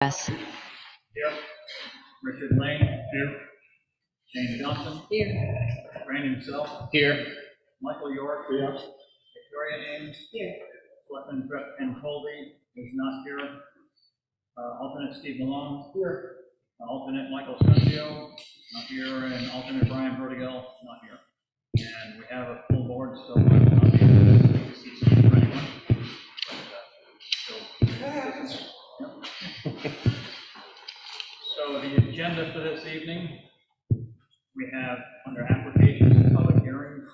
Yes. Here. Richard Lane. Here. Jane Johnson. Here. Brandon Self. Here. Michael York. Here. Victoria Ames. Here. Selectman Brett Ken Colby is not here. Alternate Steve Malone. Here. Alternate Michael Swanzey, not here, and alternate Brian Vertigal, not here. And we have a full board, so I'm not here to see for anyone. So the agenda for this evening, we have under applications and public hearings,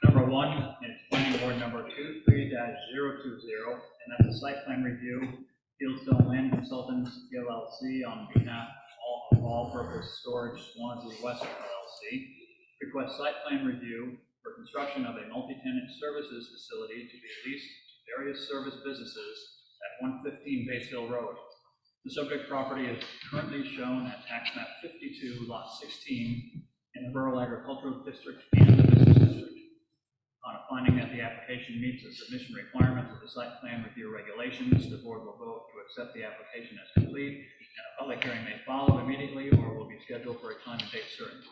number 1 is planning board number 23-020, and that's a site plan review, Fieldstone Land Consultants PLLC on behalf of all-purpose storage Swanzey West LLC, request site plan review for construction of a multi-tenant services facility to be leased to various service businesses at 115 Base Hill Road. The subject property is currently shown at tax map 52, lot 16, in the rural agricultural district and the business district. On a finding that the application meets the submission requirements of the site plan review regulations, the board will vote to accept the application as complete, and a public hearing may follow immediately or will be scheduled for a time and date certain.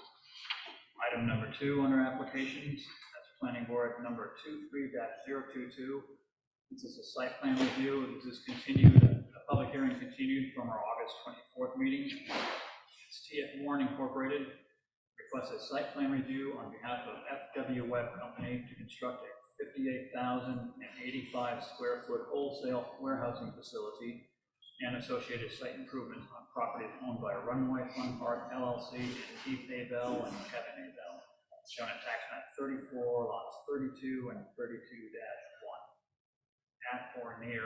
Item number 2 under applications, that's planning board number 23-022. This is a site plan review. This is continued, a public hearing continued from our August 24th meeting. It's TFMoran Inc. Requests a site plan review on behalf of FW Web Company to construct a 58,085 square foot wholesale warehousing facility and associated site improvements on properties owned by Runway Fun Park LLC and Keith A. Bell and Kevin A. Bell, shown at tax map 34, lots 32 and 32-1, at or near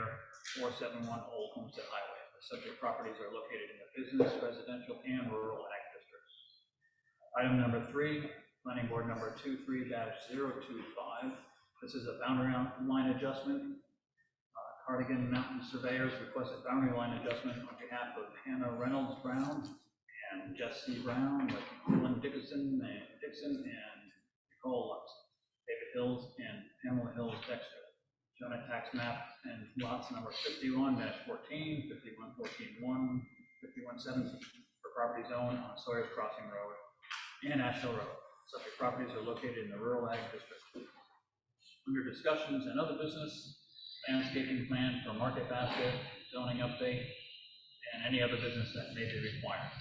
471 Old Homestead Highway. The subject properties are located in the business, residential, and rural ag districts. Item number 3, planning board number 23-025. This is a boundary line adjustment. Cardigan Mountain Surveyors request a boundary line adjustment on behalf of Hannah Reynolds Brown and Jesse Brown, with Dylan Dixon and Nicole Lux, David Hills and Pamela Hills Dexter. Shown at tax map and lots number 51-14, 51-14-1, 51-17 for properties owned on Sawyer's Crossing Road and Asheville Road. Subject properties are located in the rural ag district. Under discussions and other business, landscaping plan for Market Basket, zoning update, and any other business that may be required.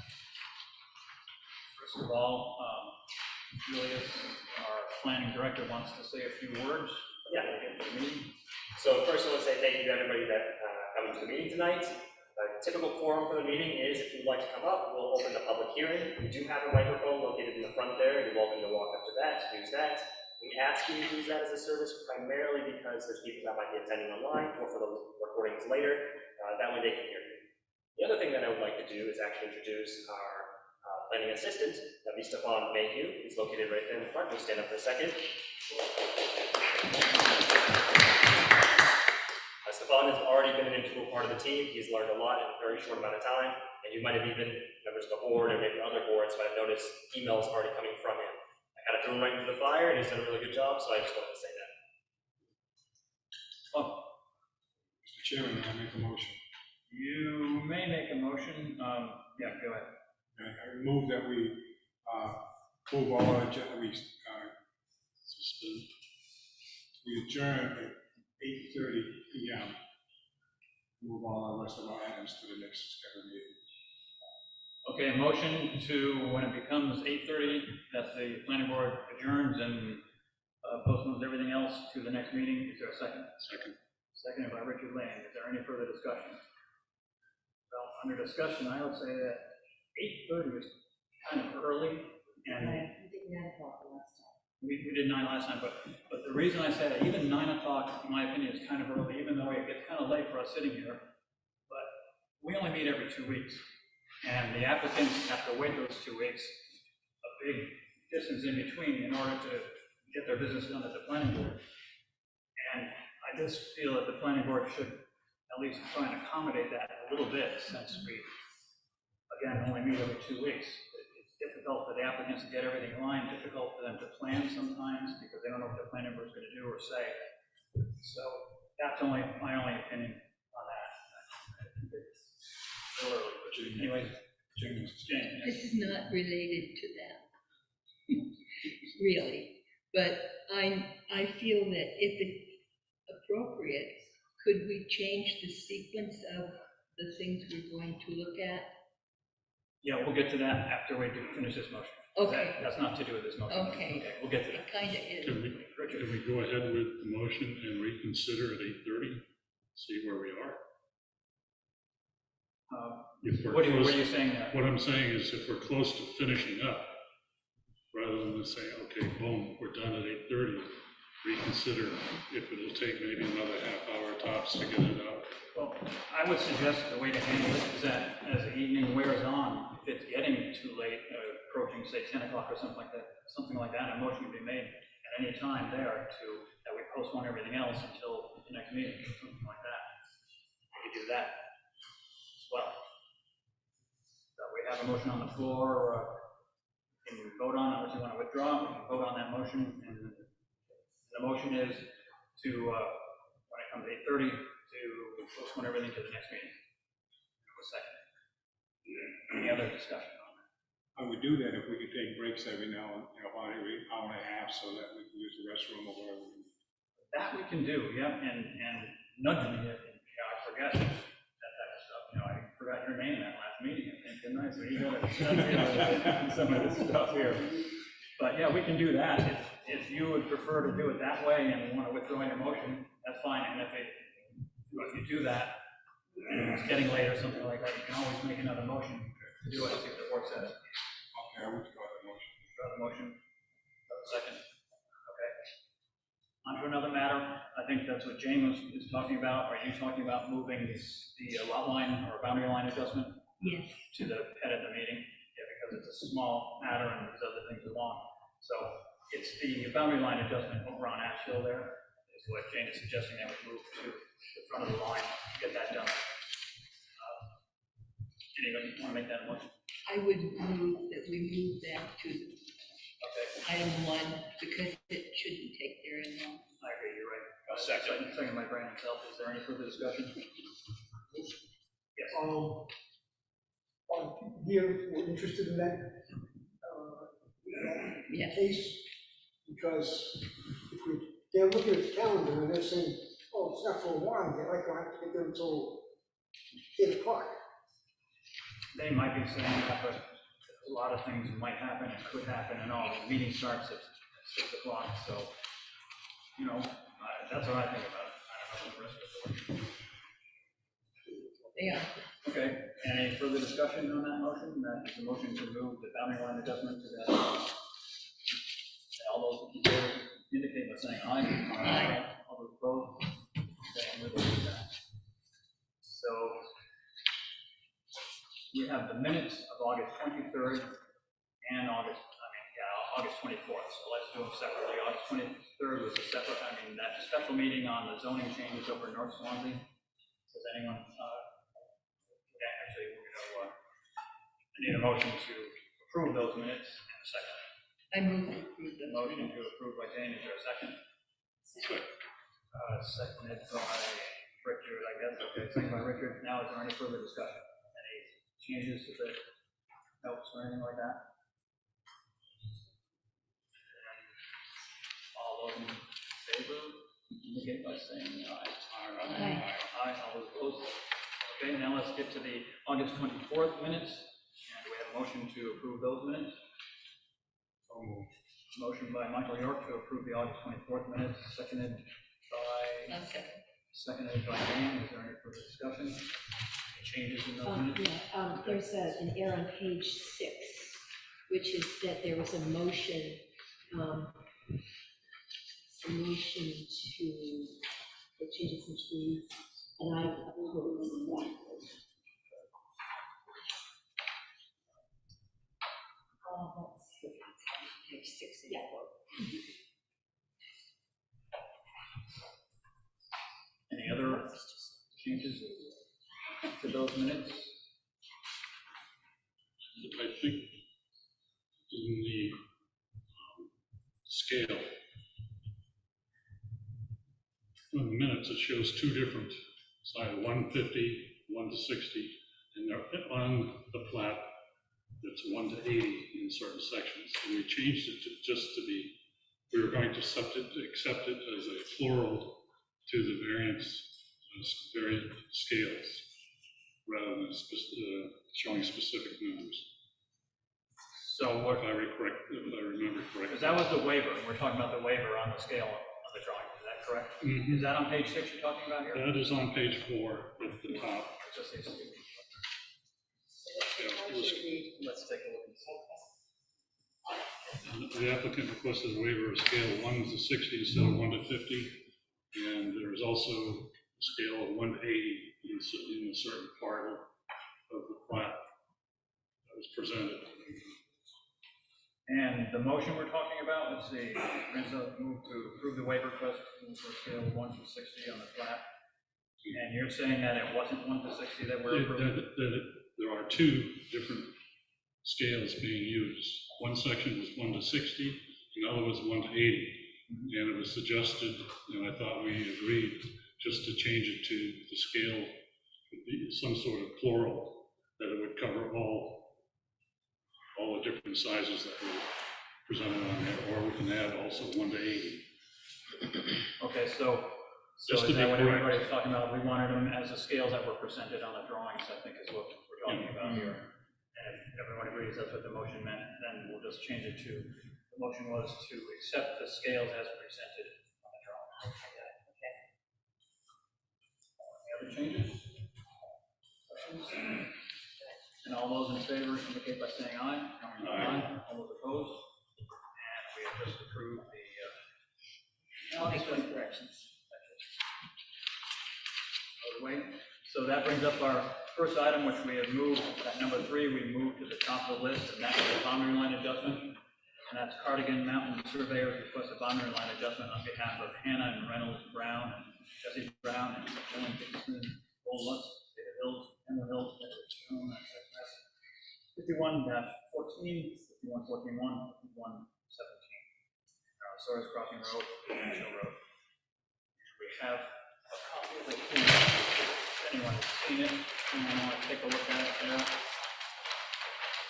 First of all, Julius, our planning director, wants to say a few words. Yeah. So first I want to say thank you to everybody that coming to the meeting tonight. The typical forum for the meeting is if you'd like to come up, we'll open the public hearing. We do have a microphone located in the front there. You're welcome to walk up to that, use that. We ask you to use that as a service primarily because there's people that might be attending online or for the recordings later. That way they can hear you. The other thing that I would like to do is actually introduce our planning assistant, Stefan Mayhew. He's located right there in the front. We'll stand up for a second. Stefan has already been an integral part of the team. He's learned a lot in a very short amount of time, and you might have even members of the board or maybe other boards might have noticed emails already coming from him. I kind of threw him right into the fire, and he's done a really good job, so I just wanted to say that. Oh. Mr. Chairman, I make a motion. You may make a motion. Yeah, go ahead. I move that we move all our agenda, we adjourn at 8:30 p.m. Move all the rest of our items to the next scheduled meeting. Okay, a motion to, when it becomes 8:30, that the planning board adjourns and postpones everything else to the next meeting. Is there a second? Second. Seconded by Richard Lane. Is there any further discussion? Well, under discussion, I would say that 8:30 is kind of early, and We did 9 o'clock last time. we did 9 last time, but the reason I say that even 9 o'clock, in my opinion, is kind of early, even though it gets kind of late for us sitting here. But we only meet every 2 weeks, and the applicants have to wait those 2 weeks, a big distance in between, in order to get their business done at the planning board. And I just feel that the planning board should at least try and accommodate that a little bit, since we, again, only meet every 2 weeks. Difficult for the applicants to get everything in line, difficult for them to plan sometimes because they don't know what the planning board is going to do or say. So that's my only opinion on that. still early, but anyways, Jane. This is not related to that, really, but I feel that if it's appropriate, could we change the sequence of the things we're going to look at? Yeah, we'll get to that after we finish this motion. Okay. That's not to do with this motion. Okay. Okay, we'll get to that. It kind of is. Can we go ahead with the motion and reconsider at 8:30, see where we are? If we're What are close- you saying there? What I'm saying is if we're close to finishing up, rather than just say, okay, boom, we're done at 8:30, reconsider if it'll take maybe another half hour tops to get it out. Well, I would suggest the way to handle it is that as the evening wears on, if it's getting too late, approaching say 10 o'clock or something like that, a motion can be made at any time there that we postpone everything else until the next meeting, something like that. We could do that as well. So we have a motion on the floor. Can we vote on it, unless you want to withdraw? We can vote on that motion, and the motion is to, when it comes to 8:30, to postpone everything to the next meeting. A second. Any other discussion on that? I would do that if we could take breaks every now and, about every hour and a half, so that we can use the restroom or whatever. That we can do, yeah, and nudge me if, I forget that type of stuff. I forgot your name in that last meeting, I think, didn't I? So you got some of this stuff here. But yeah, we can do that. If you would prefer to do it that way and want to withdraw your motion, that's fine. And if you do that, and it's getting late or something like that, you can always make another motion to do it, see what the board says. Okay, I withdraw the motion. Withdraw the motion. Second. Okay. On to another matter. I think that's what Jane is talking about. Are you talking about moving the lot line or boundary line adjustment Yes. to the head of the meeting? Yeah, because it's a small matter and there's other things along. So it's the boundary line adjustment over on Asheville there is what Jane is suggesting that we move to the front of the line to get that done. Anybody want to make that motion? I would move that we move that to Okay. item 1, because it shouldn't take very long. I agree, you're right. Second by Brandon Self. Is there any further discussion? Yes. Are people here who are interested in that Yes. case? Because if they're looking at the calendar and they're saying, oh, it's not for a while, they're like, I have to get there until 8 o'clock. They might be saying that, but a lot of things might happen and could happen and all. The meeting starts at 6 o'clock, so, that's what I think about it. I don't know what the rest of the board. Yeah. Okay, any further discussion on that motion? That is a motion to move the boundary line adjustment to that. All those in favor indicate by saying aye. Aye. All those opposed? Okay, we will do that. So, we have the minutes of August 23rd and August 24th. So let's do them separately. August 23rd was a separate, that special meeting on the zoning changes over North Swanzey. Does anyone, actually, we're going to, I need a motion to approve those minutes and a second. I move to approve the Motion to approve by Jane, is there a second? Seconded by Richard, I guess, okay, second by Richard. Now, is there any further discussion? Any changes to the notes or anything like that? All those in favor, indicate by saying aye. Aye. Aye, all those opposed? Okay, now let's get to the August 24th minutes. And do we have a motion to approve those minutes? Motion by Michael York to approve the August 24th minutes, seconded by Jane. Is there any further discussion? Any changes in those minutes? There's an error on page 6, which is that there was a motion to the changes in trees, and I wrote that. That's page 6. Yeah. Any other changes to those minutes? I think in the scale, in the minutes, it shows two different sides, 150, 1 to 60, And they're on the plat, it's 1 to 80 in certain sections. And we changed it to just to be, we were going to accept it as a plural to the various scales, rather than showing specific numbers. So what, If I remember correctly. because that was the waiver, and we're talking about the waiver on the scale of the drawing, is that correct? Mhm. Is that on page 6 you're talking about here? That is on page 4 at the top. Just these two. Yeah, Let's take a look. the applicant requested a waiver of scale 1 to 60 instead of 1 to 50. And there's also a scale of 1 to 80 in a certain part of the plat that was presented. And the motion we're talking about, let's see, Rinza moved to approve the waiver request for scale of 1 to 60 on the plat. And you're saying that it wasn't 1 to 60 that we're approving? There are 2 different scales being used. One section was 1 to 60, another was 1 to 80. And it was suggested, and I thought we agreed, just to change it to the scale, would be some sort of plural, that it would cover all the different sizes that were presented on there, or we can add also 1 to 80. Okay, so Just to is that be what correct. everybody was talking about? We wanted them as the scales that were presented on the drawings, I think is what we're talking about here. And if everyone agrees that's what the motion meant, then we'll just change it to, the motion was to accept the scales as presented on the drawing. Any other changes? Questions? And all those in favor indicate by saying aye. Aye. All those opposed? And we have just approved the, I'll make those corrections. way. So that brings up our first item, which we have moved, at number 3, we moved to the top of the list, and that is the boundary line adjustment. And that's Cardigan Mountain Surveyors request a boundary line adjustment on behalf of Hannah and Reynolds Brown, and Jesse Brown, and Dylan Dixon, Old Lutz, Data Hills, Emerald Hills, Edward Stone, 51-14, 51-14-1, 51-17. Sawyers Crossing Road, National Road. We have a copy of the plan. If anyone has seen it, anyone want to take a look at it there?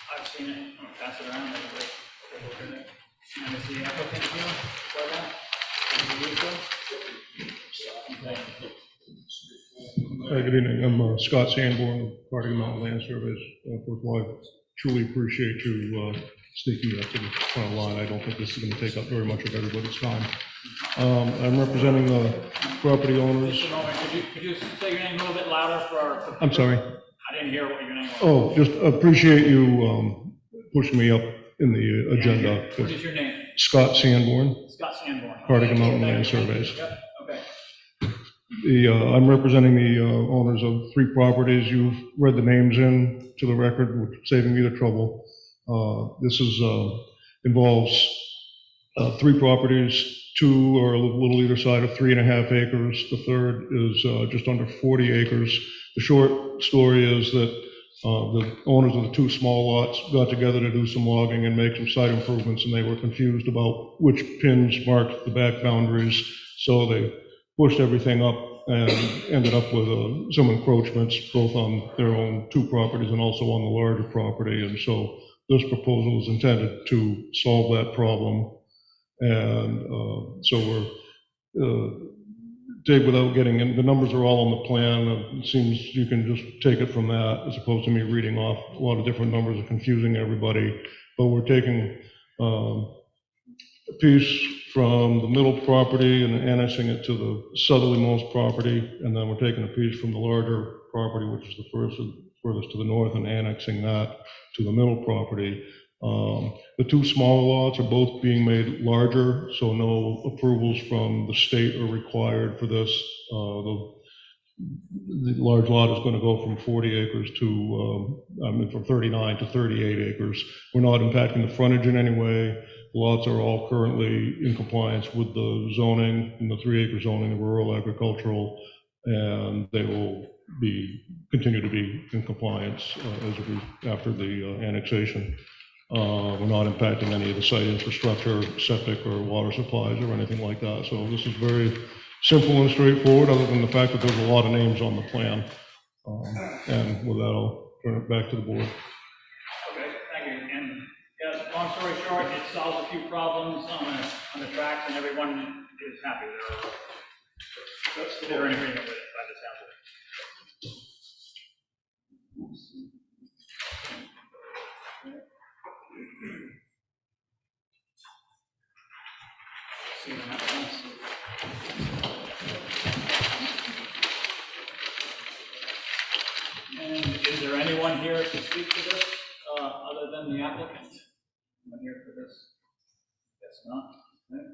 I've seen it. I'm gonna pass it around. Everybody take a look at it. And is the applicant here for that? Good evening, I'm Scott Sanborn of Cardigan Mountain Land Surveys. First of all, I truly appreciate you sneaking up to the front line. I don't think this is going to take up very much of everybody's time. I'm representing the property owners. Just a moment. Could you say your name a little bit louder for our? I'm sorry. I didn't hear what your name was. Oh, just appreciate you pushing me up in the agenda. What is your name? Scott Sanborn, Scott Sanborn. Cardigan Mountain Thank Land you. Surveys. Yep, okay. I'm representing the owners of 3 properties. You've read the names in to the record, which is saving me the trouble. This involves 3 properties. 2 are a little either side of 3.5 acres. The third is just under 40 acres. The short story is that the owners of the 2 small lots got together to do some logging and make some site improvements, and they were confused about which pins marked the back boundaries. So they pushed everything up and ended up with some encroachments, both on their own 2 properties and also on the larger property. And so this proposal is intended to solve that problem. And so we're, Dave, without getting in, the numbers are all on the plan. It seems you can just take it from that as opposed to me reading off a lot of different numbers and confusing everybody. But we're taking a piece from the middle property and annexing it to the southerlymost property, and then we're taking a piece from the larger property, which is the furthest to the north, and annexing that to the middle property. The 2 smaller lots are both being made larger, so no approvals from the state are required for this. The large lot is going to go from 40 acres to, from 39 to 38 acres. We're not impacting the frontage in any way. The lots are all currently in compliance with the zoning, in the 3-acre zoning of rural agricultural, and they will continue to be in compliance after the annexation. We're not impacting any of the site infrastructure, septic or water supplies or anything like that. So this is very simple and straightforward, other than the fact that there's a lot of names on the plan. And with that, I'll turn it back to the board. Okay, thank you. And, yeah, long story short, it solves a few problems on the tracks, and everyone is happy. They're in agreement with it, by the sound of it. See what happens. And is there anyone here to speak to this, other than the applicant? Anyone here for this? Guess not. Okay.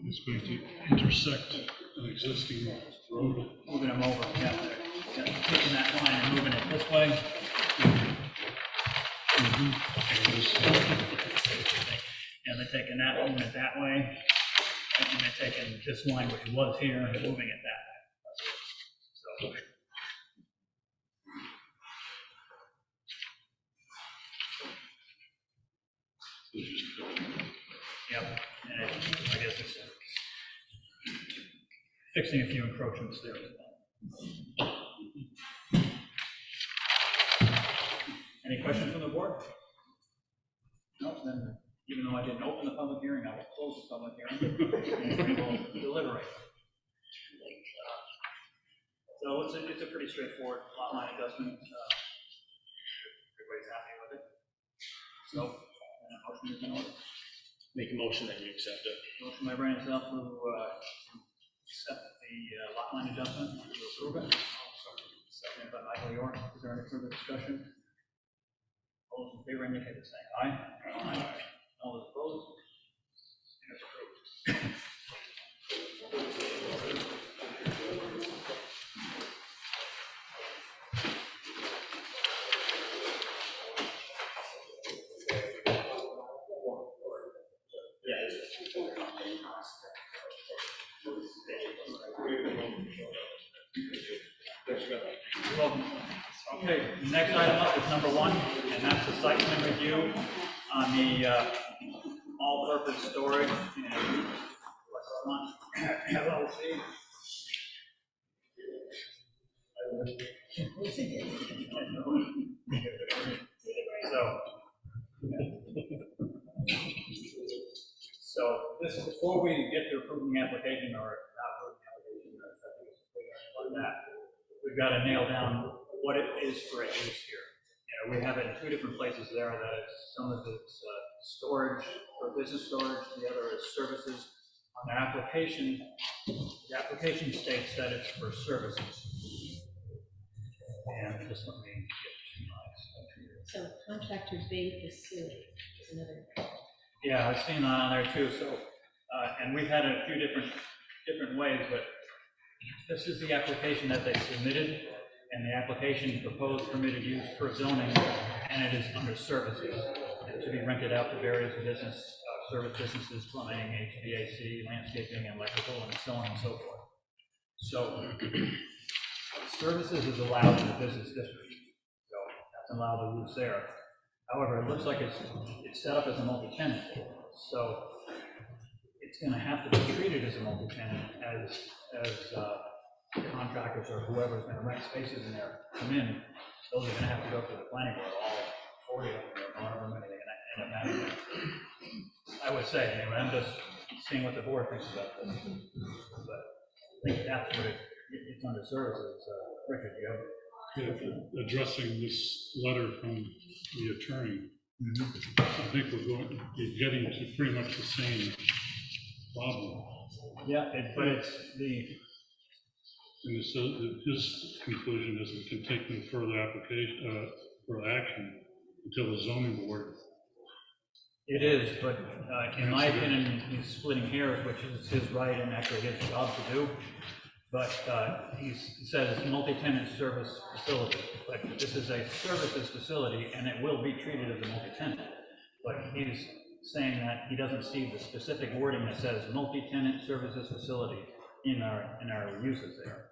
It's going to intersect an existing road. Moving them over, yeah, they're taking that line and moving it this way. And they're taking that, moving it that way, and they're taking this line, which was here, and moving it that way. So. Yep, and I guess it's fixing a few encroachments there as well. Any questions from the board? No, then, even though I didn't open the public hearing, I will close the public hearing, and we will deliberate. So it's a pretty straightforward lot line adjustment. Everybody's happy with it. So, and a motion is in order. Make a motion that you accept it. Motion by Brian itself to accept the lot line adjustment, to approve it. Seconded by Michael York. Is there any further discussion? All those in favor indicate by saying aye. Aye. All those opposed? And it's approved. Welcome. Okay, next item up is number 1, and that's the site plan review on the all-purpose storage and PLLC. So this is before we get to approving the application or not approving the application or anything like that. We've got to nail down what it is for a use here. You know, we have it in 2 different places there. That is, some of it's storage or business storage. The other is services. On their application, the application states that it's for services. And just let me get to my stuff here. So contractors bay facility is another. Yeah, I've seen that on there too. So, and we've had it a few different ways, but this is the application that they submitted, and the application proposed permitted use for zoning, and it is under services, and to be rented out to various service businesses, plumbing, HVAC, landscaping, and electrical, and so on and so forth. So, services is allowed in the business district, so that's allowed to use there. However, it looks like it's set up as a multi-tenant, so it's going to have to be treated as a multi-tenant as contractors or whoever's going to rent spaces in there come in. Those are going to have to go through the planning board, all 40 of them, or however many they're going to end up having. I would say, anyway, I'm just seeing what the board thinks about this. But I think that's what it's under services. Richard, you have? Yeah, addressing this letter from the attorney, I think we're getting to pretty much the same problem. Yeah, but it's the. And so his conclusion is we can take no further application, for action until the zoning board. It is, but in my opinion, he's splitting hairs, which is his right and actually his job to do. But he says multi-tenant service facility, but this is a services facility, and it will be treated as a multi-tenant. But he's saying that he doesn't see the specific wording that says multi-tenant services facility in our uses there.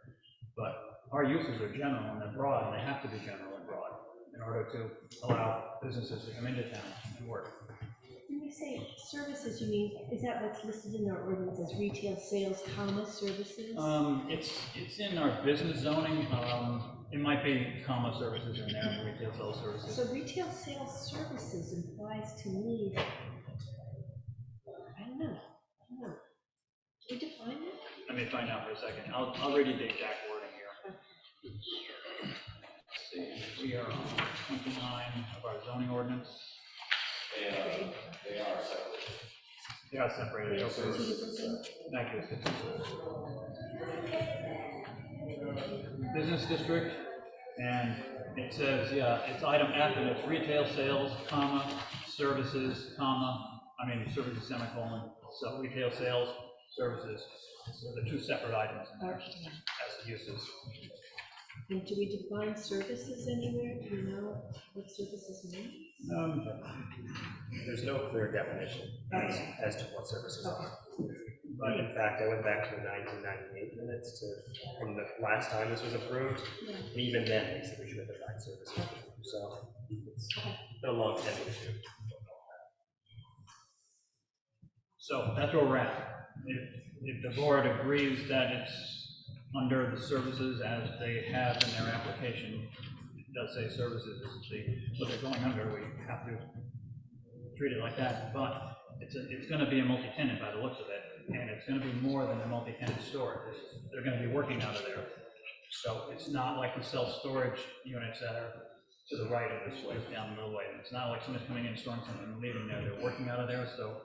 But our uses are general and they're broad, and they have to be general and broad in order to allow businesses to come into town and work. say services, you mean, is that what's listed in our ordinance as retail sales, comma, services? It's in our business zoning, it might be comma services in there, retail sales services. So retail sales services implies to me, I don't know. Can we define it? Let me find out for a second. I'll read you the exact wording here. Let's see, we are on 29 of our zoning ordinance. They are separated. Two Okay. different things? Thank you. Business district, and it says, yeah, it's item F, and it's retail sales, comma, services, comma, services semicolon, so retail sales, services. So the two separate items in there Okay. as the uses. And do we define services anywhere? Do we know what services mean? There's no clear definition as to what services are. But in fact, I went back to the 1998 minutes from the last time this was approved. Yeah. And even then, they said we should have defined services. So it's been a long standing issue. So that's where we're at. If the board agrees that it's under the services as they have in their application, it does say services is what they're going under, we have to treat it like that, but it's gonna be a multi-tenant by the looks of it, and it's gonna be more than a multi-tenant store. They're gonna be working out of there. So it's not like we sell storage units that are to the right of this way, down the middle way. It's not like somebody's coming in, storing something and leaving there. They're working out of there, so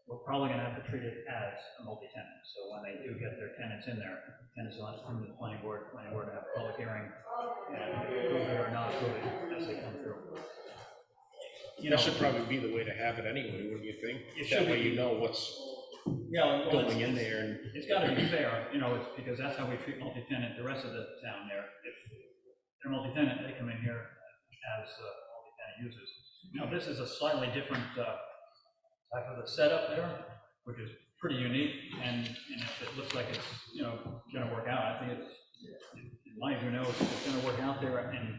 we're probably gonna have to treat it as a multi-tenant. So when they do get their tenants in there, tenants will have to come to the planning board to have a public hearing and approve it or not approve it as they come through. That should probably be the way to have it anyway, wouldn't you think? It should That way be. you know what's Yeah, well, going in there and. It's gotta be fair, it's because that's how we treat multi-tenant the rest of the town there. If they're multi-tenant, they come in here as multi-tenant users. Now, this is a slightly different type of a setup there, which is pretty unique, and if it looks like it's, gonna work out, I think it's, in my view, it's gonna work out there, and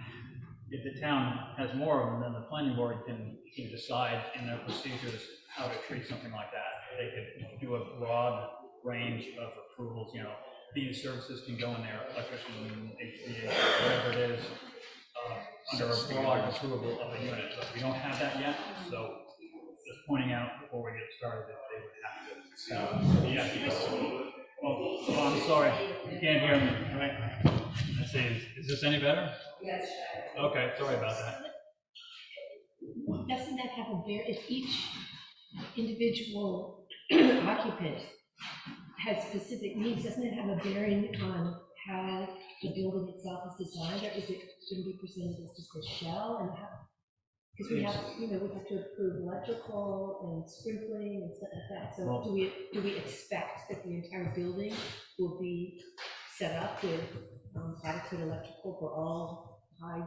if the town has more of them, then the planning board can decide in their procedures how to treat something like that. They could do a broad range of approvals, these services can go in there, electrician, HVAC, whatever it is, under a broad approval of a unit, but we don't have that yet, so just pointing out before we get started that they would have to. Yeah. Oh, I'm sorry, you can't hear me, right? Let's see, is this any better? Yes. Okay, sorry about that. Doesn't that have if each individual occupant has specific needs, doesn't it have a bearing on how the building itself is designed, or is it going to be presented as just a shell, and how? Because we have, we have to approve electrical and sprinkling and stuff like that, so Well, do we expect that the entire building will be set up with adequate electrical for all high?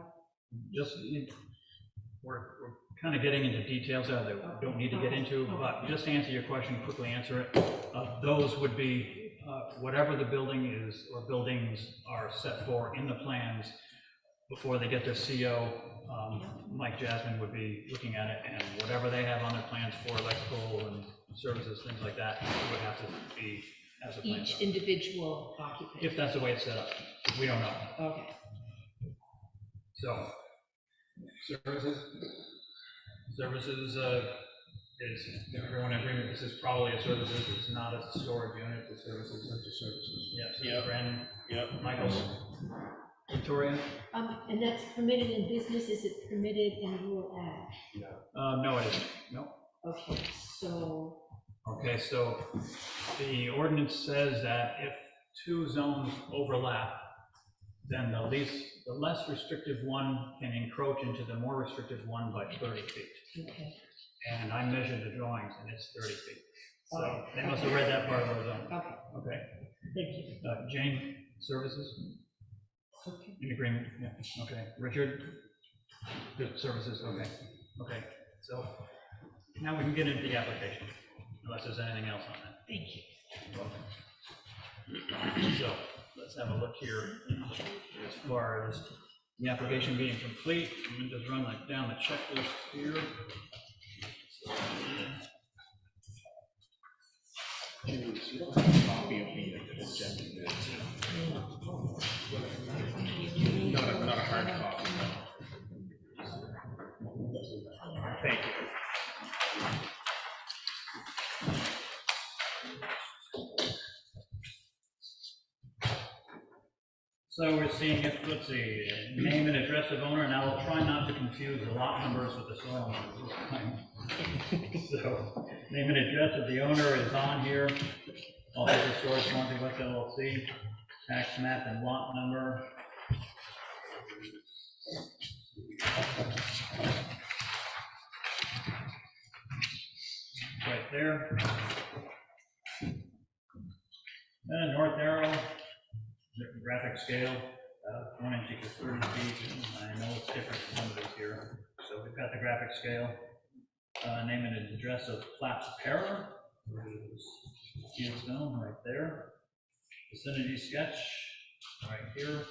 We're kind of getting into details that we don't need to get into, but just to answer your question, quickly answer it. Those would be whatever the building is or buildings are set for in the plans before they get their CO. Mike Jasmine would be looking at it, and whatever they have on their plans for electrical and services, things like that, would have to be as a plan. Each individual occupant? If that's the way it's set up, we don't know. Okay. So, services is everyone in agreement, this is probably a services, it's not a storage unit, it's services. Yes. Yep. Brandon? Yep. Michael? Victoria? And that's permitted in business, is it permitted in rural ag? No, it isn't, no. Okay, so, Okay, so the ordinance says that if two zones overlap, then the less restrictive one can encroach into the more restrictive one by 30 feet. okay, And I measured the drawings, and it's 30 feet. So they must have read that part of our zone. okay, Okay. thank you. Jane, services, Okay. in agreement? Yeah, okay. Richard? Good, services, okay. Okay, so now we can get into the application, unless there's anything else on that. Thank you. So, let's have a look here as far as the application being complete. I'm gonna just run down the checklist here. You don't have a copy of the agenda. Not a hard copy, no. Thank you. So we're seeing if, let's see, name and address of owner, and I will try not to confuse the lot numbers with the soil numbers this time. So, name and address of the owner is on here. Office of Storage, Swanzey West LLC, tax map and lot number. Right there. And north arrow, graphic scale, 1 inch equals 30 feet. I know it's different from some of these here. So we've got the graphic scale. Name and address of plat preparer, Fieldstone right there. Vicinity sketch right here.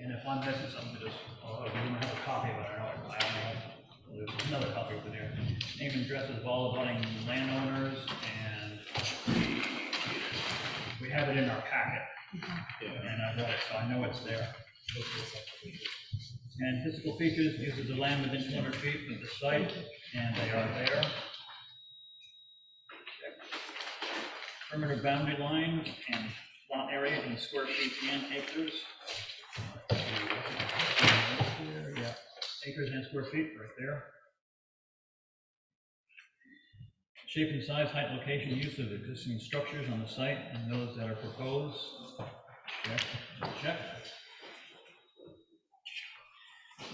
And if I'm missing something, just, oh, we don't have a copy of it, I don't know. There's another copy over there. Name and address of all abutting landowners, and we have it in our packet. And I read it, so I know it's there. And physical features, uses of land within 200 feet of the site, and they are there. Perimeter boundary lines and lot area in square feet and acres. Yeah, acres and square feet right there. Shape and size, height, location, use of existing structures on the site and those that are proposed. Check, check.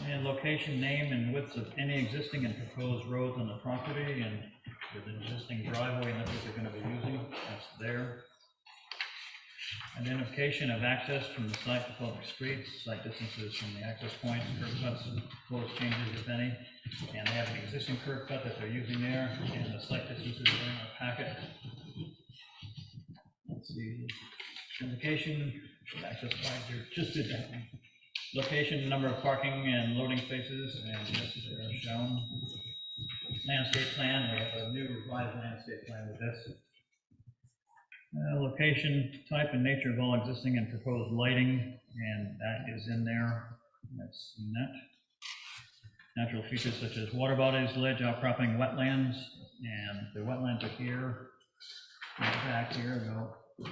And location, name, and widths of any existing and proposed roads on the property, and with an existing driveway and that's what they're going to be using, that's there. Identification of access from the site to public streets, site distances from the access points, curb cuts, proposed changes if any, and they have an existing curb cut that they're using there, and the site distances are in our packet. Let's see, indication, access points, just did that one. Location, number of parking and loading spaces, and this is shown. Landscape plan, we have a new revised landscape plan with this. Location, type, and nature of all existing and proposed lighting, and that is in there. I've seen that. Natural features such as water bodies, ledge, outcropping, wetlands, and the wetlands are here. Back here, we'll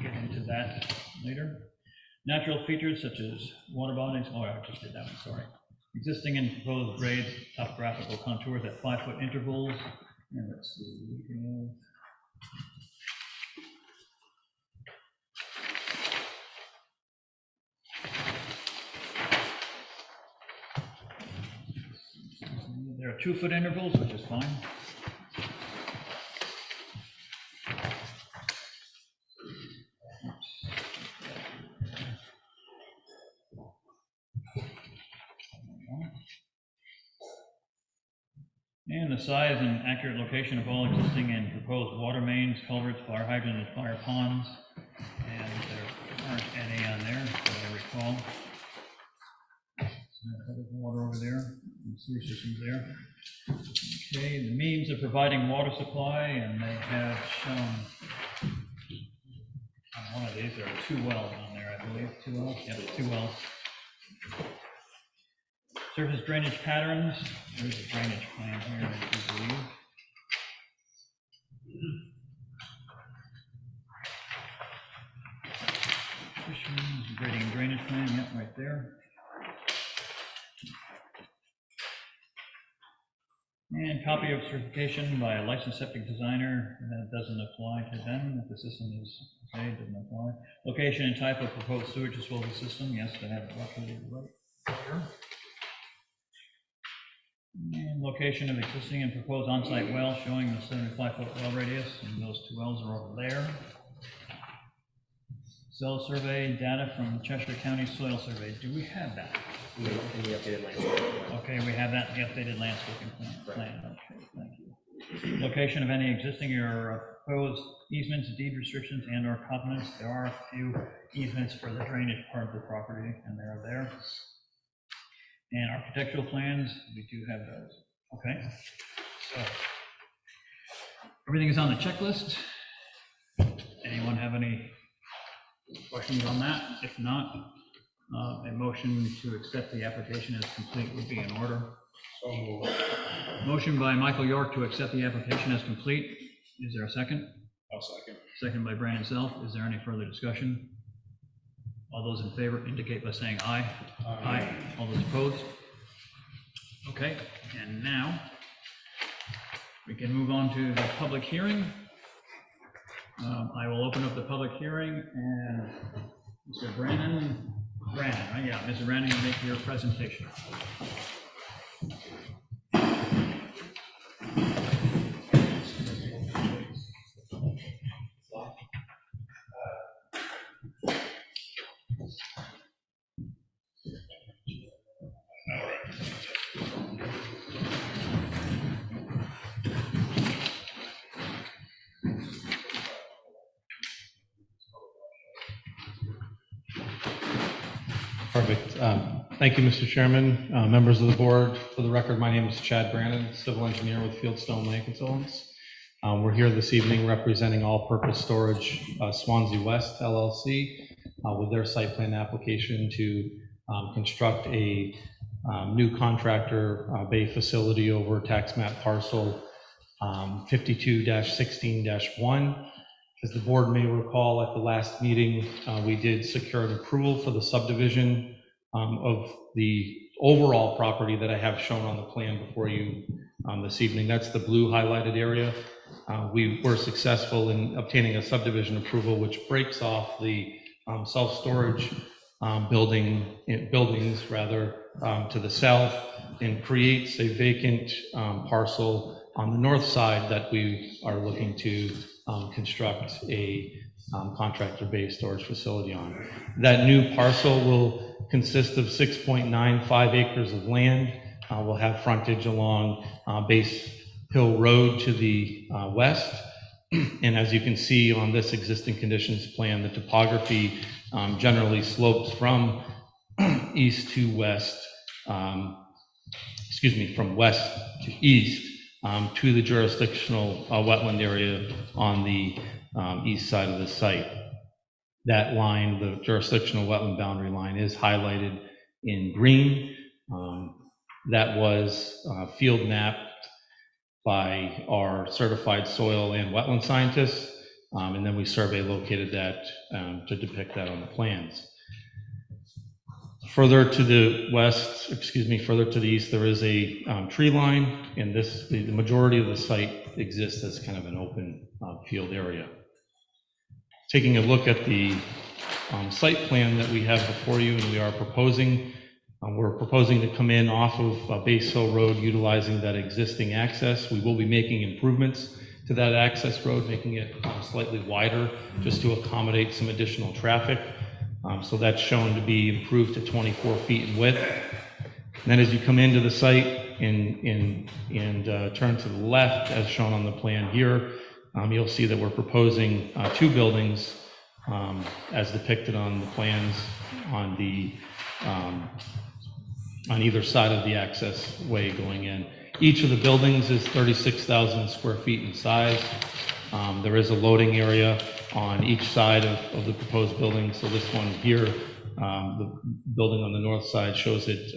get into that later. Natural features such as water bodies, oh, I just did that one, sorry. Existing and proposed grades, topographical contours at 5-foot intervals. And let's see. There are 2-foot intervals, which is fine. And the size and accurate location of all existing and proposed water mains, culverts, fire hydrants, and fire ponds. And there aren't any on there, that I recall. Water over there, and sewer systems there. Okay, the means of providing water supply, and they have shown on one of these, there are 2 wells on there, I believe. 2 wells? Yeah, 2 wells. Surface drainage patterns, there's a drainage plan here, I believe. Grading and drainage plan, yep, right there. And copy of certification by a licensed septic designer, that doesn't apply to them, if the system is, okay, it doesn't apply. Location and type of proposed sewage disposal system, yes, they have it roughly right here. And location of existing and proposed on-site well, showing the 75-foot well radius, and those 2 wells are over there. Soil survey data from Cheshire County Soil Survey, do we have that? In the updated landscape. Okay, we have that in the updated landscaping plan. Okay, thank you. Location of any existing or proposed easements, deed restrictions, and/or covenants. There are a few easements for the drainage part of the property, and they're there. And architectural plans, we do have those. Okay. So, Everything is on the checklist. Anyone have any questions on that? If not, a motion to accept the application as complete would be in order. So moved. Motion by Michael York to accept the application as complete. Is there a second? I'll second. Second by Brandon Self. Is there any further discussion? All those in favor indicate by saying aye. Aye. All those opposed? Okay, and now we can move on to the public hearing. I will open up the public hearing, and Mr. Brandon, right? Yeah, Mr. Brandon, you make your presentation. Perfect. Thank you, Mr. Chairman, members of the board. For the record, my name is Chad Brandon, civil engineer with Fieldstone Land Consultants. We're here this evening representing All Purpose Storage Swanzey West LLC with their site plan application to construct a new contractor bay facility over tax map parcel 52-16-1. As the board may recall, at the last meeting, we did secure an approval for the subdivision of the overall property that I have shown on the plan before you this evening. That's the blue highlighted area. We were successful in obtaining a subdivision approval, which breaks off the self-storage buildings to the south and creates a vacant parcel on the north side that we are looking to construct a contractor bay storage facility on. That new parcel will consist of 6.95 acres of land. We'll have frontage along Base Hill Road to the west. And as you can see on this existing conditions plan, the topography generally slopes from east to west, from west to east to the jurisdictional wetland area on the east side of the site. That line, the jurisdictional wetland boundary line, is highlighted in green. That was field mapped by our certified soil and wetland scientists, and then we survey located that to depict that on the plans. Further to the west, further to the east, there is a tree line, and the majority of the site exists as kind of an open field area. Taking a look at the site plan that we have before you, and we're proposing to come in off of Base Hill Road utilizing that existing access. We will be making improvements to that access road, making it slightly wider just to accommodate some additional traffic. So that's shown to be improved to 24 feet in width. And then as you come into the site and turn to the left, as shown on the plan here, you'll see that we're proposing two buildings as depicted on the plans on either side of the access way going in. Each of the buildings is 36,000 square feet in size. There is a loading area on each side of the proposed building. So this one here, the building on the north side shows it,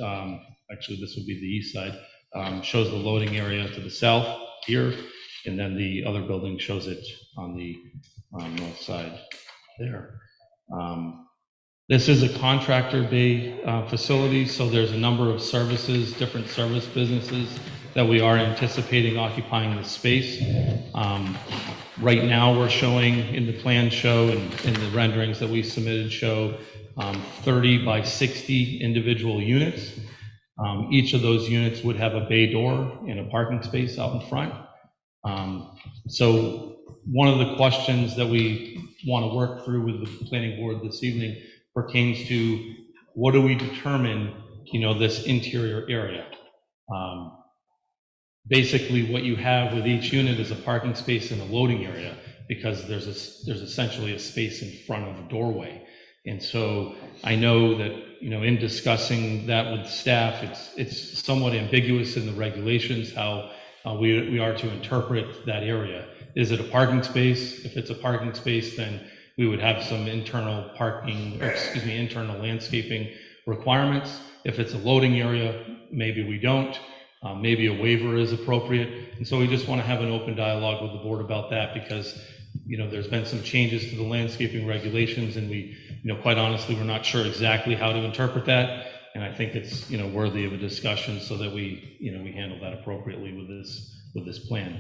actually this would be the east side, shows the loading area to the south here, and then the other building shows it on the north side there. This is a contractor bay facility, so there's a number of services, different service businesses that we are anticipating occupying the space. Right now we're showing, in the plan show and in the renderings that we submitted show 30 by 60 individual units. Each of those units would have a bay door and a parking space out in front. So one of the questions that we want to work through with the planning board this evening pertains to what do we determine, this interior area. Basically, what you have with each unit is a parking space and a loading area, because there's essentially a space in front of the doorway. And so I know that, in discussing that with staff, it's somewhat ambiguous in the regulations how we are to interpret that area. is it a parking space? If it's a parking space, then we would have some internal parking, or excuse me, internal landscaping requirements. If it's a loading area, maybe we don't. Maybe a waiver is appropriate. And so we just want to have an open dialogue with the board about that, because, you know, there's been some changes to the landscaping regulations, and we, you know, quite honestly, we're not sure exactly how to interpret that. And I think it's, you know, worthy of a discussion so that we, you know, we handle that appropriately with this plan.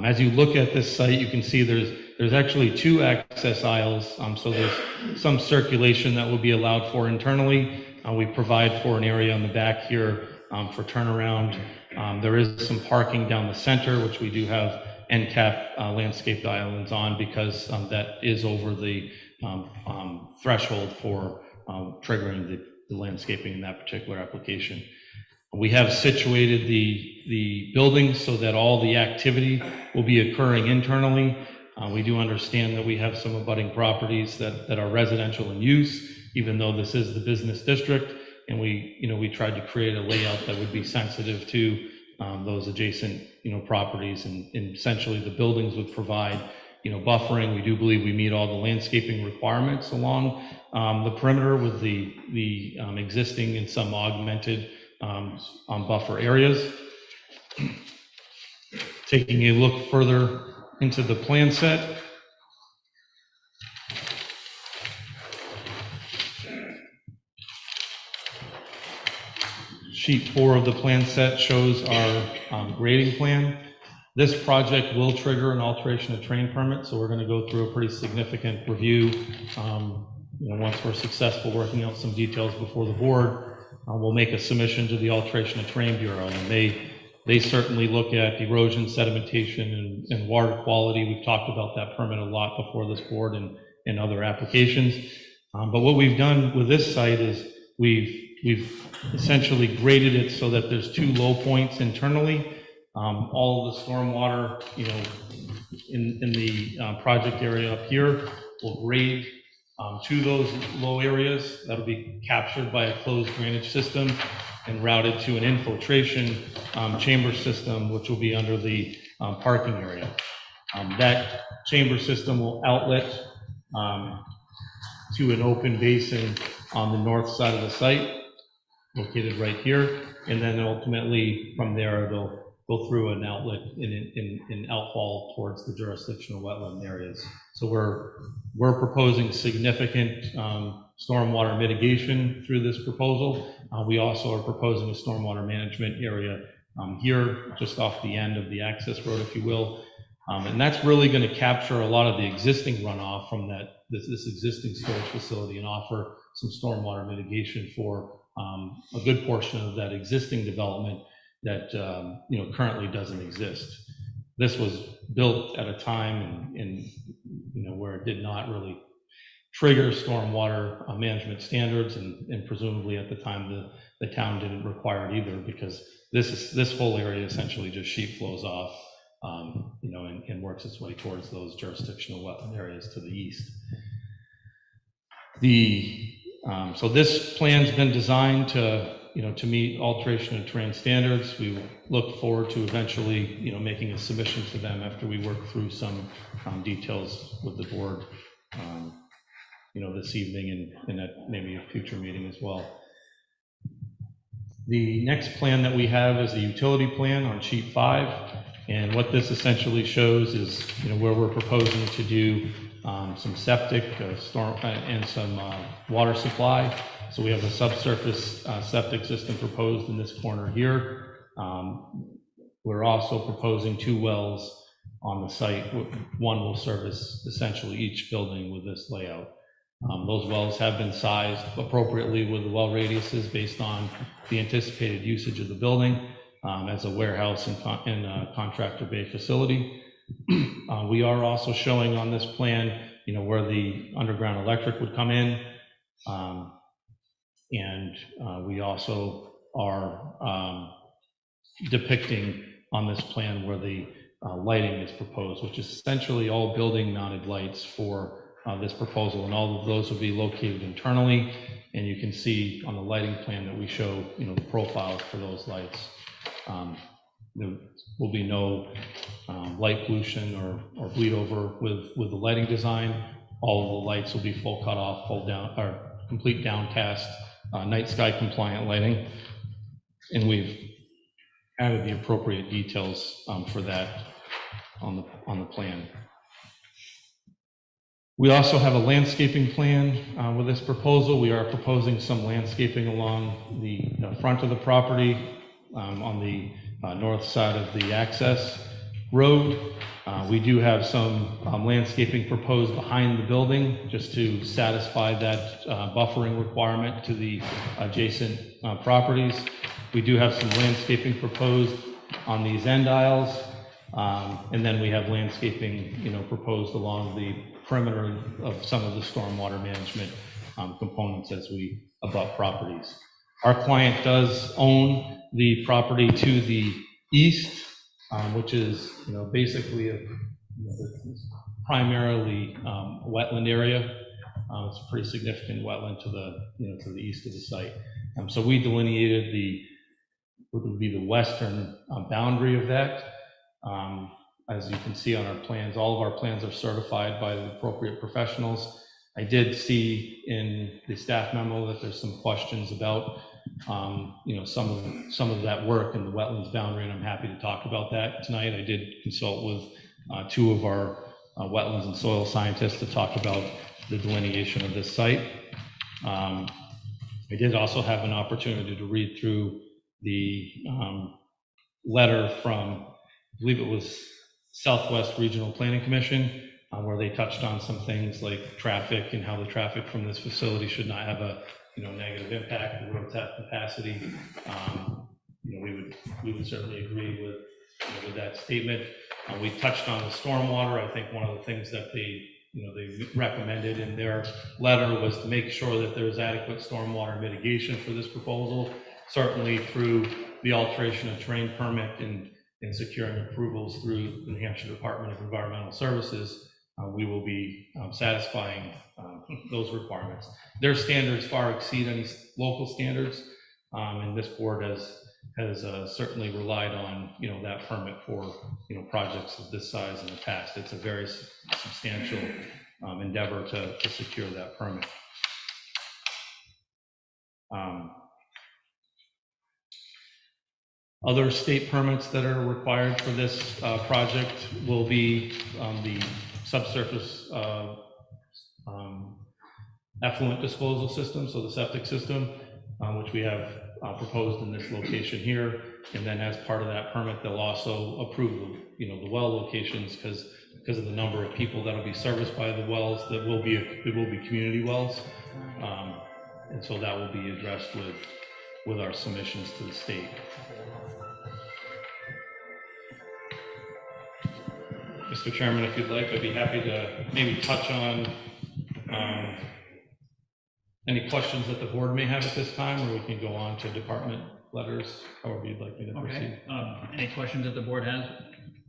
As you look at this site, you can see there's actually 2 access aisles. So there's some circulation that will be allowed for internally. We provide for an area on the back here for turnaround. There is some parking down the center, which we do have end cap landscaped islands on, because that is over the threshold for triggering the landscaping in that particular application. We have situated the buildings so that all the activity will be occurring internally. We do understand that we have some abutting properties that are residential in use, even though this is the business district. And we tried to create a layout that would be sensitive to those adjacent, properties, and essentially the buildings would provide, buffering. We do believe we meet all the landscaping requirements along the perimeter with the existing and some augmented buffer areas. Taking a look further into the plan set. Sheet 4 of the plan set shows our grading plan. This project will trigger an alteration of terrain permit, so we're going to go through a pretty significant review. Once we're successful working out some details before the board, we'll make a submission to the Alteration of Terrain Bureau, and they certainly look at erosion, sedimentation, and water quality. We've talked about that permit a lot before this board and other applications. But what we've done with this site is we've essentially graded it so that there's 2 low points internally. All of the stormwater, in the project area up here will grade to those low areas. That'll be captured by a closed drainage system and routed to an infiltration chamber system, which will be under the parking area. That chamber system will outlet to an open basin on the north side of the site, located right here, and then ultimately from there it'll go through an outlet in outfall towards the jurisdictional wetland areas. So we're proposing significant stormwater mitigation through this proposal. We also are proposing a stormwater management area here, just off the end of the access road, if you will. And that's really going to capture a lot of the existing runoff from this existing storage facility and offer some stormwater mitigation for a good portion of that existing development that currently doesn't exist. This was built at a time and where it did not really trigger stormwater management standards, and presumably at the time the town didn't require it either, because this whole area essentially just sheet flows off, and works its way towards those jurisdictional wetland areas to the east. So this plan's been designed to meet alteration of terrain standards. We look forward to eventually, making a submission to them after we work through some details with the board, this evening and at maybe a future meeting as well. The next plan that we have is the utility plan on sheet 5. And what this essentially shows is, where we're proposing to do some septic, storm, and some water supply. So we have a subsurface septic system proposed in this corner here. We're also proposing 2 wells on the site. One will service essentially each building with this layout. Those wells have been sized appropriately with the well radiuses based on the anticipated usage of the building as a warehouse and contractor bay facility. We are also showing on this plan, where the underground electric would come in. And we also are depicting on this plan where the lighting is proposed, which is essentially all building mounted lights for this proposal, and all of those will be located internally. And you can see on the lighting plan that we show, the profiles for those lights. There will be no light pollution or bleed over with the lighting design. All of the lights will be full cutoff, full down, or complete downcast, night sky compliant lighting. And we've added the appropriate details for that on the plan. We also have a landscaping plan with this proposal. We are proposing some landscaping along the front of the property on the north side of the access road. We do have some landscaping proposed behind the building just to satisfy that buffering requirement to the adjacent properties. We do have some landscaping proposed on these end aisles, and then we have landscaping, proposed along the perimeter of some of the stormwater management components as we abut properties. Our client does own the property to the east, which is, basically a primarily wetland area. It's a pretty significant wetland to the east of the site. So we delineated what would be the western boundary of that. As you can see on our plans, all of our plans are certified by the appropriate professionals. I did see in the staff memo that there's some questions about, some of that work in the wetlands boundary, and I'm happy to talk about that tonight. I did consult with two of our wetlands and soil scientists to talk about the delineation of this site. I did also have an opportunity to read through the letter from, I believe it was Southwest Regional Planning Commission, where they touched on some things like traffic and how the traffic from this facility should not have a negative impact. The roads have capacity. We would certainly agree with that statement. We touched on the stormwater. I think one of the things that they recommended in their letter was to make sure that there's adequate stormwater mitigation for this proposal. Certainly through the alteration of terrain permit and securing approvals through the New Hampshire Department of Environmental Services, we will be satisfying those requirements. Their standards far exceed any local standards, and this board has certainly relied on that permit for projects of this size in the past. It's a very substantial endeavor to secure that permit. Other state permits that are required for this project will be the subsurface effluent disposal system, so the septic system, which we have proposed in this location here. And then as part of that permit, they'll also approve the well locations because of the number of people that will be serviced by the wells. There will be community wells, and so that will be addressed with our submissions to the state. Mr. Chairman, if you'd like, I'd be happy to maybe touch on any questions that the board may have at this time, or we can go on to department letters, however you'd like me to proceed. Okay. Any questions that the board has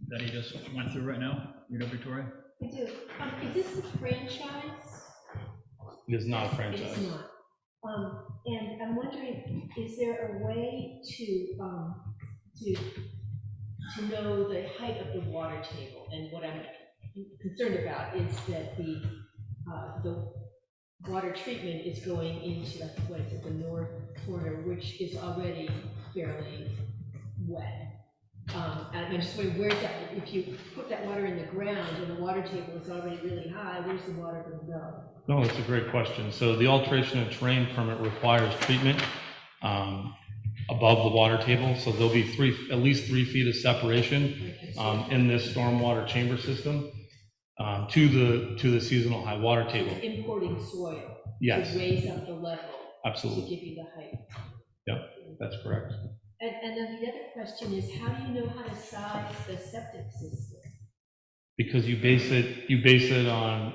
that he just went through right now? Victoria? I do. Is this a franchise? It is not a It franchise. is not. And I'm wondering, is there a way to know the height of the water table? And what I'm concerned about is that the water treatment is going into the north corner, which is already fairly wet. And I'm just wondering, where's that? If you put that water in the ground and the water table is already really high, where's the water going to go? No, that's a great question. So the alteration of terrain permit requires treatment above the water table. So there'll be at least 3 feet of separation in this stormwater chamber system to the seasonal high water table. Importing soil. Yes. To raise up the level. Absolutely. To give you the height. Yep, that's correct. And then the other question is, how do you know how to size the septic system? Because you base it on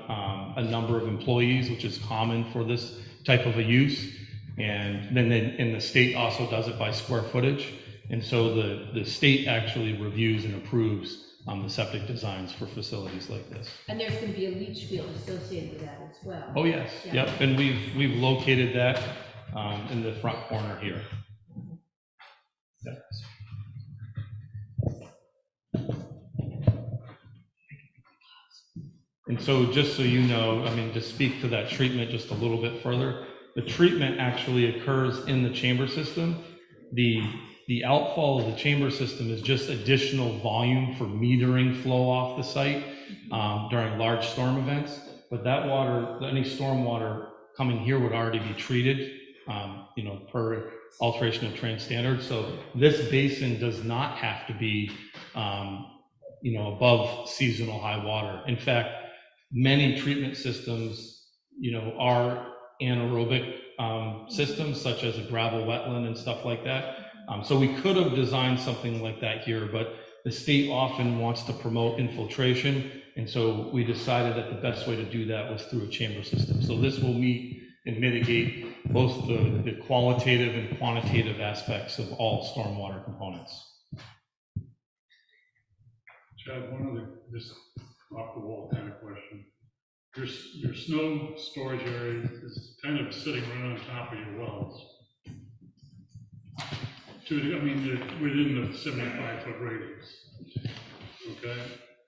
a number of employees, which is common for this type of a use. And then the state also does it by square footage. And so the state actually reviews and approves the septic designs for facilities like this. And there's going to be a leach field associated with that as well. Oh, yes. Yeah. Yep. And we've located that in the front corner here. Yes. And so just so you know, I mean, to speak to that treatment just a little bit further, the treatment actually occurs in the chamber system. The outfall of the chamber system is just additional volume for metering flow off the site during large storm events. But that water, any storm water coming here would already be treated, you know, per alteration of trans standards. So this basin does not have to be, you know, above seasonal high water. In fact, many treatment systems, you know, are anaerobic systems, such as a gravel wetland and stuff like that. So we could have designed something like that here, but the state often wants to promote infiltration. And so we decided that the best way to do that was through a chamber system. So this will meet and mitigate both the qualitative and quantitative aspects of all stormwater components. Chad, one other, just off the wall kind of question. Your snow storage area is kind of sitting right on top of your wells. I mean, they're within the 75-foot radius. Okay?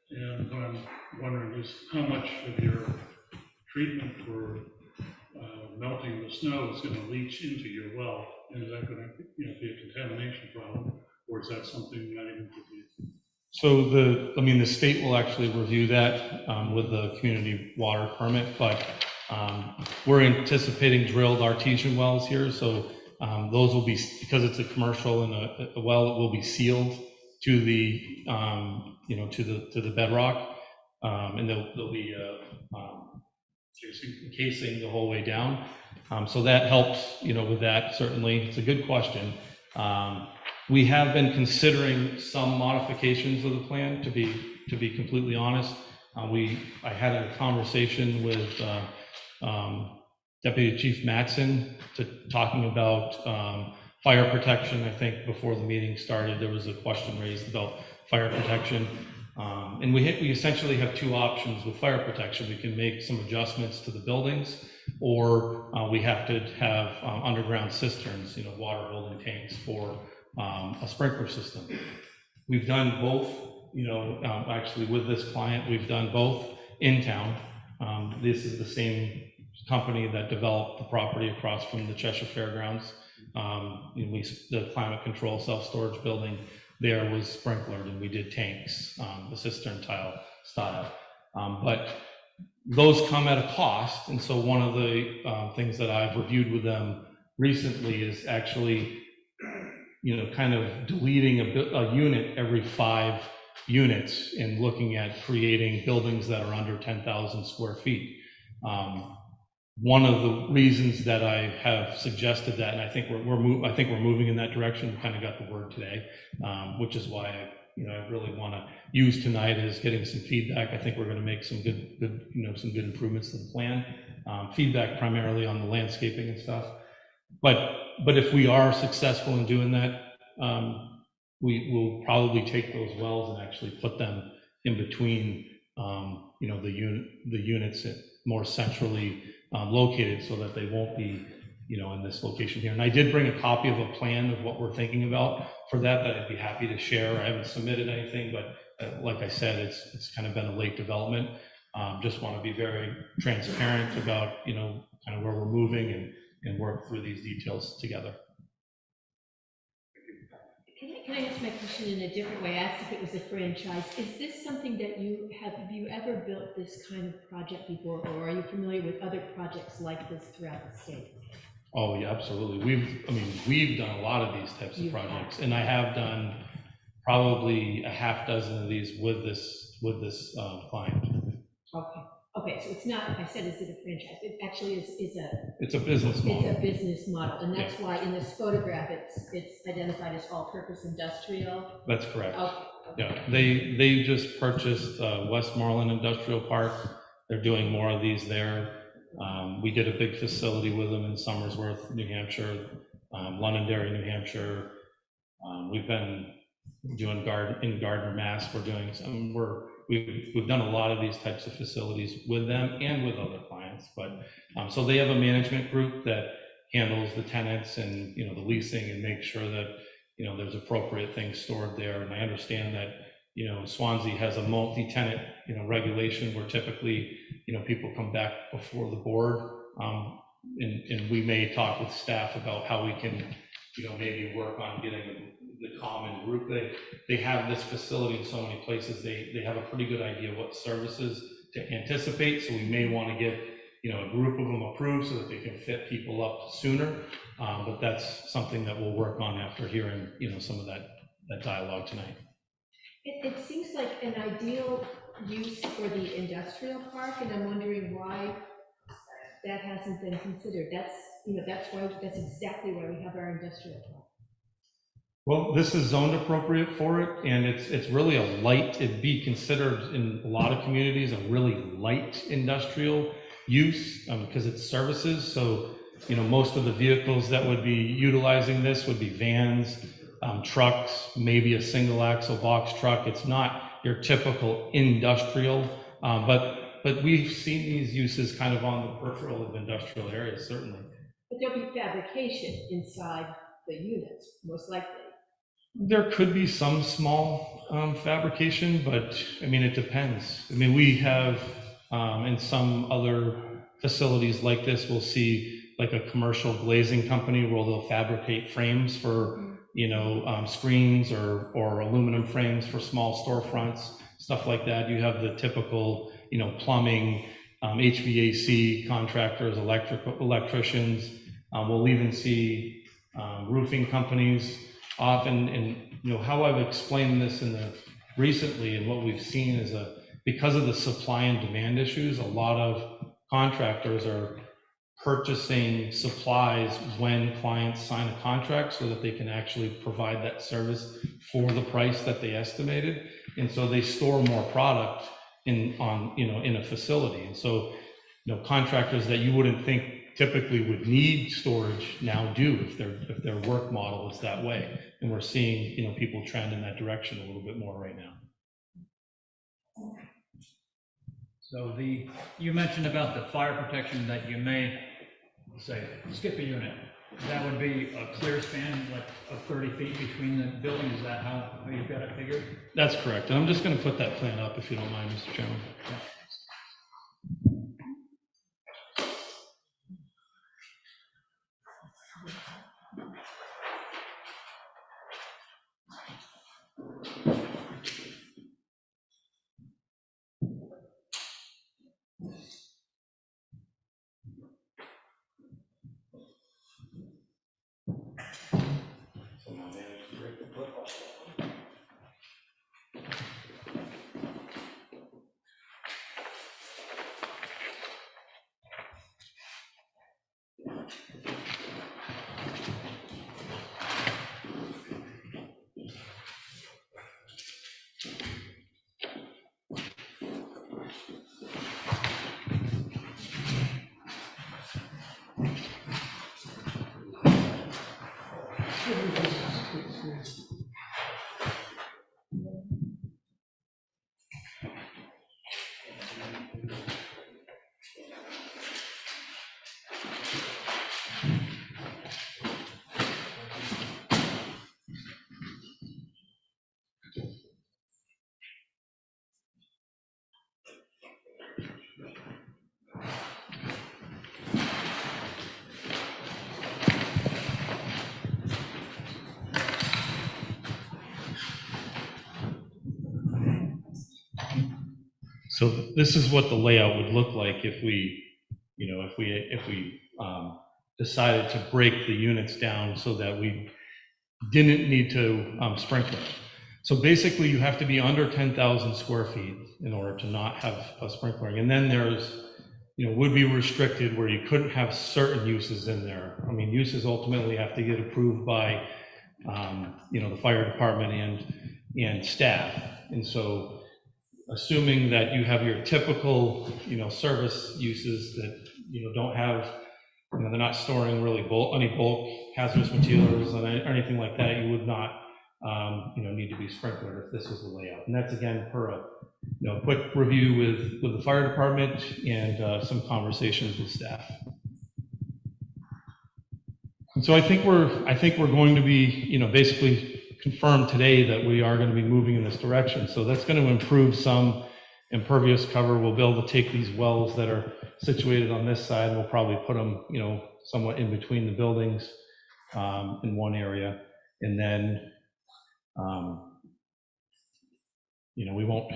And what I'm wondering is how much of your treatment for melting the snow is going to leach into your well? And is that going to, you know, be a contamination problem? Or is that something not even to be? So the state will actually review that with the community water permit, but we're anticipating drilled artesian wells here. So those will be, because it's a commercial and a well, it will be sealed to the, you know, to the bedrock, and there'll be casing the whole way down. So that helps, you know, with that, certainly. It's a good question. We have been considering some modifications of the plan, to be completely honest. I had a conversation with Deputy Chief Mattson talking about fire protection. I think before the meeting started, there was a question raised about fire protection. And we essentially have two options with fire protection. We can make some adjustments to the buildings, or we have to have underground cisterns, you know, water holding tanks for a sprinkler system. We've done both, you know, actually with this client, we've done both in town. This is the same company that developed the property across from the Cheshire Fairgrounds. The climate control self-storage building there was sprinklered, and we did tanks, the cistern style. But those come at a cost. And so one of the things that I've reviewed with them recently is actually, you know, kind of deleting a unit every 5 units and looking at creating buildings that are under 10,000 square feet. One of the reasons that I have suggested that, and I think we're moving in that direction. We kind of got the word today, which is why I really want to use tonight is getting some feedback. I think we're going to make some good improvements to the plan. Feedback primarily on the landscaping and stuff. But if we are successful in doing that, we will probably take those wells and actually put them in between, the units more centrally located, so that they won't be, in this location here. And I did bring a copy of a plan of what we're thinking about for that I'd be happy to share. I haven't submitted anything, but like I said, it's kind of been a late development. Just want to be very transparent about, kind of where we're moving and work through these details together. Can I ask my question in a different way? I asked if it was a franchise. Is this something that have you ever built this kind of project before, or are you familiar with other projects like this throughout the state? Oh yeah, absolutely. We've done a lot of these types of projects, and I have done probably a half dozen of these with this client. Okay, so it's not, like I said, is it a franchise? It actually it's a business model. It's a business model, and that's why in this photograph, it's identified as all-purpose industrial. That's correct. Okay. Yeah, they just purchased Westmoreland Industrial Park. They're doing more of these there. We did a big facility with them in Somersworth, New Hampshire, Londonderry, New Hampshire. We've been doing in Gardner, Mass. We're doing some. We've done a lot of these types of facilities with them and with other clients. But so they have a management group that handles the tenants and the leasing and makes sure that there's appropriate things stored there. And I understand that Swanzey has a multi-tenant, regulation where typically, people come back before the board. And we may talk with staff about how we can, maybe work on getting the common group. They have this facility in so many places. They have a pretty good idea of what services to anticipate. So we may want to get, a group of them approved so that they can fit people up sooner. But that's something that we'll work on after hearing, some of that dialogue tonight. It seems like an ideal use for the industrial park, and I'm wondering why that hasn't been considered. That's exactly why we have our industrial park. Well, this is zoned appropriate for it, and it's really a light, it'd be considered in a lot of communities a really light industrial use, because it's services. So, most of the vehicles that would be utilizing this would be vans, trucks, maybe a single axle box truck. It's not your typical industrial, but we've seen these uses kind of on the peripheral of industrial areas, certainly. But there'll be fabrication inside the units, most likely. There could be some small fabrication, but I mean, it depends. I mean, we have in some other facilities like this, we'll see like a commercial glazing company where they'll fabricate frames for, screens or aluminum frames for small storefronts, stuff like that. You have the typical, plumbing, HVAC contractors, electricians. We'll even see roofing companies often. And how I've explained this recently, and what we've seen is because of the supply and demand issues, a lot of contractors are purchasing supplies when clients sign a contract so that they can actually provide that service for the price that they estimated. And so they store more product in a facility. And so, contractors that you wouldn't think typically would need storage now do if their work model is that way. And we're seeing, people trend in that direction a little bit more right now. So you mentioned about the fire protection that you may, say, skip a unit. That would be a clear span, like of 30 feet between the buildings. Is that how you've got it figured? That's correct. And I'm just going to put that plan up if you don't mind, Mr. Chairman. Yeah. So this is what the layout would look like if we, decided to break the units down so that we didn't need to sprinkler. So basically, you have to be under 10,000 square feet in order to not have a sprinkler. And then there's, would be restricted where you couldn't have certain uses in there. I mean, uses ultimately have to get approved by, the fire department and staff. And so, assuming that you have your typical, service uses that, don't have, they're not storing really any bulk hazardous materials or anything like that, you would not, need to be sprinklered if this was the layout. And that's again per a, quick review with the fire department and some conversations with staff. And so I think we're going to be, basically confirmed today that we are going to be moving in this direction. So that's going to improve some impervious cover. We'll be able to take these wells that are situated on this side. We'll probably put them, you know, somewhat in between the buildings in one area. And then, you know,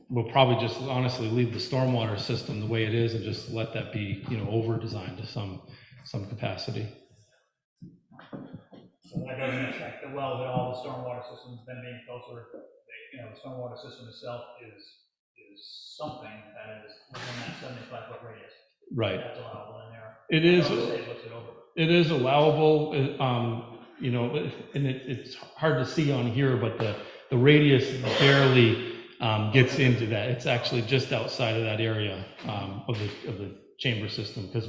we'll probably just honestly leave the stormwater system the way it is and just let that be, you know, over-designed to some capacity. So that doesn't affect the wells at all, the stormwater systems then being closer, you know, the stormwater system itself is something that is within that 75-foot radius. Right. That's allowable in there. It is. I know the state looks it over. It is allowable, you know, and it's hard to see on here, but the radius barely gets into that. It's actually just outside of that area of the chamber system, because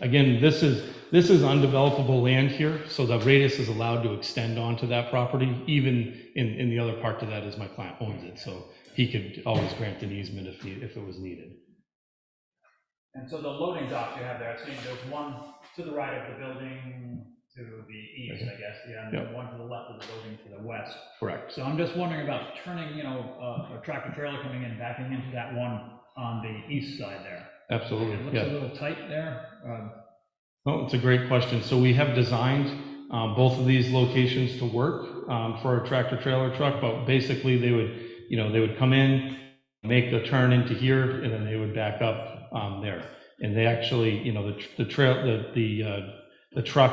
again, this is undevelopable land here, so the radius is allowed to extend onto that property, even in the other part to that is my client owns it, so he could always grant an easement if it was needed. And so the loading docks you have there, I see there's one to the right of the building to the east, I guess, yeah, and then one to the left of the building to the west. Correct. So I'm just wondering about turning, you know, a tractor trailer coming in, backing into that one on the east side there. Absolutely. It looks a little tight there. Oh, it's a great question. So we have designed both of these locations to work for a tractor trailer truck, but basically they would come in, make the turn into here, and then they would back up there. And they actually, you know, the truck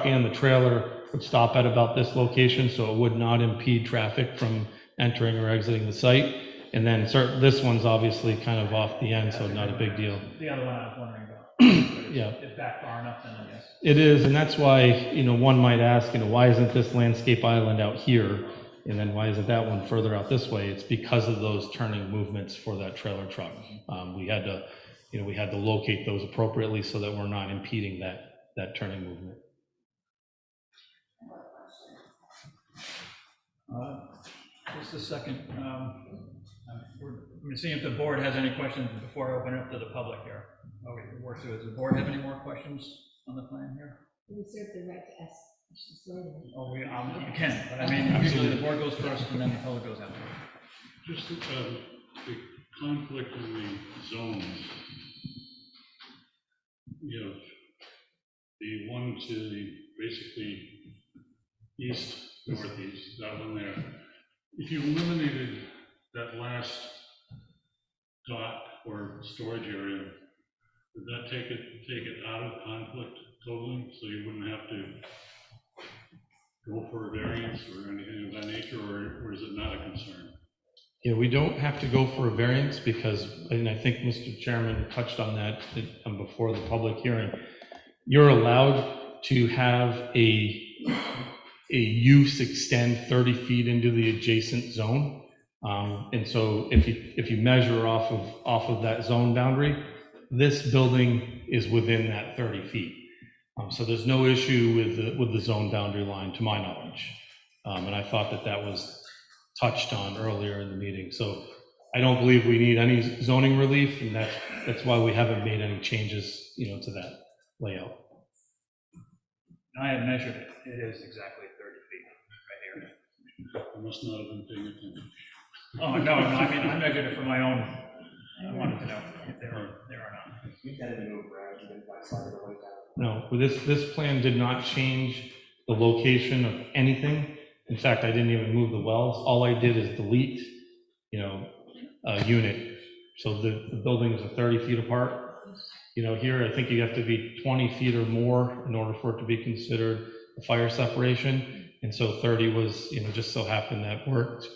and the trailer would stop at about this location, so it would not impede traffic from entering or exiting the site. And then this one's obviously kind of off the end, so not a big deal. The other one I was wondering about. Yeah. It's back far enough then, I guess. It is, and that's why, you know, one might ask, you know, why isn't this landscape island out here? And then why isn't that one further out this way? It's because of those turning movements for that trailer truck. We had to locate those appropriately so that we're not impeding that turning movement. Just a second. We're seeing if the board has any questions before I open it up to the public here. Does the board have any more questions on the plan here? We reserve the right to ask questions later. Oh, we can, but I mean, usually the board goes first and then the public goes after. Just the conflict in the zones. You have the one to the basically east, northeast, that one there. If you eliminated that last dot or storage area, would that take it out of conflict totally, so you wouldn't have to go for a variance or anything of that nature, or is it not a concern? Yeah, we don't have to go for a variance because, and I think Mr. Chairman touched on that before the public hearing, you're allowed to have a use extend 30 feet into the adjacent zone. And so if you measure off of that zone boundary, this building is within that 30 feet. So there's no issue with the zone boundary line, to my knowledge. And I thought that was touched on earlier in the meeting. So I don't believe we need any zoning relief, and that's why we haven't made any changes, you know, to that layout. I have measured it. It is exactly 30 feet right here. I must not have been paying attention. Oh, no, I mean, I measured it for my own. I wanted to know if they were there or not. We've got to move around and then slide it away down. No, this plan did not change the location of anything. In fact, I didn't even move the wells. All I did is delete, you know, a unit. So the buildings are 30 feet apart. You know, here, I think you have to be 20 feet or more in order for it to be considered a fire separation. And so 30 was, you know, just so happened that worked.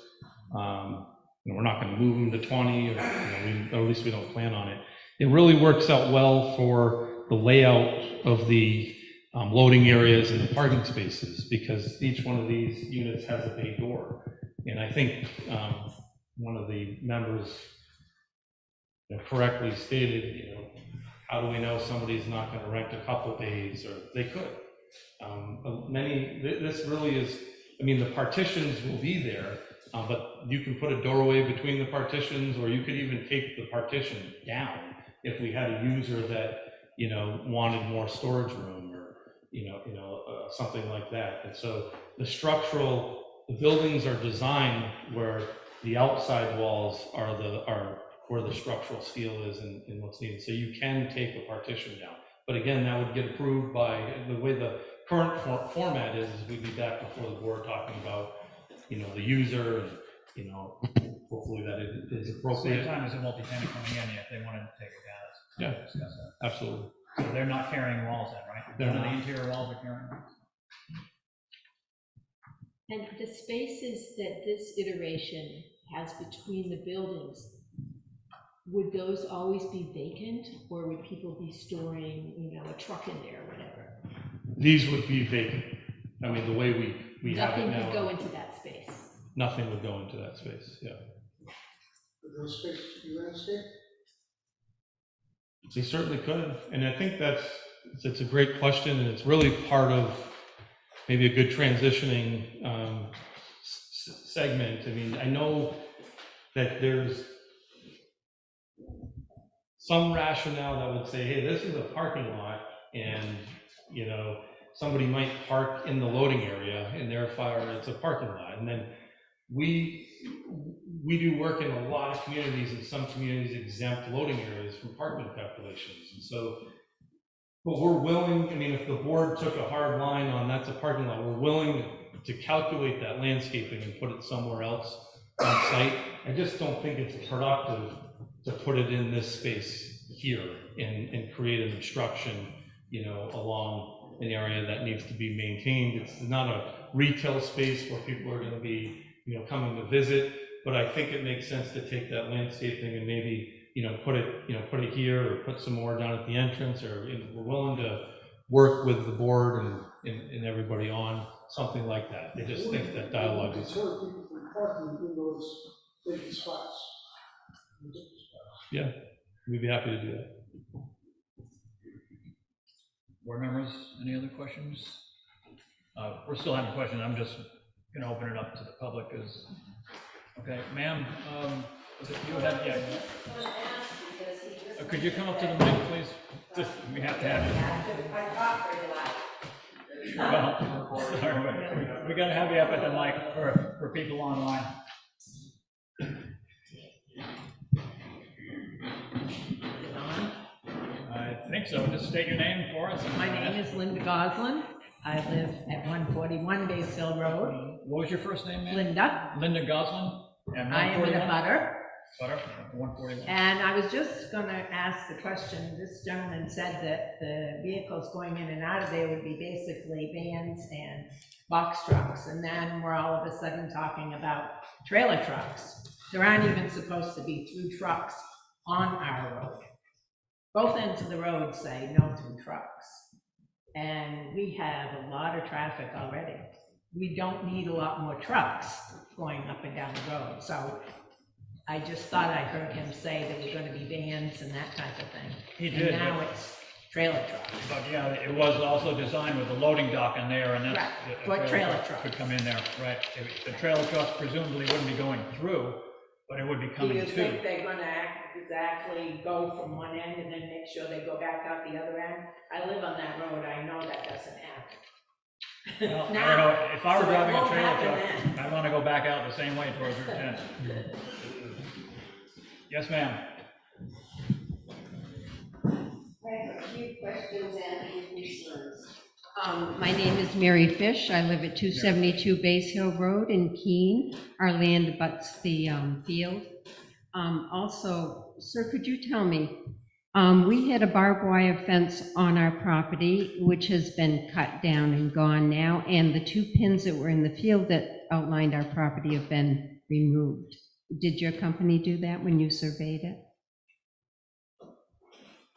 You know, we're not going to move them to 20, or, you know, or at least we don't plan on it. It really works out well for the layout of the loading areas and the parking spaces, because each one of these units has a bay door. And I think one of the members, you know, correctly stated, you know, how do we know somebody's not going to rent a couple bays, or they could. This really is, I mean, the partitions will be there, but you can put a doorway between the partitions, or you could even take the partition down if we had a user that, you know, wanted more storage room, or, you know, something like that. And so the structural the buildings are designed where the outside walls are where the structural steel is and what's needed. So you can take a partition down. But again, that would get approved by, the way the current format is we'd be back before the board talking about, you know, the user and, you know, hopefully that is Same appropriate. time as a multi-tenant coming in, if they wanted to take it down, it's time to discuss that. Absolutely. So they're not carrying walls then, right? They're None of not. the interior walls are carrying walls? And the spaces that this iteration has between the buildings, would those always be vacant, or would people be storing, you know, a truck in there or whatever? These would be vacant. I mean, the way we have it Nothing now. could go into that space. Nothing would go into that space, yeah. Would those spaces be landscaped? They certainly could, and I think it's a great question, and it's really part of maybe a good transitioning segment. I mean, I know that there's some rationale that would say, hey, this is a parking lot, and, you know, somebody might park in the loading area, and therefore it's a parking lot. And then we do work in a lot of communities, and some communities exempt loading areas from parking calculations. And so, but we're willing, I mean, if the board took a hard line on that's a parking lot, we're willing to calculate that landscaping and put it somewhere else on site. I just don't think it's productive to put it in this space here and create an obstruction, you know, along an area that needs to be maintained. It's not a retail space where people are going to be, you know, coming to visit, but I think it makes sense to take that landscaping and maybe, you know, put it here, or put some more down at the entrance, or, you know, we're willing to work with the board and everybody on something like that. I just think that dialogue is. Deter people from parking in those vacant spots. Yeah, we'd be happy to do that. Board members, any other questions? We're still having questions. I'm just going to open it up to the public. Okay, ma'am, you had, yeah. Could you come up to the mic, please? We have to have you. Well, sorry, we got to have you up at the mic for people online. I think so. Just state your name for us. My name is Linda Goslin. I live at 141 Base Hill Road. What was your first name, ma'am? Linda. Linda Goslin. I am in a butter. Butter, 141. And I was just going to ask the question. This gentleman said that the vehicles going in and out of there would be basically vans and box trucks. And then we're all of a sudden talking about trailer trucks. There aren't even supposed to be through trucks on our road. Both ends of the road say no through trucks. And we have a lot of traffic already. We don't need a lot more trucks going up and down the road. So I just thought I heard him say there were going to be vans and that type of thing. He did. And now it's trailer trucks. But yeah, it was also designed with a loading dock in there, and that's. Right, a for trailer trucks. Could come in there, right. The trailer trucks presumably wouldn't be going through, but it would be Do coming you to. think they're going to exactly go from one end and then make sure they go back out the other end? I live on that road. I know that doesn't happen. Well, I Now, don't know, if I were so it driving a won't trailer happen truck, then. I'd want to go back out the same way towards Route 10. Yes, ma'am. I have a few questions and a few concerns. My name is Mary Fish. I live at 272 Base Hill Road in Keene. Our land abuts the field. Also, sir, could you tell me, we had a barbed wire fence on our property, which has been cut down and gone now, and the 2 pins that were in the field that outlined our property have been removed. Did your company do that when you surveyed it?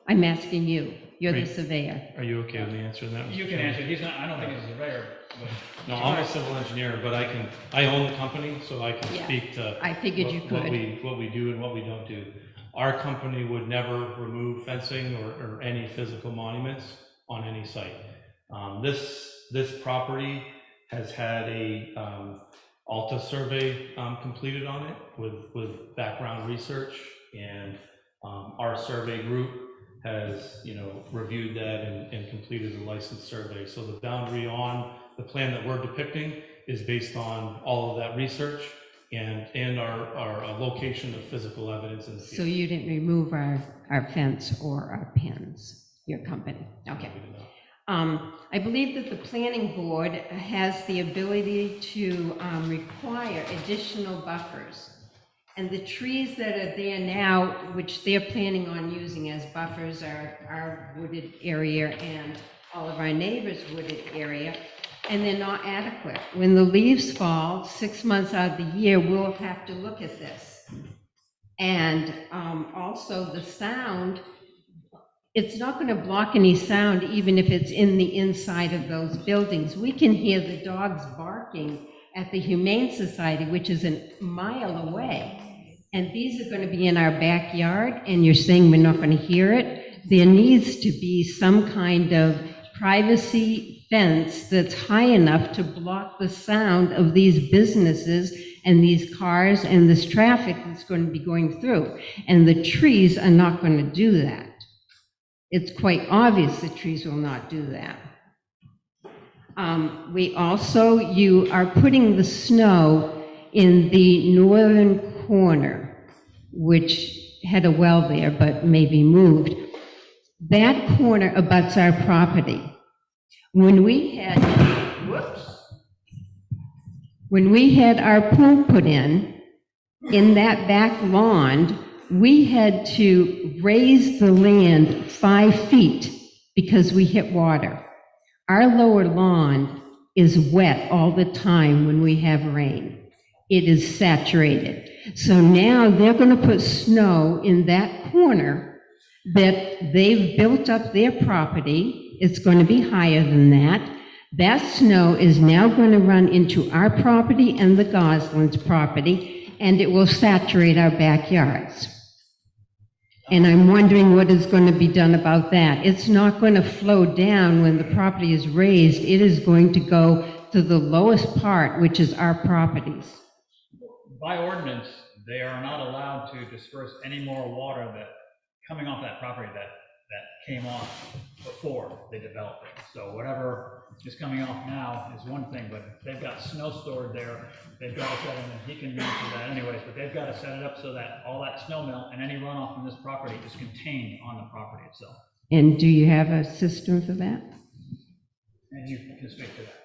I'm asking you. You're the surveyor. Are you okay with me answering that? You can answer, he's not, I don't think he's a surveyor, but. No, I'm a civil engineer, but I own the company, so I can Yeah, speak to. I figured you what could. we do and what we don't do. Our company would never remove fencing or any physical monuments on any site. This property has had a Alta survey completed on it with background research, and our survey group has, you know, reviewed that and completed the license survey. So the boundary on the plan that we're depicting is based on all of that research and our location of physical evidence in the So field. you didn't remove our fence or our pins, your company? Okay. I believe that the planning board has the ability to require additional buffers. And the trees that are there now, which they're planning on using as buffers, are our wooded area and all of our neighbors' wooded area, and they're not adequate. When the leaves fall, 6 months out of the year, we'll have to look at this. And also the sound, it's not going to block any sound even if it's in the inside of those buildings. We can hear the dogs barking at the Humane Society, which is a mile away. And these are going to be in our backyard, and you're saying we're not going to hear it? There needs to be some kind of privacy fence that's high enough to block the sound of these businesses and these cars and this traffic that's going to be going through. And the trees are not going to do that. It's quite obvious the trees will not do that. You are putting the snow in the northern corner, which had a well there but may be moved. That corner abuts our property. When we had our pool put in that back lawn, we had to raise the land 5 feet because we hit water. Our lower lawn is wet all the time when we have rain. It is saturated. So now they're going to put snow in that corner that they've built up their property. It's going to be higher than that. That snow is now going to run into our property and the Gosling's property, and it will saturate our backyards. And I'm wondering what is going to be done about that. It's not going to flow down when the property is raised. It is going to go to the lowest part, which is our properties. By ordinance, they are not allowed to disperse any more water that coming off that property that came off before they developed it. So whatever is coming off now is one thing, but if they've got snow stored there, they've got to set it, and he can answer that anyways, but they've got to set it up so that all that snow melt and any runoff from this property is contained on the property itself. And do you have a system for that? And you can speak to that.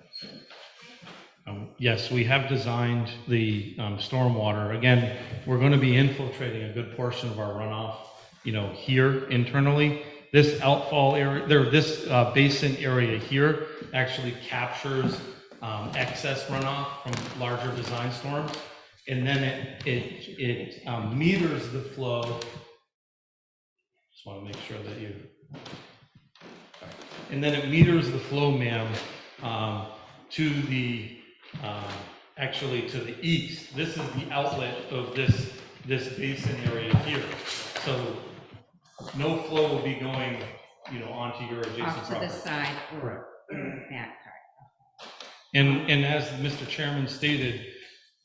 Yes, we have designed the stormwater. Again, we're going to be infiltrating a good portion of our runoff, here internally. This outfall area, this basin area here actually captures excess runoff from larger design storms, and then it meters the flow. Just want to make sure that you. And then it meters the flow, ma'am, to the actually to the east. This is the outlet of this basin area here. So no flow will be going, onto your adjacent Off to property. the side or Correct. that part. And as Mr. Chairman stated,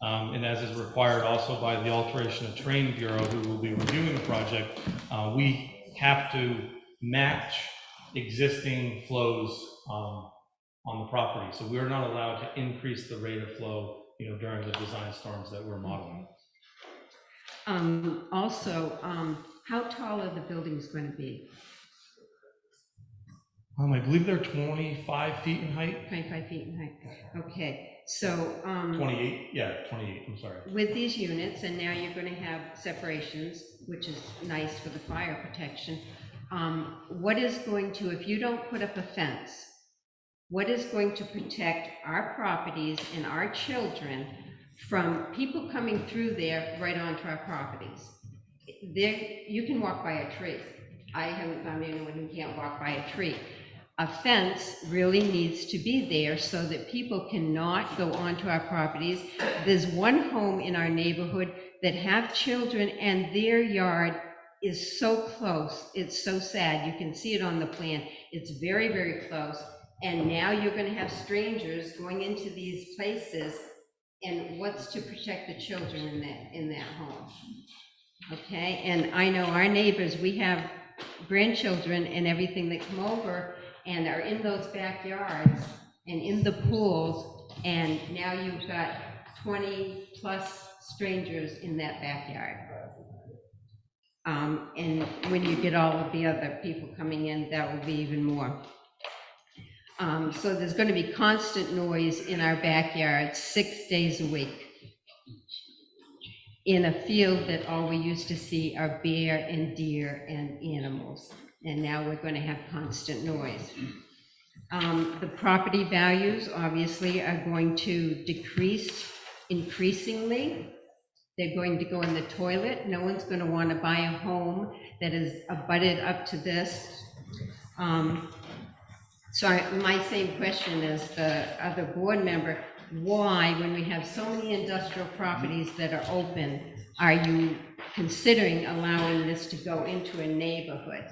and as is required also by the Alteration of Terrain Bureau, who will be reviewing the project, we have to match existing flows on the property. So we're not allowed to increase the rate of flow, during the design storms that we're modeling. How tall are the buildings going to be? I believe they're 25 feet in height. 25 feet in height. Okay, so 28, yeah, 28, I'm sorry. with these units, and now you're going to have separations, which is nice for the fire protection. What is going to, if you don't put up a fence, what is going to protect our properties and our children from people coming through there right onto our properties? You can walk by a tree. I haven't found anyone who can't walk by a tree. A fence really needs to be there so that people cannot go onto our properties. There's one home in our neighborhood that have children, and their yard is so close. It's so sad. You can see it on the plan. It's very, very close. And now you're going to have strangers going into these places, and what's to protect the children in that home? Okay, and I know our neighbors, we have grandchildren and everything that come over and are in those backyards and in the pools, And now you've got 20-plus strangers in that backyard. And when you get all of the other people coming in, that will be even more. So there's going to be constant noise in our backyard 6 days a week, in a field that all we used to see are bear and deer and animals. And now we're going to have constant noise. The property values obviously are going to decrease increasingly. They're going to go in the toilet. No one's going to want to buy a home that is abutted up to this. So my same question as the other board member, why, when we have so many industrial properties that are open, are you considering allowing this to go into a neighborhood?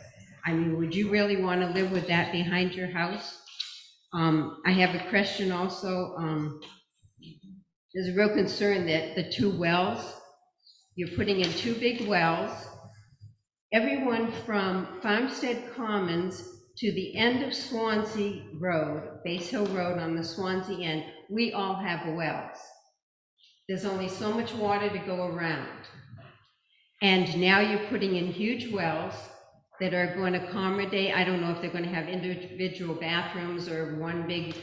I mean, would you really want to live with that behind your house? I have a question also. There's a real concern that the two wells, you're putting in two big wells. Everyone from Farmstead Commons to the end of Swanzey Road, Base Hill Road on the Swanzey end, we all have wells. There's only so much water to go around. And now you're putting in huge wells that are going to accommodate, I don't know if they're going to have individual bathrooms or one big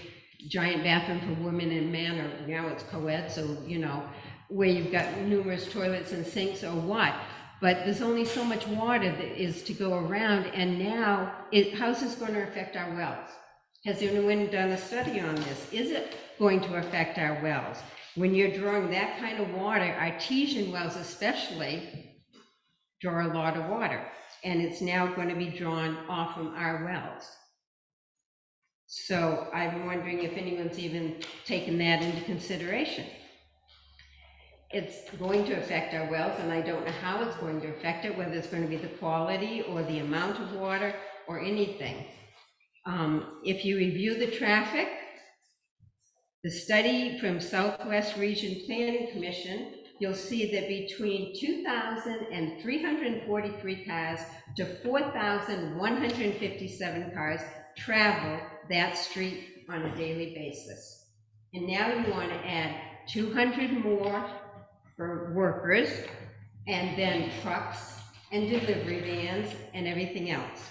giant bathroom for women and men, or now it's co-ed, so, you know, where you've got numerous toilets and sinks or what. But there's only so much water that is to go around, and now, how's this going to affect our wells? Has anyone done a study on this? Is it going to affect our wells? When you're drawing that kind of water, artesian wells especially draw a lot of water, and it's now going to be drawn off from our wells. So I'm wondering if anyone's even taken that into consideration. It's going to affect our wells, and I don't know how it's going to affect it, whether it's going to be the quality or the amount of water or anything. If you review the traffic, the study from Southwest Region Planning Commission, you'll see that between 2,343 cars to 4,157 cars travel that street on a daily basis. And now you want to add 200 more for workers, and then trucks and delivery vans and everything else.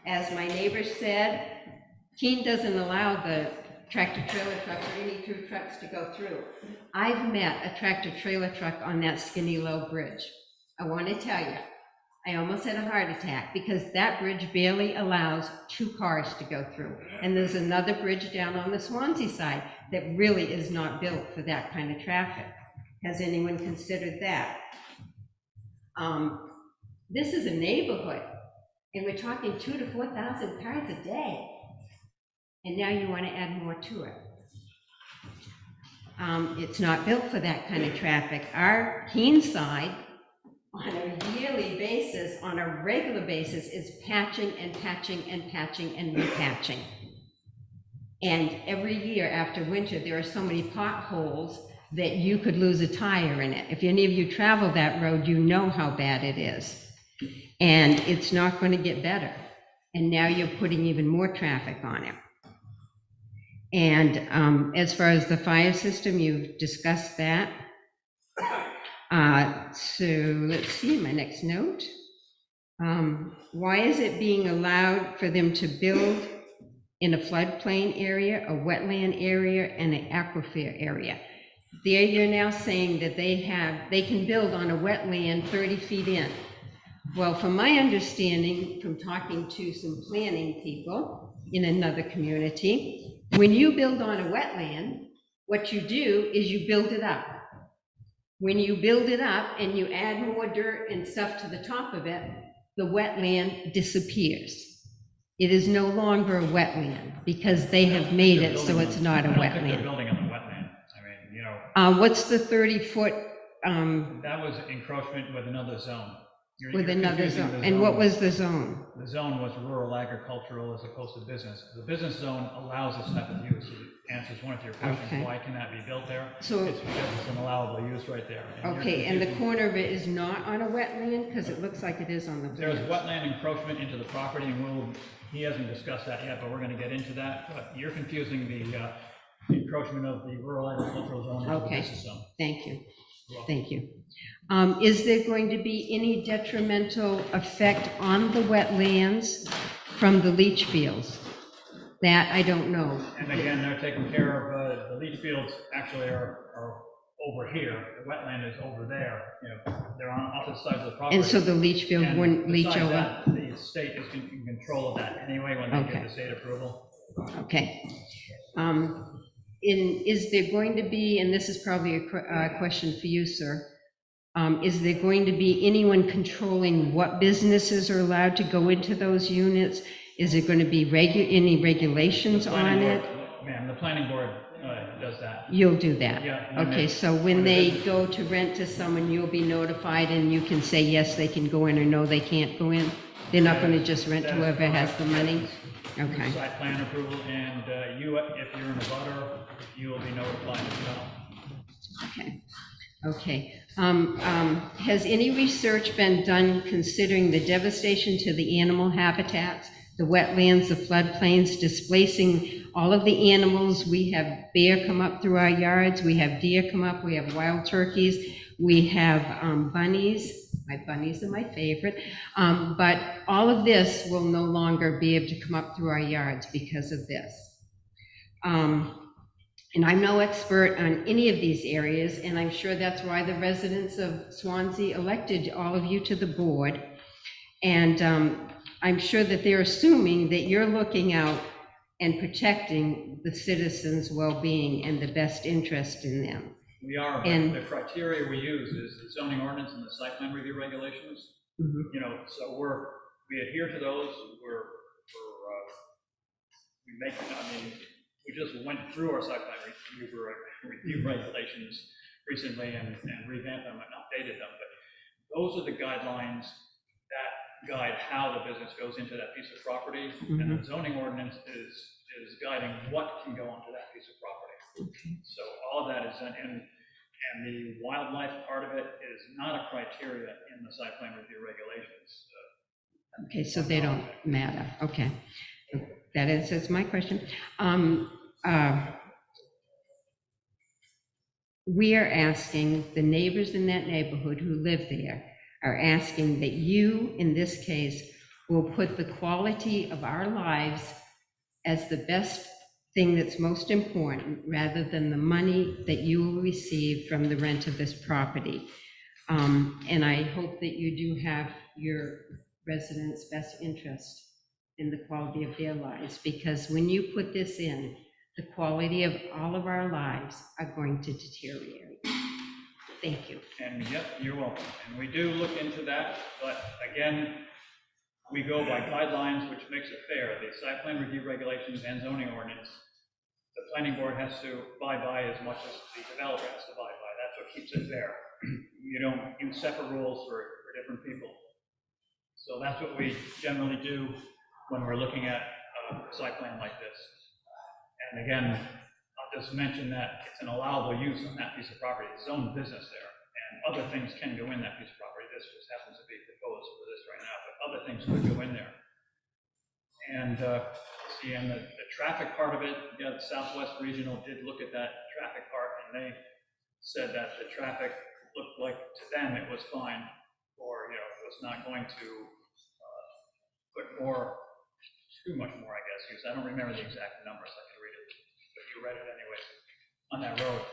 As my neighbor said, Keene doesn't allow the tractor trailer trucks or any through trucks to go through. I've met a tractor trailer truck on that skinny low bridge. I want to tell you, I almost had a heart attack because that bridge barely allows 2 cars to go through. And there's another bridge down on the Swanzey side that really is not built for that kind of traffic. Has anyone considered that? This is a neighborhood, and we're talking 2,000 to 4,000 cars a day. And now you want to add more to it. It's not built for that kind of traffic. Our Keene side, on a yearly basis, on a regular basis, is patching and patching and patching and repatching. And every year after winter, there are so many potholes that you could lose a tire in it. If any of you travel that road, you know how bad it is. And it's not going to get better. And now you're putting even more traffic on it. And as far as the fire system, you've discussed that. So let's see, my next note. Why is it being allowed for them to build in a floodplain area, a wetland area, and an aquifer area? There you're now saying that they can build on a wetland 30 feet in. Well, from my understanding, from talking to some planning people in another community, when you build on a wetland, what you do is you build it up. When you build it up and you add more dirt and stuff to the top of it, the wetland disappears. It is no longer a wetland because they have made it so it's not a I don't think they're wetland. building on the wetland. I mean, you know, What's the 30-foot that was encroachment with another zone. with You're another confusing zone? the And what was the zone? The zone was rural agricultural as opposed to business. The business zone allows this type of use. It answers one of your questions, Okay. why can that be built there? So- It's because it's an allowable use right there. And you're Okay, and the confusing- corner of it is not on a wetland? Because it looks like it is on the There's plan. wetland encroachment into the property, and he hasn't discussed that yet, but we're gonna get into that. But you're confusing the encroachment of the rural agricultural zone into the Okay. business zone. Thank you, thank you. Is there going to be any detrimental effect on the wetlands from the leach fields? That I don't know. And again, they're taking care of, the leach fields actually are over here, the wetland is over there, you know, they're on opposite sides of the property. And so the leach field And wouldn't leach besides over? that, the state is in control of that anyway when they Okay. give the state approval. Okay. Is there going to be, and this is probably a question for you, sir, is there going to be anyone controlling what businesses are allowed to go into those units? Is there going to be any regulations on it? Ma'am, the planning board does that. You'll do that? Yeah. Okay, so when they go to rent to someone, you'll be notified and you can say, yes, they can go in, or no, they can't go in? They're not going to just rent to whoever has the money? Okay. Site plan approval, and if you're in a butter, you will be notified as well. Okay, okay. Has any research been done considering the devastation to the animal habitats, the wetlands, the floodplains, displacing all of the animals? We have bear come up through our yards, we have deer come up, we have wild turkeys, we have bunnies. My bunnies are my favorite, but all of this will no longer be able to come up through our yards because of this. And I'm no expert on any of these areas, and I'm sure that's why the residents of Swanzey elected all of you to the board. And I'm sure that they're assuming that you're looking out and protecting the citizens' well-being and the best interest in them. We are, And- but the criteria we use is the zoning ordinance and the site plan review regulations. Mhm. You know, so we adhere to those, we make, we just went through our site plan review regulations recently and revamped them and updated them, but those are the guidelines that guide how the business goes into that piece of property, and the zoning ordinance is guiding what can go onto that piece of property. So all of that is done, and the wildlife part of it is not a criteria in the site plan review regulations. Okay, so they don't matter, okay. That answers my question. We are asking, the neighbors in that neighborhood who live there are asking that you, in this case, will put the quality of our lives as the best thing that's most important, rather than the money that you will receive from the rent of this property. And I hope that you do have your residents' best interest in the quality of their lives, because when you put this in, the quality of all of our lives are going to deteriorate. Thank you. And yep, you're welcome. And we do look into that, but again, we go by guidelines, which makes it fair. The site plan review regulations and zoning ordinance, the planning board has to abide by as much as the developer has to abide by. That's what keeps it fair. You don't use separate rules for different people. So that's what we generally do when we're looking at a site plan like this. And again, I'll just mention that it's an allowable use on that piece of property. It's own business there, and other things can go in that piece of property. This just happens to be proposed for this right now, but other things could go in there. And see, and the traffic part of it, yeah, the Southwest Regional did look at that traffic part, and they said that the traffic looked like to them it was fine, or, you know, it was not going to put too much more, I guess, because I don't remember the exact numbers. I can read it, but you read it anyways on that road.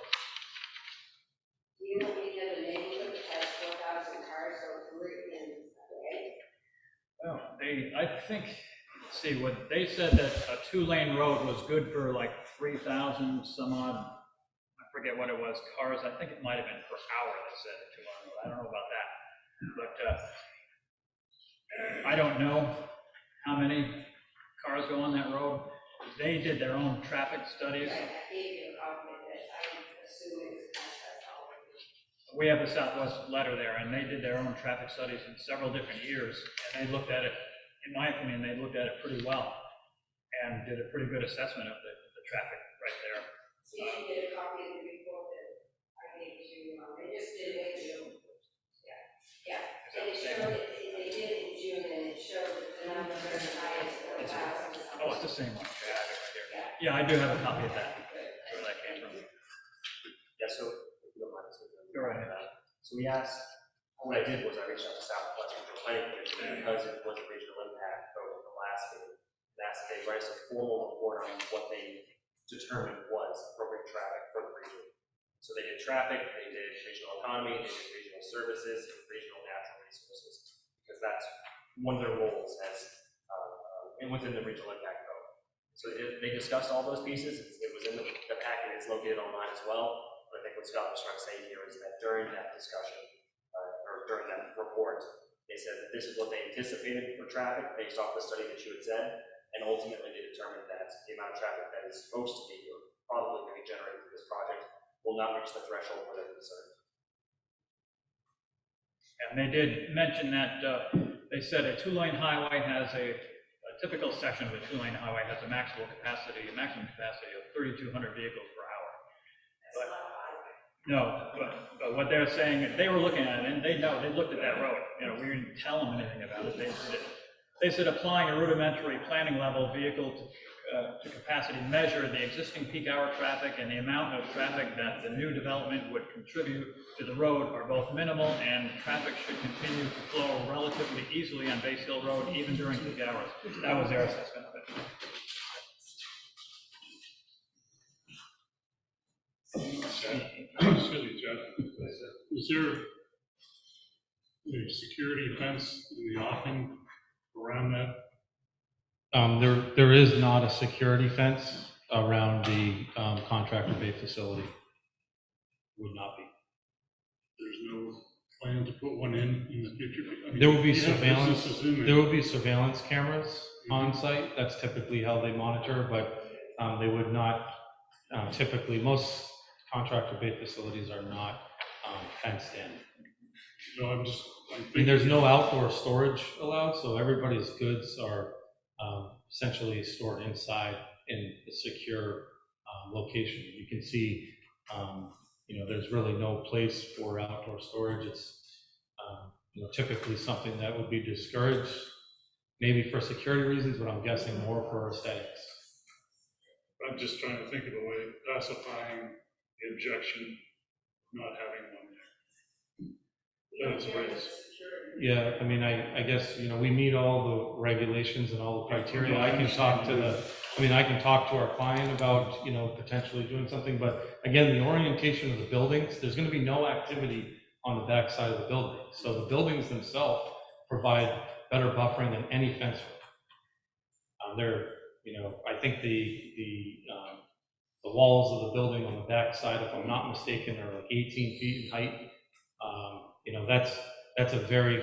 Do you know any other neighborhood that has 4,000 cars go through it in a day? Well, I think, let's see, what they said that a 2-lane road was good for like 3,000 some odd, I forget what it was, cars. I think it might have been per hour, they said, a 2-lane road. I don't know about that. But I don't know how many cars go on that road. They did their own traffic studies. We have a Southwest letter there, and they did their own traffic studies in several different years, and they looked at it, in my opinion, they looked at it pretty well, and did a pretty good assessment of the traffic right there. See, I did a copy of the report that I gave to, they just did it in June. Yeah, Is that and the it same showed, one? they did it in June, and it showed that the numbers are as high as 4,000. Oh, it's the same one. Yeah, I have it right here. Yeah, I do have a copy of that. Really. So we asked, what I did was I reached out to Southwest Regional Planning Commission because it was a regional impact vote at the last meeting. And asked that they write us a formal report on what they determined was appropriate traffic for the region. So they did traffic, they did regional economy, they did regional services, and regional natural resources, because that's one of their roles as, and within the regional impact vote. So they discussed all those pieces. It was in the packet, it's located online as well. But I think what Scott was trying to say here is that during that discussion, or during that report, they said that this is what they anticipated for traffic based off the study that you had said, and ultimately they determined that the amount of traffic that is supposed to be, or probably going to be generated through this project, will not reach the threshold where they're concerned. And they did mention that, they said a two-lane highway has a typical section of a two-lane highway has a maximum capacity of 3,200 vehicles per hour. But what they're saying, they were looking at it, and they know, they looked at that road. You know, we didn't tell them anything about it. They said applying a rudimentary planning level vehicle to capacity measure the existing peak hour traffic and the amount of traffic that the new development would contribute to the road are both minimal, and traffic should continue to flow relatively easily on Base Hill Road even during peak hours. That was their assessment of it. Excuse me, Jeff. Is there a security fence in the offing around that? There is not a security fence around the contractor bay facility. Would not be. There's no plan to put one in the future? I mean, There will be you have surveillance. businesses in There will be surveillance cameras on site. That's typically how they monitor, but they would not typically. Most contractor bay facilities are not fenced in. No, I'm I mean, thinking, there's no outdoor storage allowed, so everybody's goods are essentially stored inside in a secure location. You can see, you know, there's really no place for outdoor storage. It's, you know, typically something that would be discouraged, maybe for security reasons, but I'm guessing more for aesthetics. I'm just trying to think of a way of pacifying the objection of not having one there. That's raised. Yeah, I mean, I guess, you know, we meet all the regulations and all the criteria. I can talk to our client about, you know, potentially doing something, but again, the orientation of the buildings, there's gonna be no activity on the back side of the building. So the buildings themselves provide better buffering than any fence would. They're, you know, I think the walls of the building on the back side, if I'm not mistaken, are like 18 feet in height. You know, that's a very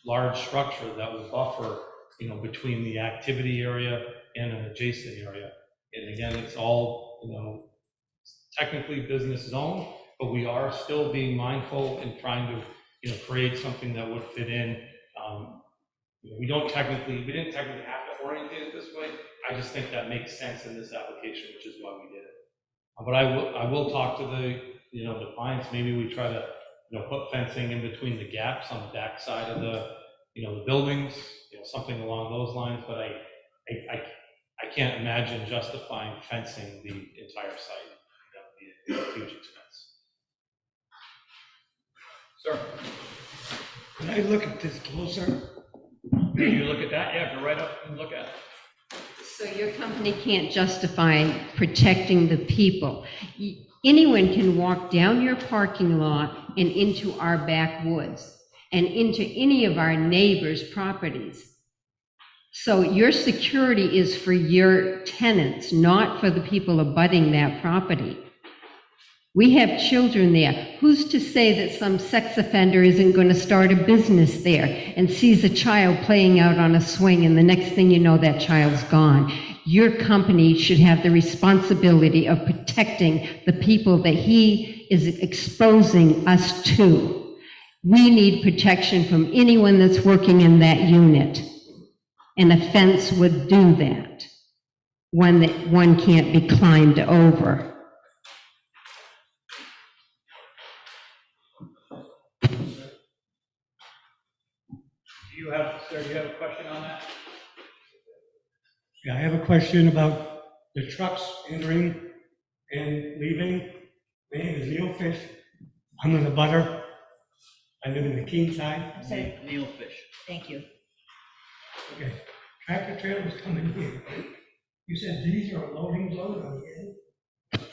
large structure that will buffer, you know, between the activity area and an adjacent area. And again, it's all, you know, technically business zone, but we are still being mindful and trying to, you know, create something that would fit in. You know, we didn't technically have to orientate it this way. I just think that makes sense in this application, which is why we did it. But I will talk to the, you know, the clients. Maybe we try to, you know, put fencing in between the gaps on the back side of the, you know, the buildings, you know, something along those lines. But I can't imagine justifying fencing the entire site. That would be a huge expense. Sir, Can I look at this closer? can you look at that? Yeah, go right up and look at it. So your company can't justify protecting the people. Anyone can walk down your parking lot and into our backwoods and into any of our neighbors' properties. So your security is for your tenants, not for the people abutting that property. We have children there. Who's to say that some sex offender isn't going to start a business there and sees a child playing out on a swing, and the next thing you know, that child's gone? Your company should have the responsibility of protecting the people that he is exposing us to. We need protection from anyone that's working in that unit. And a fence would do that, one that one can't be climbed over. Sir, do you have a question on that? Yeah, I have a question about the trucks entering and leaving. My name is Leo Fish. I'm in the butter. I live in the Keene side. Say, Neil Fish. thank you. Okay, tractor trailers coming here. You said these are a loading zone on the end?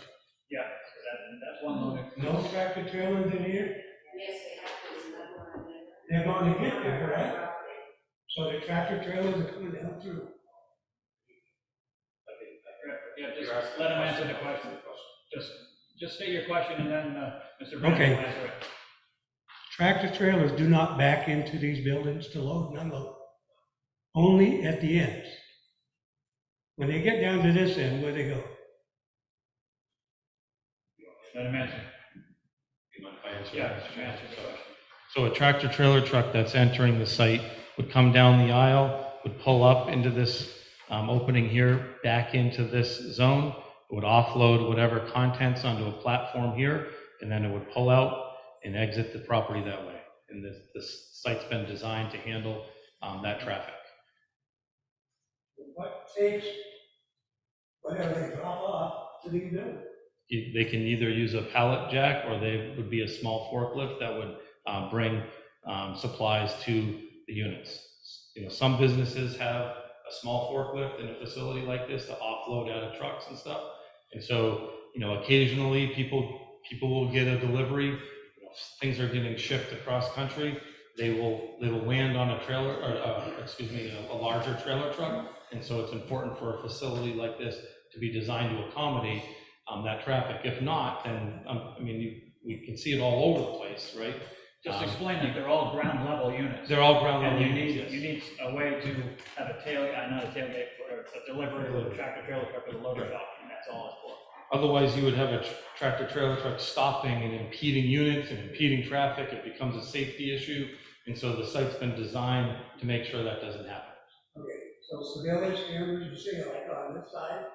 Yeah, so that's one loading. No tractor trailers in here? Yes, they have to. They're going to get there, right? So the tractor trailers are coming down through. Yeah, just let him answer the question. Just state your question and then, Mr. Brennan will Okay. answer it. Tractor trailers do not back into these buildings to load and unload. Only at the ends. When they get down to this end, where they go? Let him answer. You mind if I answer Yeah, that? answer the question. So a tractor trailer truck that's entering the site would come down the aisle, would pull up into this opening here, back into this zone. It would offload whatever contents onto a platform here, and then it would pull out and exit the property that way. And this site's been designed to handle that traffic. What takes whatever they drop off to these buildings? They can either use a pallet jack, or they would be a small forklift that would bring supplies to the units. You know, some businesses have a small forklift in a facility like this to offload out of trucks and stuff. And so, you know, occasionally people will get a delivery. You know, things are getting shipped across country. They will land on a trailer, or a larger trailer truck. And so it's important for a facility like this to be designed to accommodate that traffic. If not, then we can see it all over the place, right? Just explain that they're all ground level units. They're all ground level And units. you need a way to have a not a tailgate, or a delivery with a tractor trailer truck with a loader dock, and that's all it's for. Otherwise, you would have a tractor trailer truck stopping and impeding units and impeding traffic. It becomes a safety issue. And so the site's been designed to make sure that doesn't happen. Okay, so surveillance cameras, you say like on this side,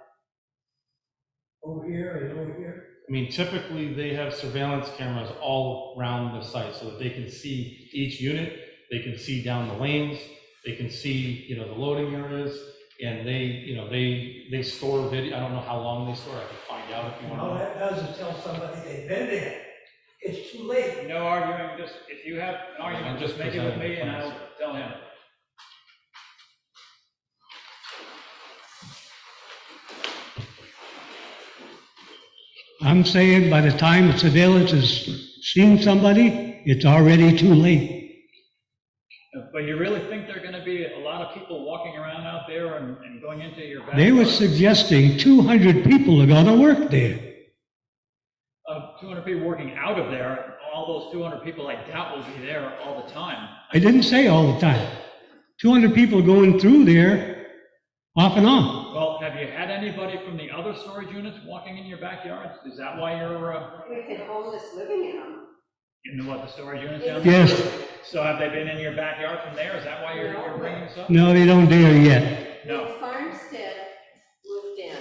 over here and over here? I mean, typically they have surveillance cameras all around the site so that they can see each unit, they can see down the lanes, they can see, you know, the loading areas, and they store video. I don't know how long they store. I can find out if you want to All know. that does is tell somebody they've been there. It's too late. No arguing, just, if you have an argument, just make it with me and I'll tell him. I'm saying by the time the surveillance has seen somebody, it's already too late. But you really think there are gonna be a lot of people walking around out there and going into your backyard? They were suggesting 200 people are gonna work there. 200 people working out of there, all those 200 people I doubt will be there all the time. I didn't say all the time. 200 people going through there, off and on. Well, have you had anybody from the other storage units walking in your backyard? Is that why you're, We've had homeless living in them. in the storage units down there? Yes. So have they been in your backyard from there? Is that why you're bringing this up? No, they don't dare yet. No. When Farmstead moved in,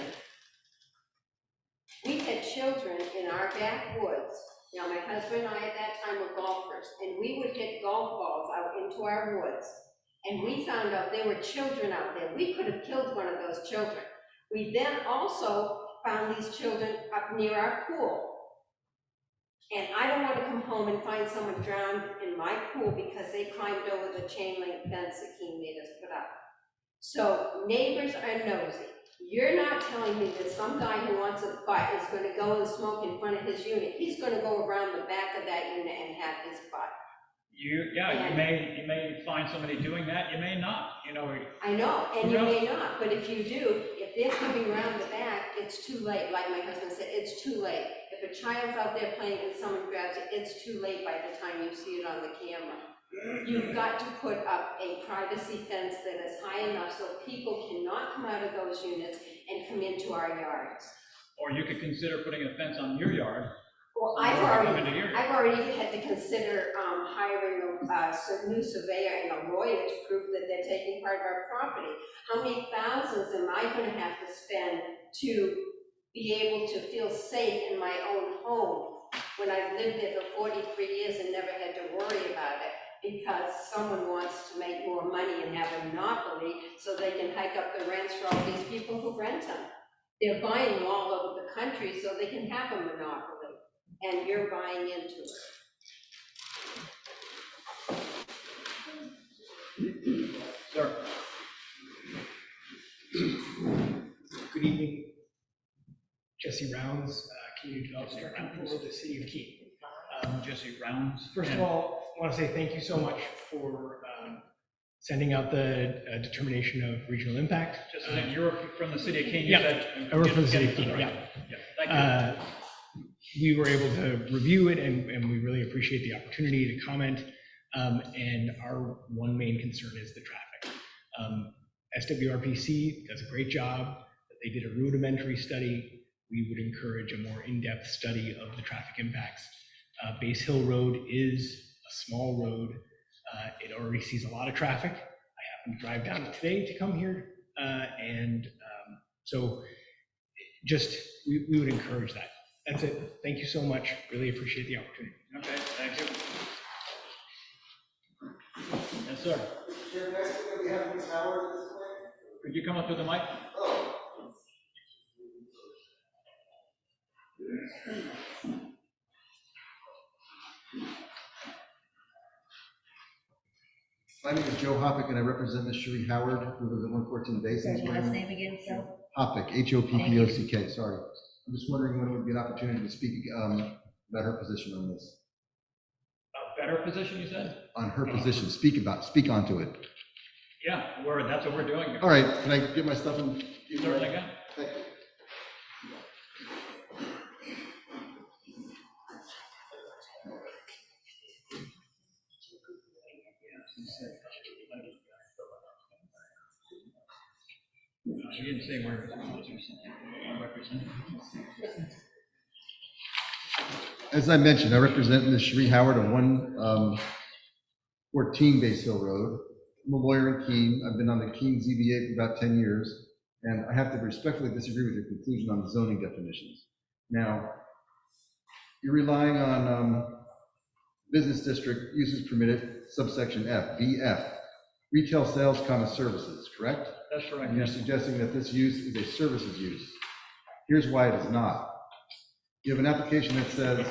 we had children in our backwoods. Now, my husband and I at that time were golfers, and we would hit golf balls out into our woods. And we found out there were children out there. We could have killed one of those children. We then also found these children up near our pool. And I don't want to come home and find someone drowned in my pool because they climbed over the chain link fence that Keene made us put up. So neighbors are nosy. You're not telling me that some guy who wants a butt is going to go and smoke in front of his unit. He's going to go around the back of that unit and have his butt. You may find somebody doing that, you may not, you know. I know, and Who you knows? may not, but if you do, if they're coming around the back, it's too late. Like my husband said, it's too late. If a child's out there playing and someone grabs it, it's too late by the time you see it on the camera. You've got to put up a privacy fence that is high enough so people cannot come out of those units and come into our yards. Or you could consider putting a fence on your yard. Well, so I've nobody can come into your already, yard. I've already had to consider hiring a new surveyor and a lawyer to prove that they're taking part of our property. How many thousands am I gonna have to spend to be able to feel safe in my own home when I've lived there for 43 years and never had to worry about it because someone wants to make more money and have a monopoly so they can hike up the rents for all these people who rent them. They're buying them all over the country so they can have a monopoly. And you're buying into it. Good evening. Jesse Rounds, Community Development Director for the City of Keene. Jesse Rounds. First of all, I want to say thank you so much for sending out the determination of regional impact. Jesse, you're from the city of Keene, you Yeah, said? I work for the City of Keene, yeah. Thank you. We were able to review it, and we really appreciate the opportunity to comment. And our one main concern is the traffic. SWRPC does a great job. They did a rudimentary study. We would encourage a more in-depth study of the traffic impacts. Base Hill Road is a small road. It already sees a lot of traffic. I happened to drive down it today to come here. So just, we would encourage that. That's it. Thank you so much. Really appreciate the opportunity. Okay, thank you. Yes, sir. Could you come up to the mic? My name is Joe Hoppick, and I represent Ms. Cherie Howard, who lives at 114 Basin. Last name again, so? Hoppick, H-O-P-P-O-C-K, sorry. I'm just wondering when it would be an opportunity to speak about her position on this. A better position, you said? On her position, speak onto it. Yeah, that's what we're doing here. All right, can I get my stuff in? You certainly can. Thank you. You didn't say where it represented. As I mentioned, I represent Ms. Cherie Howard of 114 Base Hill Road. I'm a lawyer in Keene. I've been on the Keene ZBA for about 10 years, and I have to respectfully disagree with your conclusion on the zoning definitions. Now, you're relying on business district uses permitted, subsection F, BF, retail sales, services, correct? That's correct. And you're suggesting that this use is a services use. Here's why it is not. You have an application that says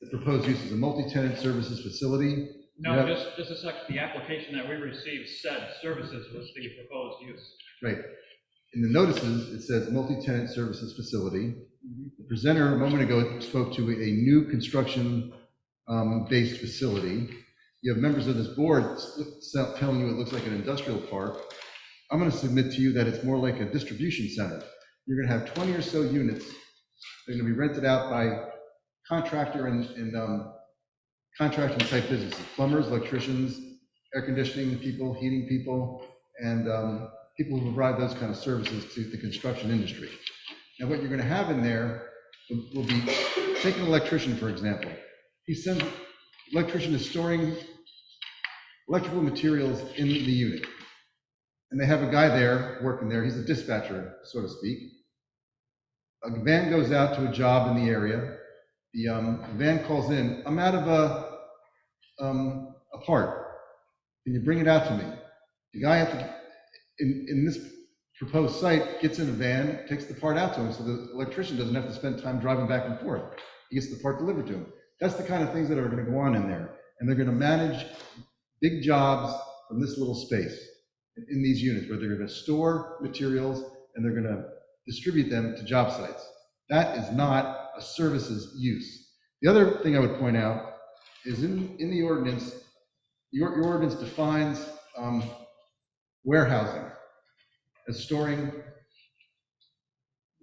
the proposed use is a multi-tenant services facility. No, just a second. The application that we received said services was the proposed use. Right. In the notices, it says multi-tenant services facility. The presenter a moment ago spoke to a new construction based facility. You have members of this board telling you it looks like an industrial park. I'm going to submit to you that it's more like a distribution center. You're going to have 20 or so units. They're going to be rented out by contractor and contracting type businesses, plumbers, electricians, air conditioning people, heating people, and people who provide those kind of services to the construction industry. Now, what you're going to have in there will be, take an electrician, for example. Electrician is storing electrical materials in the unit. And they have a guy there working there. He's a dispatcher, so to speak. A van goes out to a job in the area. The van calls in, I'm out of a part. Can you bring it out to me? The guy in this proposed site gets in a van, takes the part out to him, so the electrician doesn't have to spend time driving back and forth. He gets the part delivered to him. That's the kind of things that are going to go on in there. And they're going to manage big jobs from this little space in these units, where they're going to store materials and they're going to distribute them to job sites. That is not a services use. The other thing I would point out is in the ordinance, your ordinance defines warehousing as storing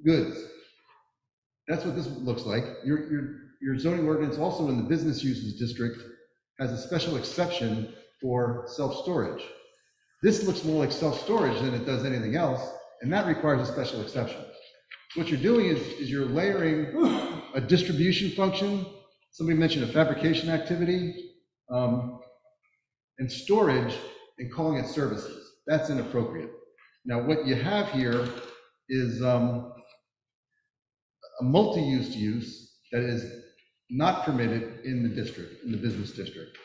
goods. That's what this looks like. Your zoning ordinance also in the business uses district has a special exception for self-storage. This looks more like self-storage than it does anything else, and that requires a special exception. So what you're doing is you're layering a distribution function. Somebody mentioned a fabrication activity, and storage, and calling it services. That's inappropriate. Now, what you have here is a multi-use use that is not permitted in the district, in the business district.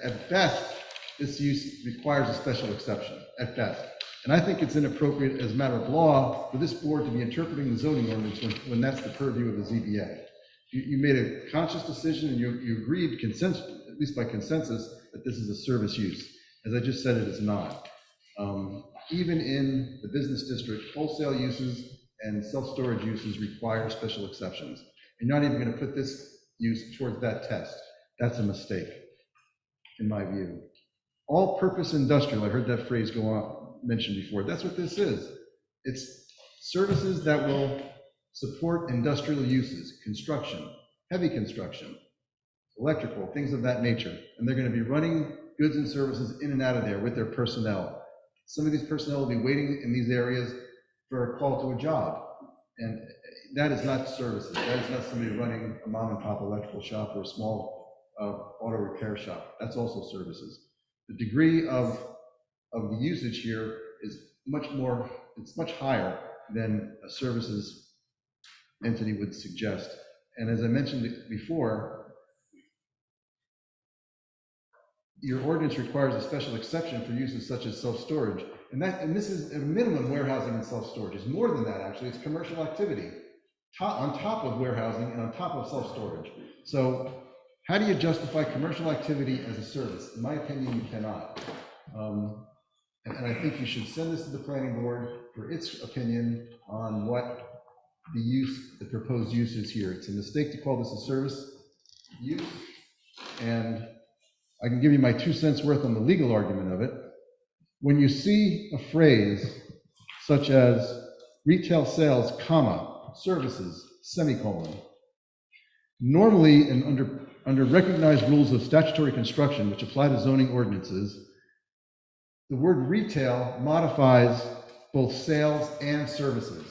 At best, this use requires a special exception, at best. And I think it's inappropriate as a matter of law for this board to be interpreting the zoning ordinance when that's the purview of the ZBA. You made a conscious decision and you agreed, consensus, at least by consensus, that this is a service use. As I just said, it is not. even in the business district, wholesale uses and self-storage uses require special exceptions. You're not even going to put this use towards that test. That's a mistake, in my view. All-purpose industrial, I heard that phrase go on, mentioned before. That's what this is. It's services that will support industrial uses, construction, heavy construction, electrical, things of that nature. And they're going to be running goods and services in and out of there with their personnel. Some of these personnel will be waiting in these areas for a call to a job. And that is not services. That is not somebody running a mom and pop electrical shop or a small auto repair shop. That's also services. The degree of the usage here is much more, it's much higher than a services entity would suggest. And as I mentioned before, your ordinance requires a special exception for uses such as self-storage. And this is a minimum warehousing and self-storage. It's more than that, actually. It's commercial activity on top of warehousing and on top of self-storage. So how do you justify commercial activity as a service? In my opinion, you cannot. And I think you should send this to the planning board for its opinion on what the proposed use is here. It's a mistake to call this a service use. And I can give you my 2 cents worth on the legal argument of it. When you see a phrase such as retail sales, comma, services, semicolon, normally and under recognized rules of statutory construction, which apply to zoning ordinances, the word retail modifies both sales and services.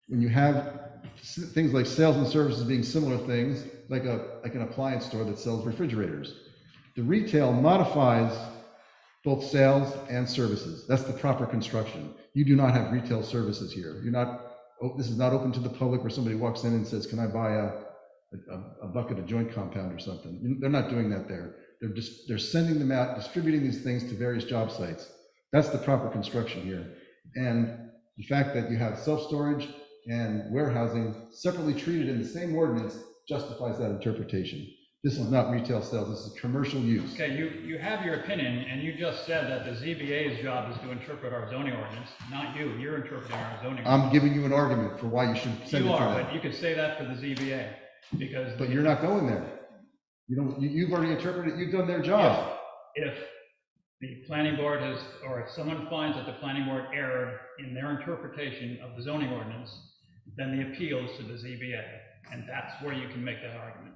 When you have things like sales and services being similar things, like an appliance store that sells refrigerators, the retail modifies both sales and services. That's the proper construction. You do not have retail services here. This is not open to the public where somebody walks in and says, can I buy a bucket of joint compound or something? They're not doing that there. They're sending them out, distributing these things to various job sites. That's the proper construction here. And the fact that you have self-storage and warehousing separately treated in the same ordinance justifies that interpretation. This is not retail sales, this is commercial use. Okay, you have your opinion, and you just said that the ZBA's job is to interpret our zoning ordinance, not you. You're interpreting our zoning ordinance. I'm giving you an argument for why you should send it to them. You are, but you could say that for the ZBA, because. But you're not going there. You've already interpreted, you've done their job. If the planning board has, or if someone finds that the planning board erred in their interpretation of the zoning ordinance, then the appeals to the ZBA, and that's where you can make that argument.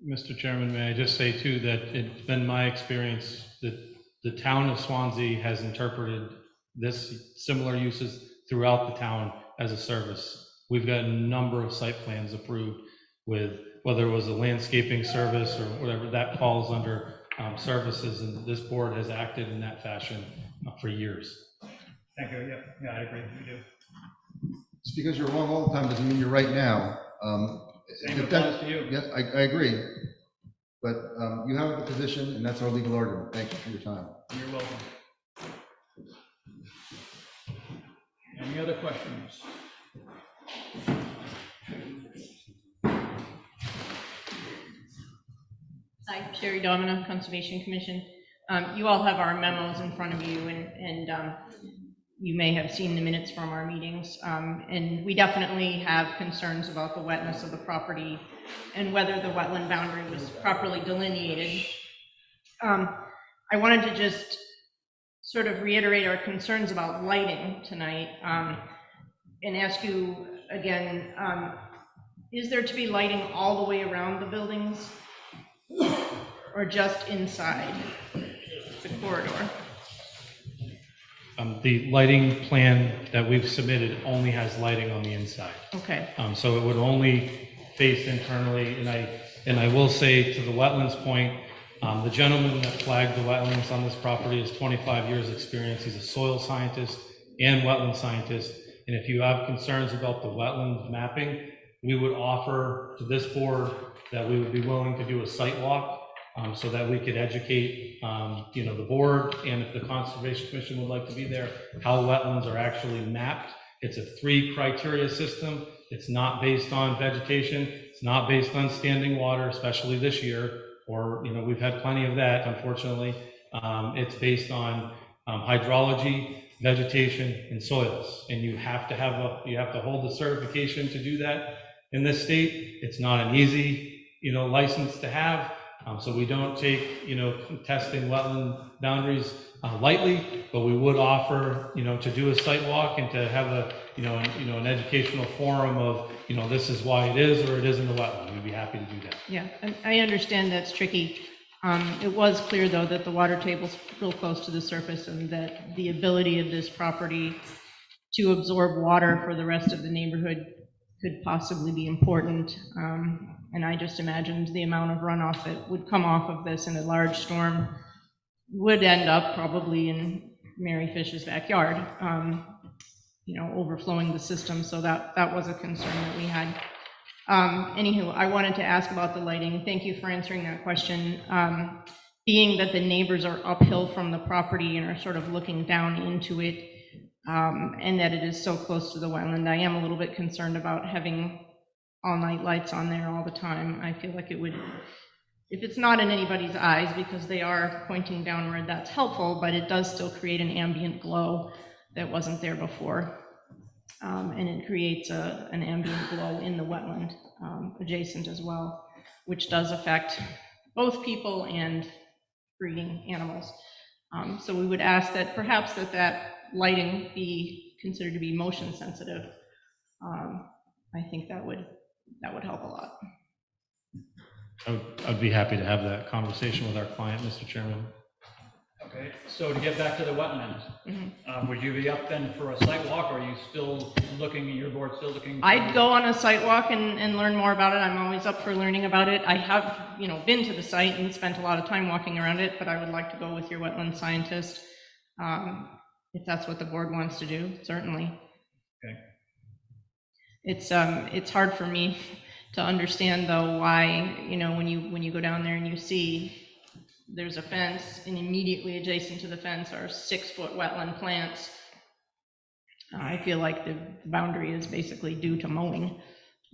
Mr. Chairman, may I just say too that it's been my experience that the town of Swanzey has interpreted this similar uses throughout the town as a service. We've got a number of site plans approved with whether it was a landscaping service or whatever that falls under services, and this board has acted in that fashion for years. Thank you. Yeah, I agree. We do. Just because you're wrong all the time doesn't mean you're right now. Same applies to you. Yes, I agree. But you have the position, and that's our legal argument. Thank you for your time. You're welcome. Any other questions? Hi, Sherry Domino, Conservation Commission. You all have our memos in front of you, and you may have seen the minutes from our meetings. And we definitely have concerns about the wetness of the property and whether the wetland boundary was properly delineated. I wanted to just sort of reiterate our concerns about lighting tonight, and ask you again, is there to be lighting all the way around the buildings or just inside the corridor? The lighting plan that we've submitted only has lighting on the inside. Okay. So it would only face internally, and I will say to the wetlands point, the gentleman that flagged the wetlands on this property has 25 years experience. He's a soil scientist and wetland scientist. And if you have concerns about the wetland mapping, we would offer to this board that we would be willing to do a site walk so that we could educate, the board, and if the Conservation Commission would like to be there, how wetlands are actually mapped. It's a 3 criteria system. It's not based on vegetation. It's not based on standing water, especially this year, or, we've had plenty of that, unfortunately. It's based on hydrology, vegetation, and soils. And you have to hold the certification to do that in this state. It's not an easy, license to have. So we don't take, testing wetland boundaries lightly, but we would offer, to do a site walk and to have an educational forum of, this is why it is or it isn't a wetland. We'd be happy to do that. Yeah, I understand that's tricky. It was clear, though, that the water table's real close to the surface and that the ability of this property to absorb water for the rest of the neighborhood could possibly be important. And I just imagined the amount of runoff that would come off of this in a large storm would end up probably in Mary Fish's backyard, overflowing the system. So that was a concern that we had. Anywho, I wanted to ask about the lighting. Thank you for answering that question. Being that the neighbors are uphill from the property and are sort of looking down into it, and that it is so close to the wetland, I am a little bit concerned about having all-night lights on there all the time. I feel like it would, if it's not in anybody's eyes because they are pointing downward, that's helpful, but it does still create an ambient glow that wasn't there before. And it creates an ambient glow in the wetland adjacent as well, which does affect both people and breeding animals. So we would ask that perhaps that lighting be considered to be motion sensitive. I think that would help a lot. I'd be happy to have that conversation with our client, Mr. Chairman. Okay, so to get back to the wetlands, would you be up then for a site walk, or are you still looking, your board still looking? I'd go on a site walk and learn more about it. I'm always up for learning about it. I have, been to the site and spent a lot of time walking around it, but I would like to go with your wetland scientist, if that's what the board wants to do, certainly. Okay. It's hard for me to understand, though, why, when you go down there and you see there's a fence, and immediately adjacent to the fence are 6-foot wetland plants. I feel like the boundary is basically due to mowing,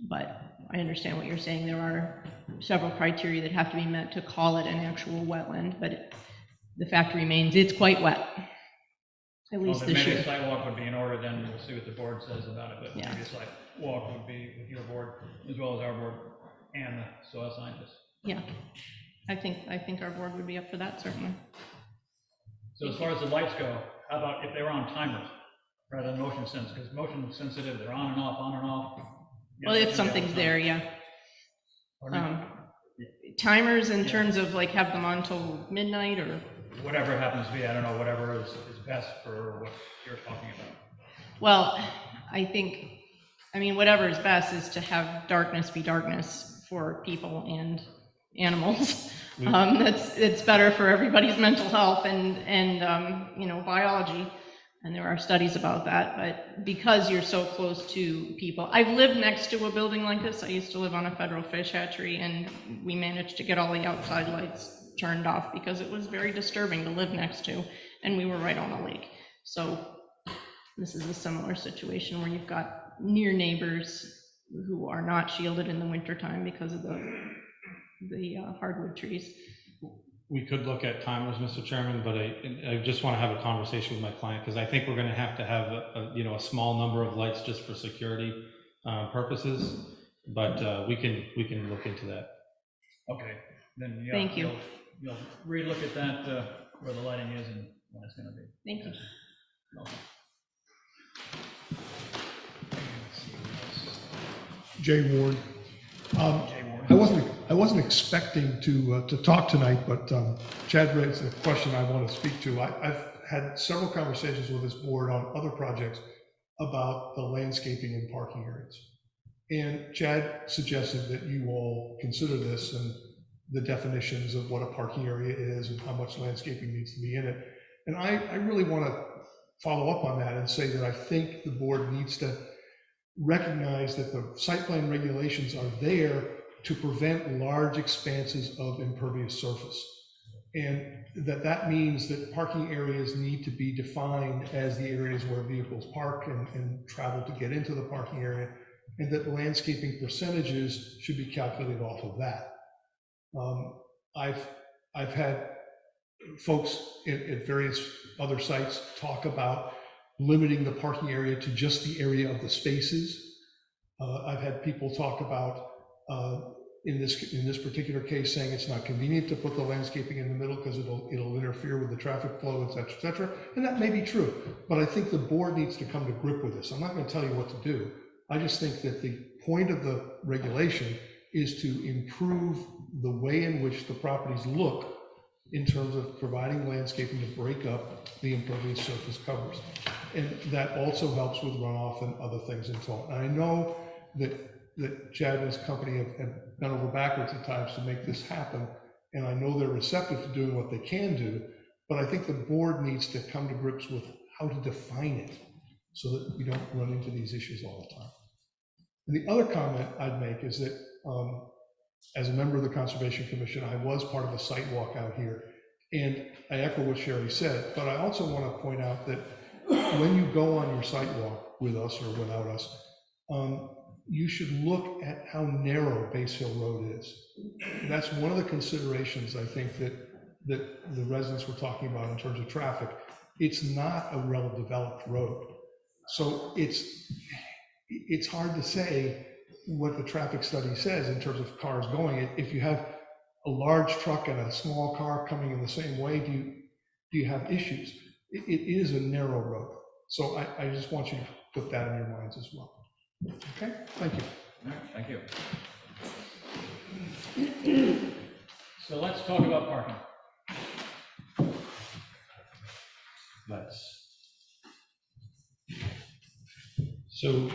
but I understand what you're saying. There are several criteria that have to be met to call it an actual wetland, but the fact remains it's quite wet, at least this year. Maybe a site walk would be in order, then we'll see what the board says about it, but maybe a site walk would be with your board as well as our board and the soil scientist. Yeah. I think our board would be up for that, certainly. So as far as the lights go, how about if they were on timers rather than motion sensitive? Because motion sensitive, they're on and off. Well, if something's there, yeah. Timers in terms of like have them on till midnight or? Whatever it happens to be, I don't know, whatever is best for what you're talking about. Well, whatever is best is to have darkness be darkness for people and animals. It's better for everybody's mental health and biology, and there are studies about that. But because you're so close to people, I've lived next to a building like this. I used to live on a federal fish hatchery, and we managed to get all the outside lights turned off because it was very disturbing to live next to, and we were right on a lake. So this is a similar situation where you've got near neighbors who are not shielded in the wintertime because of the hardwood trees. We could look at timers, Mr. Chairman, but I just want to have a conversation with my client because I think we're going to have a small number of lights just for security purposes, but we can look into that. Okay, then thank you. You'll re-look at that where the lighting is and when it's going to be. Thank you. Okay. Jay Ward. I wasn't expecting to talk tonight, but Chad raised a question I want to speak to. I've had several conversations with this board on other projects about the landscaping and parking areas. And Chad suggested that you all consider this and the definitions of what a parking area is and how much landscaping needs to be in it. And I really want to follow up on that and say that I think the board needs to recognize that the site plan regulations are there to prevent large expanses of impervious surface. And that means that parking areas need to be defined as the areas where vehicles park and travel to get into the parking area, and that landscaping percentages should be calculated off of that. I've had folks at various other sites talk about limiting the parking area to just the area of the spaces. I've had people talk about, in this particular case, saying it's not convenient to put the landscaping in the middle because it'll interfere with the traffic flow, et cetera, and that may be true. But I think the board needs to come to grip with this. I'm not going to tell you what to do. I just think that the point of the regulation is to improve the way in which the properties look in terms of providing landscaping to break up the impervious surface covers. And that also helps with runoff and other things and so on. And I know that Chad and his company have bent over backwards at times to make this happen, and I know they're receptive to doing what they can do, but I think the board needs to come to grips with how to define it so that we don't run into these issues all the time. And the other comment I'd make is that as a member of the Conservation Commission, I was part of a site walk out here, and I echo what Sherry said, but I also want to point out that when you go on your site walk with us or without us, you should look at how narrow Base Hill Road is. That's one of the considerations I think that the residents were talking about in terms of traffic. It's not a well-developed road. So it's hard to say what the traffic study says in terms of cars going. If you have a large truck and a small car coming in the same way, do you have issues? It is a narrow road. So I just want you to put that in your minds as well. Okay, thank you. All right, thank you. So let's talk about parking. So,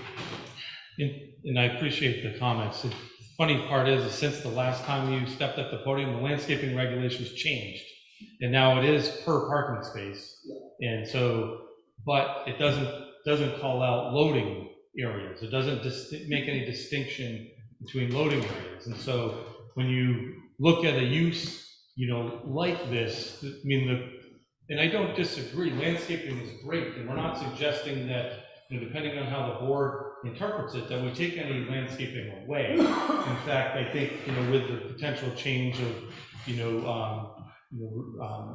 and I appreciate the comments. The funny part is since the last time you stepped at the podium, the landscaping regulations changed. And now it is per parking space. And so, but it doesn't call out loading areas. It doesn't make any distinction between loading areas. And so when you look at a use, like this, I mean, and I don't disagree, landscaping is great. And we're not suggesting that, depending on how the board interprets it, that we take any landscaping away. In fact, I think, with the potential change of,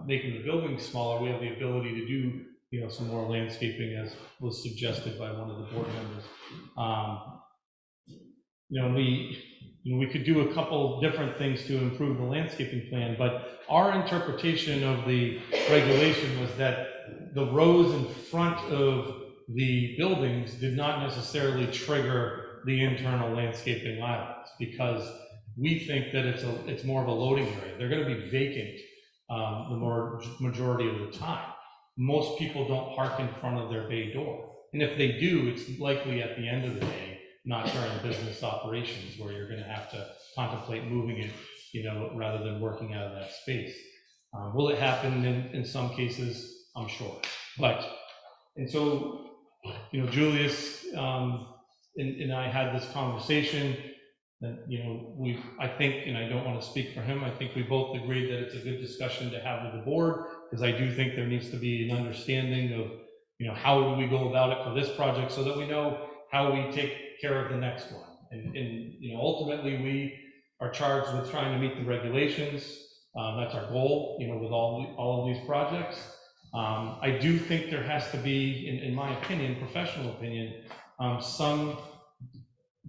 making the building smaller, we have the ability to do, some more landscaping as was suggested by one of the board members. We could do a couple different things to improve the landscaping plan, but our interpretation of the regulation was that the rows in front of the buildings did not necessarily trigger the internal landscaping islands, because we think that it's more of a loading area. They're going to be vacant the majority of the time. Most people don't park in front of their bay door. And if they do, it's likely at the end of the day, not during business operations, where you're going to have to contemplate moving it, rather than working out of that space. Will it happen in some cases? I'm sure. And so, Julius and I had this conversation that, I think, and I don't want to speak for him, I think we both agreed that it's a good discussion to have with the board, because I do think there needs to be an understanding of, how do we go about it for this project so that we know how we take care of the next one. And ultimately, we are charged with trying to meet the regulations. That's our goal, with all of these projects. I do think there has to be, in my opinion, professional opinion, some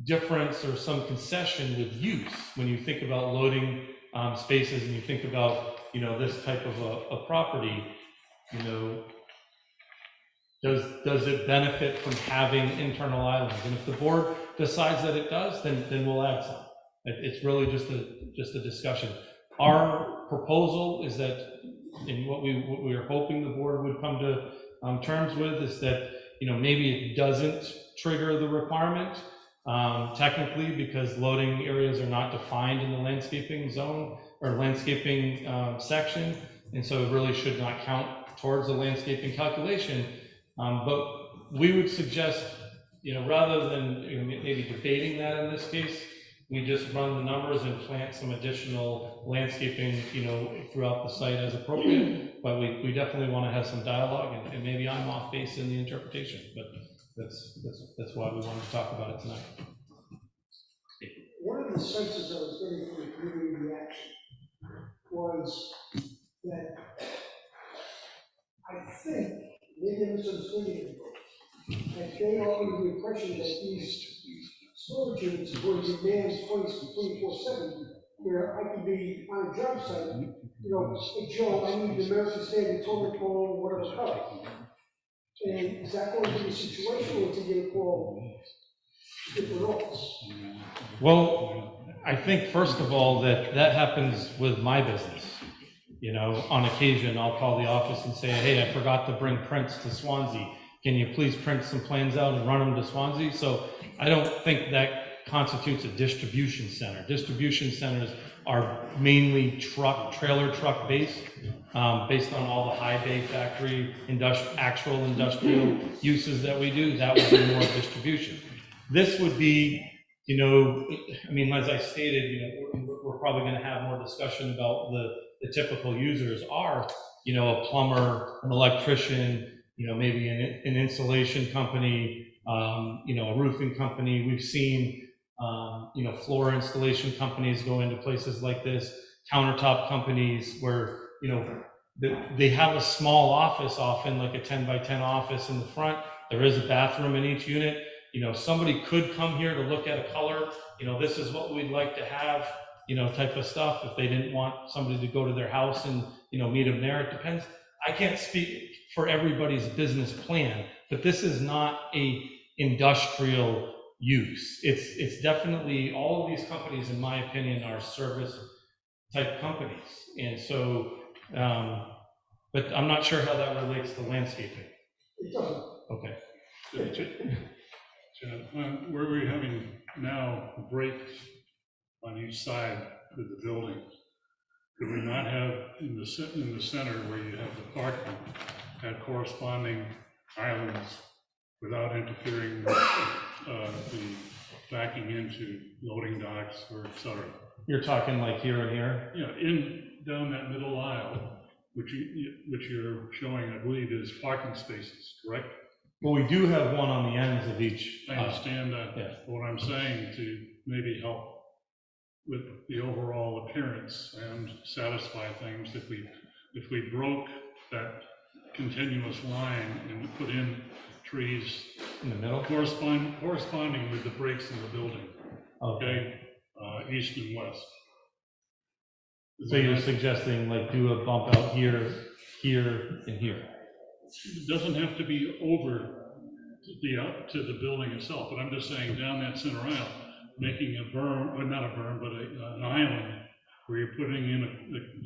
difference or some concession with use when you think about loading spaces and you think about, this type of a property. Does it benefit from having internal islands? And if the board decides that it does, then we'll add some. It's really just a discussion. Our proposal is that, and what we are hoping the board would come to terms with, is that maybe it doesn't trigger the requirement technically, because loading areas are not defined in the landscaping zone or landscaping section, and so it really should not count towards the landscaping calculation. But we would suggest, rather than maybe debating that in this case, we just run the numbers and plant some additional landscaping, throughout the site as appropriate. But we definitely want to have some dialogue, and maybe I'm off base in the interpretation, but that's why we wanted to talk about it tonight. One of the senses I was getting from the community reaction was that think, maybe I misunderstood it, that they are under the impression that these storage units are going to be manned 24/7, where I could be on a job site, you know, hey Joe, I need the American Standard toilet bowl, whatever cup. And is that going to be a situation where it's going to call different office? Well, I think first of all, that happens with my business. You know, on occasion, I'll call the office and say, hey, I forgot to bring prints to Swanzey. Can you please print some plans out and run them to Swanzey? So I don't think that constitutes a distribution center. Distribution centers are mainly trailer truck based, based on all the high bay factory, actual industrial uses that we do. That would be more distribution. This would be, you know, I mean, as I stated, you know, we're probably going to have more discussion about the typical users are, you know, a plumber, an electrician, you know, maybe an insulation company, you know, a roofing company. We've seen, you know, floor installation companies go into places like this, countertop companies where, you know, they have a small office, often like a 10 by 10 office in the front. There is a bathroom in each unit. You know, somebody could come here to look at a color, you know, this is what we'd like to have, you know, type of stuff. If they didn't want somebody to go to their house and, you know, meet them there, it depends. I can't speak for everybody's business plan, but this is not a industrial use. It's definitely, all of these companies, in my opinion, are service type companies. And so, but I'm not sure how that relates to landscaping. It doesn't. Okay. Where we're having now breaks on each side of the building, could we not have in the center where you have the parking, have corresponding islands without interfering with the backing into loading docks or et cetera? You're talking like here and here? Yeah, down that middle aisle, which you're showing, I believe, is parking spaces, correct? Well, we do have one on the ends of each. I understand that. Yeah. What I'm saying, to maybe help with the overall appearance and satisfy things, if we broke that continuous line and put in trees in the middle, corresponding with the breaks in the building. Okay, east and west. So you're suggesting like do a bump out here, here, and here? It doesn't have to be over to the building itself, but I'm just saying down that center aisle, making a berm, or not a berm, but an island where you're putting in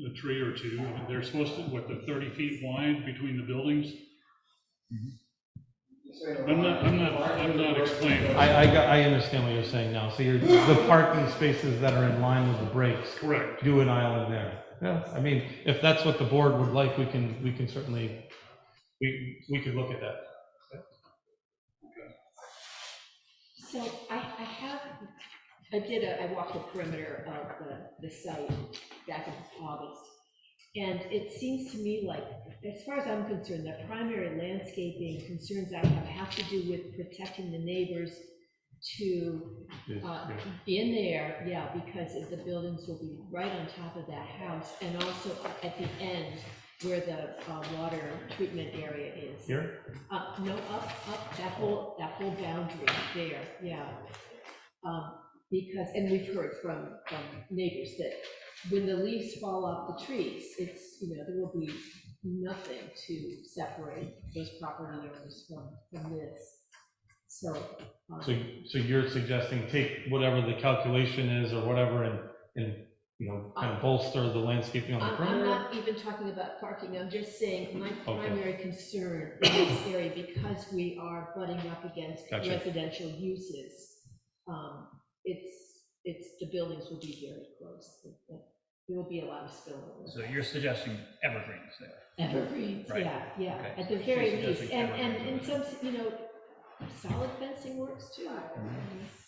a tree or two. They're supposed to, what, they're 30 feet wide between the buildings? I'm not explaining. I understand what you're saying now. So the parking spaces that are in line with the breaks. Correct. Do an island there. Yeah, I mean, if that's what the board would like, we can certainly, we could look at that. So I walked the perimeter of the site back in August. And it seems to me like, as far as I'm concerned, the primary landscaping concerns I have to do with protecting the neighbors to in there, yeah, because the buildings will be right on top of that house, and also at the end where the water treatment area is. Here? No, up that whole boundary there, yeah. Because, and we've heard from neighbors that when the leaves fall off the trees, it's, you know, there will be nothing to separate those property owners from this. So you're suggesting take whatever the calculation is or whatever and you know, kind of bolster the landscaping on the perimeter? I'm not even talking about parking, I'm just saying my primary concern in this area, because we are butting up against residential uses, it's the buildings will be very close. There will be a lot of spillover. So you're suggesting evergreens there? Evergreens, Right. Yeah, Okay. at the So very you're least, suggesting and evergreens. some, you know, solid fencing works too.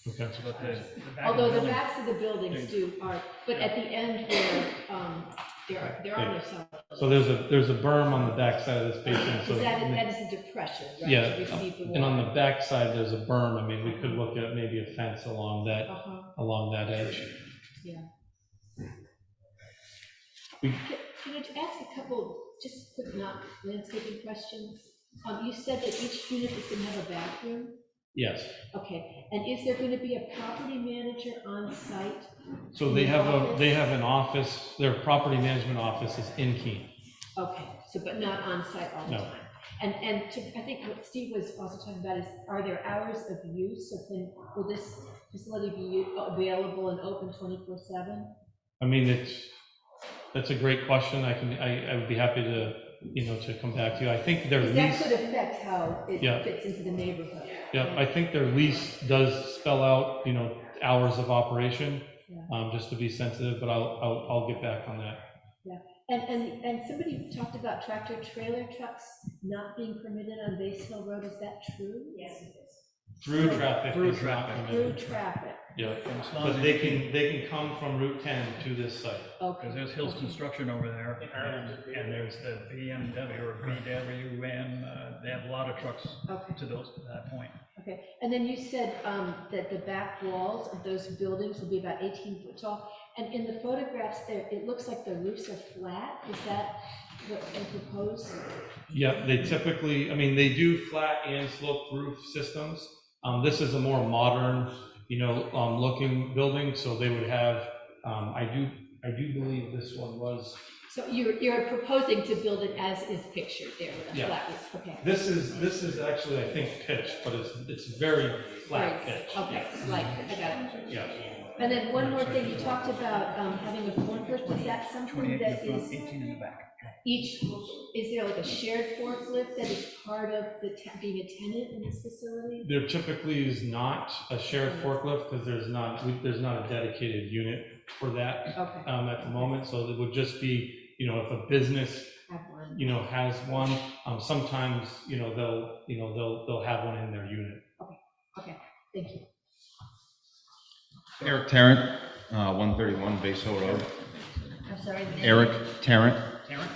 Okay. So but the back of the Although the building- backs of the buildings but at the end where there are no solid. So there's a berm on the back side of this basin. So That is a depression, right? yeah, To receive the and on water. the back side there's a berm. I mean, we could look at maybe a fence along that edge. Yeah. Can I ask a couple just quick, not landscaping questions. You said that each unit is gonna have a bathroom? Yes. Okay, and is there gonna be a property manager on site? So they have an office, their property management office is in Keene. Okay, so, but not on site all the No. time? And I think what Steve was also talking about is, are there hours of use? So will this facility be available and open 24/7? I mean, that's a great question. I would be happy to, to come back to you. I think their Because that lease, could affect how it Yeah. fits into the neighborhood. yeah, I think their lease does spell out, hours of operation, Yeah. just to be sensitive, but I'll get back on that. Yeah, and somebody talked about tractor trailer trucks not being permitted on Base Hill Road. Is that true? Yes, it is. Through traffic. Through is not traffic. permitted. Through traffic. Yeah, From Swanzey but they can come from Route 10 to this site. Okay. Because there's Hills Construction over there, and there's the BMW or VW, and they have a lot of trucks Okay. to that point. Okay, and then you said that the back walls of those buildings will be about 18 foot tall. And in the photographs there, it looks like the roofs are flat. Is that what you propose? Yeah, they typically, they do flat and sloped roof systems. This is a more modern, looking building, so they would have, I do believe this one was. So you're proposing to build it as is pictured there with a Yeah. flat roof? Okay. This is actually, I think, pitched, but it's very flat Right. pitch. Okay, slight, I got it. Yeah. And then one more thing, you talked about having a forklift. Is that something 28 in that the front, is 18 in the back. is there like a shared forklift that is part of being a tenant in this facility? There typically is not a shared forklift because there's not a dedicated unit for that at the moment. So it would just be, if a business, Have one. has one, sometimes, they'll have one in their unit. Okay, thank you. Eric Tarrant, 131 Base Hill Road. I'm sorry. the name? Eric Tarrant. Tarrant?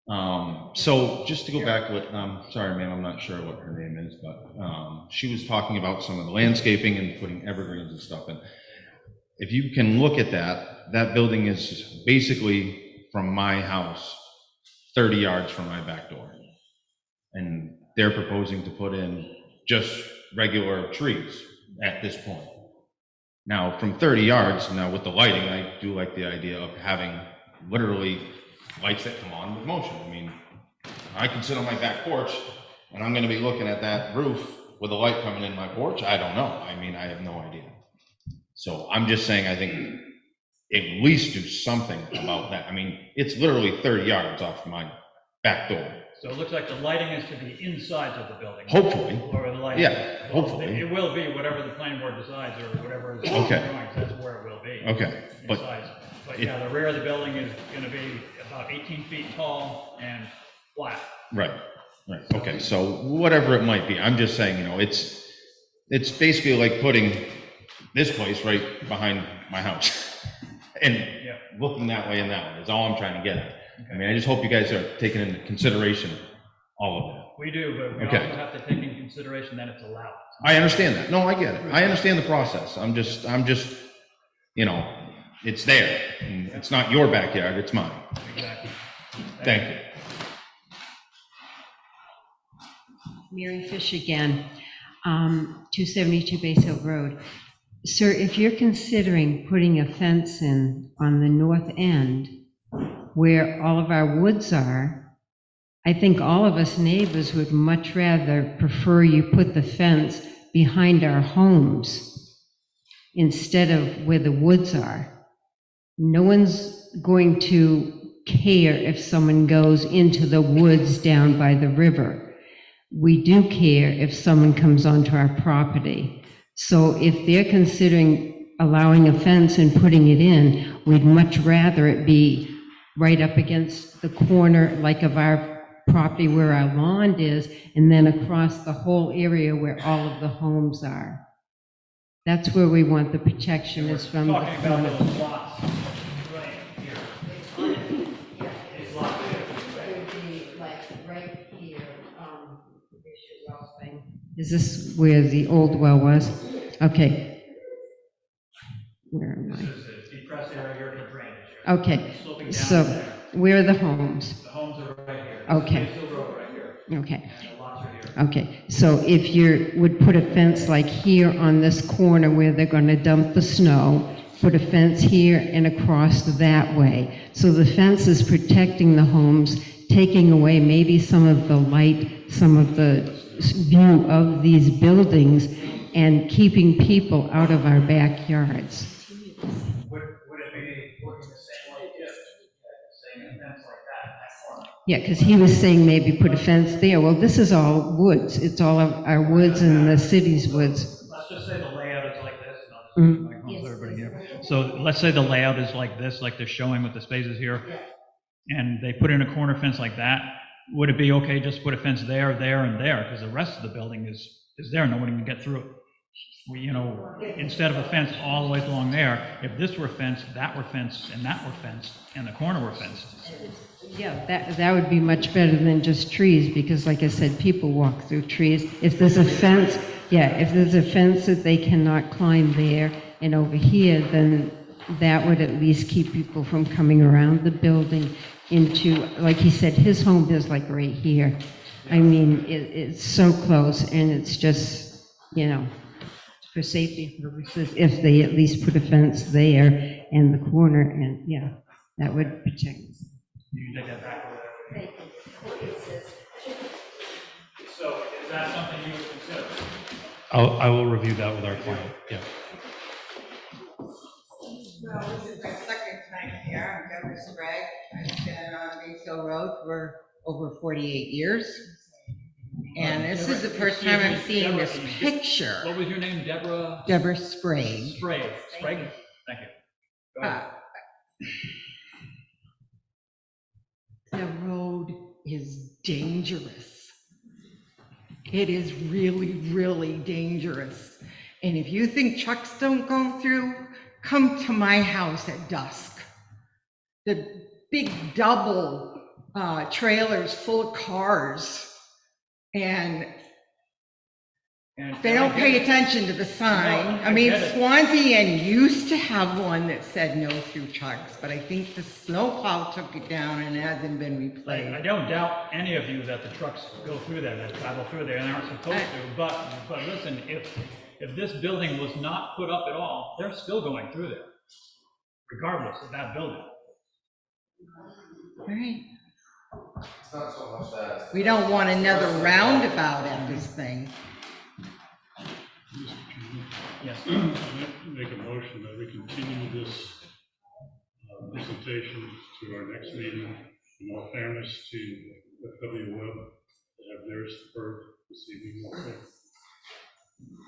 Tarrant. So just to go back with, sorry ma'am, I'm not sure what her name is, but she was talking about some of the landscaping and putting evergreens and stuff in. If you can look at that building is basically from my house, 30 yards from my back door. And they're proposing to put in just regular trees at this point. Now, from 30 yards, now with the lighting, I do like the idea of having literally lights that come on with motion. I can sit on my back porch and I'm gonna be looking at that roof with a light coming in my porch. I don't know. I have no idea. So I'm just saying, I think at least do something about that. It's literally 30 yards off my back door. So it looks like the lighting is to the insides of the building. Hopefully. Or the lighting. Yeah, hopefully. It will be whatever the planning board decides or whatever is Okay. drawings, that's where it will be. Okay, but Insides. But yeah, the rear of the building is gonna be about 18 feet tall and flat. Right. Okay, so whatever it might be, I'm just saying, it's basically like putting this place right behind my house and looking that way and that way is all I'm trying to get at. I just hope you guys are taking into consideration all of that. We do, but we Okay. also have to take into consideration that it's allowed. I understand that. No, I get it. I understand the process. I'm just, it's there. And it's not your backyard, it's mine. Exactly. Thank you. Mary Fish again, 272 Base Hill Road. Sir, if you're considering putting a fence in on the north end where all of our woods are, I think all of us neighbors would much rather prefer you put the fence behind our homes instead of where the woods are. No one's going to care if someone goes into the woods down by the river. We do care if someone comes onto our property. So if they're considering allowing a fence and putting it in, we'd much rather it be right up against the corner, like of our property where our lawn is, and then across the whole area where all of the homes are. That's where we want the protection, is from the Talking about corner. those lots right here. These lots here. It would be like right here, there's your well thing. Is this where the old well was? Okay. Where am I? This is the depressed area here for drainage. Okay, Sloping down so there. where are the homes? The homes are right here. Okay. This is Mansfield Road right here. Okay. And the lots are here. Okay, so if you would put a fence like here on this corner where they're gonna dump the snow, put a fence here and across that way. So the fence is protecting the homes, taking away maybe some of the light, some of the view of these buildings, and keeping people out of our backyards. Would it be working the same way if, saying a fence like that corner? Yeah, because he was saying maybe put a fence there. Well, this is all woods. It's all of our woods and the city's woods. Let's just say the layout is like this. Mhm. Everybody here. So let's say the layout is like this, like they're showing with the spaces here, and they put in a corner fence like that. Would it be okay just put a fence there, there, and there? Because the rest of the building is there, nobody can get through it. We, instead of a fence all the way along there, if this were fenced, that were fenced, and that were fenced, and the corner were fenced. Yeah, that would be much better than just trees, because like I said, people walk through trees. If there's a fence, if there's a fence that they cannot climb there and over here, then that would at least keep people from coming around the building into, like he said, his home is like right here. I mean, it's so close, and it's just, for safety purposes, if they at least put a fence there and the corner, and that would protect us. You can take that back over there. So is that something you would consider? I will review that with our client, yeah. Well, this is my second time here. I'm Deborah Sprague. I've been on Base Hill Road for over 48 years. And this is the first time I'm seeing this picture. What was your name, Deborah? Deborah Sprague. Sprague. Thank you. Go ahead. The road is dangerous. It is really, really dangerous. And if you think trucks don't go through, come to my house at dusk. The big double trailers full of cars. And they don't pay attention to the sign. No, I mean, get it. Swanzey used to have one that said no through trucks, but I think the snowplow took it down and it hasn't been replaced. I don't doubt any of you that the trucks go through there, that travel through there, and aren't supposed to, but listen, if this building was not put up at all, they're still going through there, regardless of that building. All right. It's not so much that. We don't want another roundabout at this thing. Yes. Make a motion that we continue this presentation to our next meeting. In all fairness to FW Web, to have theirs heard this evening.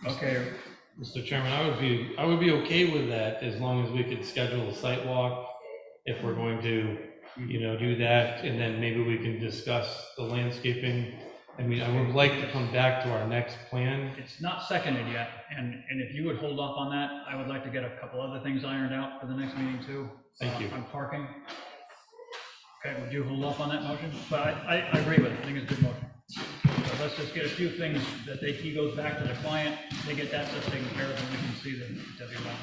Okay, Mr. Chairman, I would be okay with that as long as we could schedule a site walk if we're going to, do that, and then maybe we can discuss the landscaping. I mean, I would like to come back to our next plan. It's not seconded yet, and if you would hold off on that, I would like to get a couple other things ironed out for the next meeting too. Thank you. On parking. Okay, would you hold off on that motion? But I agree with it, I think it's a good motion. So let's just get a few things that he goes back to the client, they get that stuff taken care of, and we can see that everyone.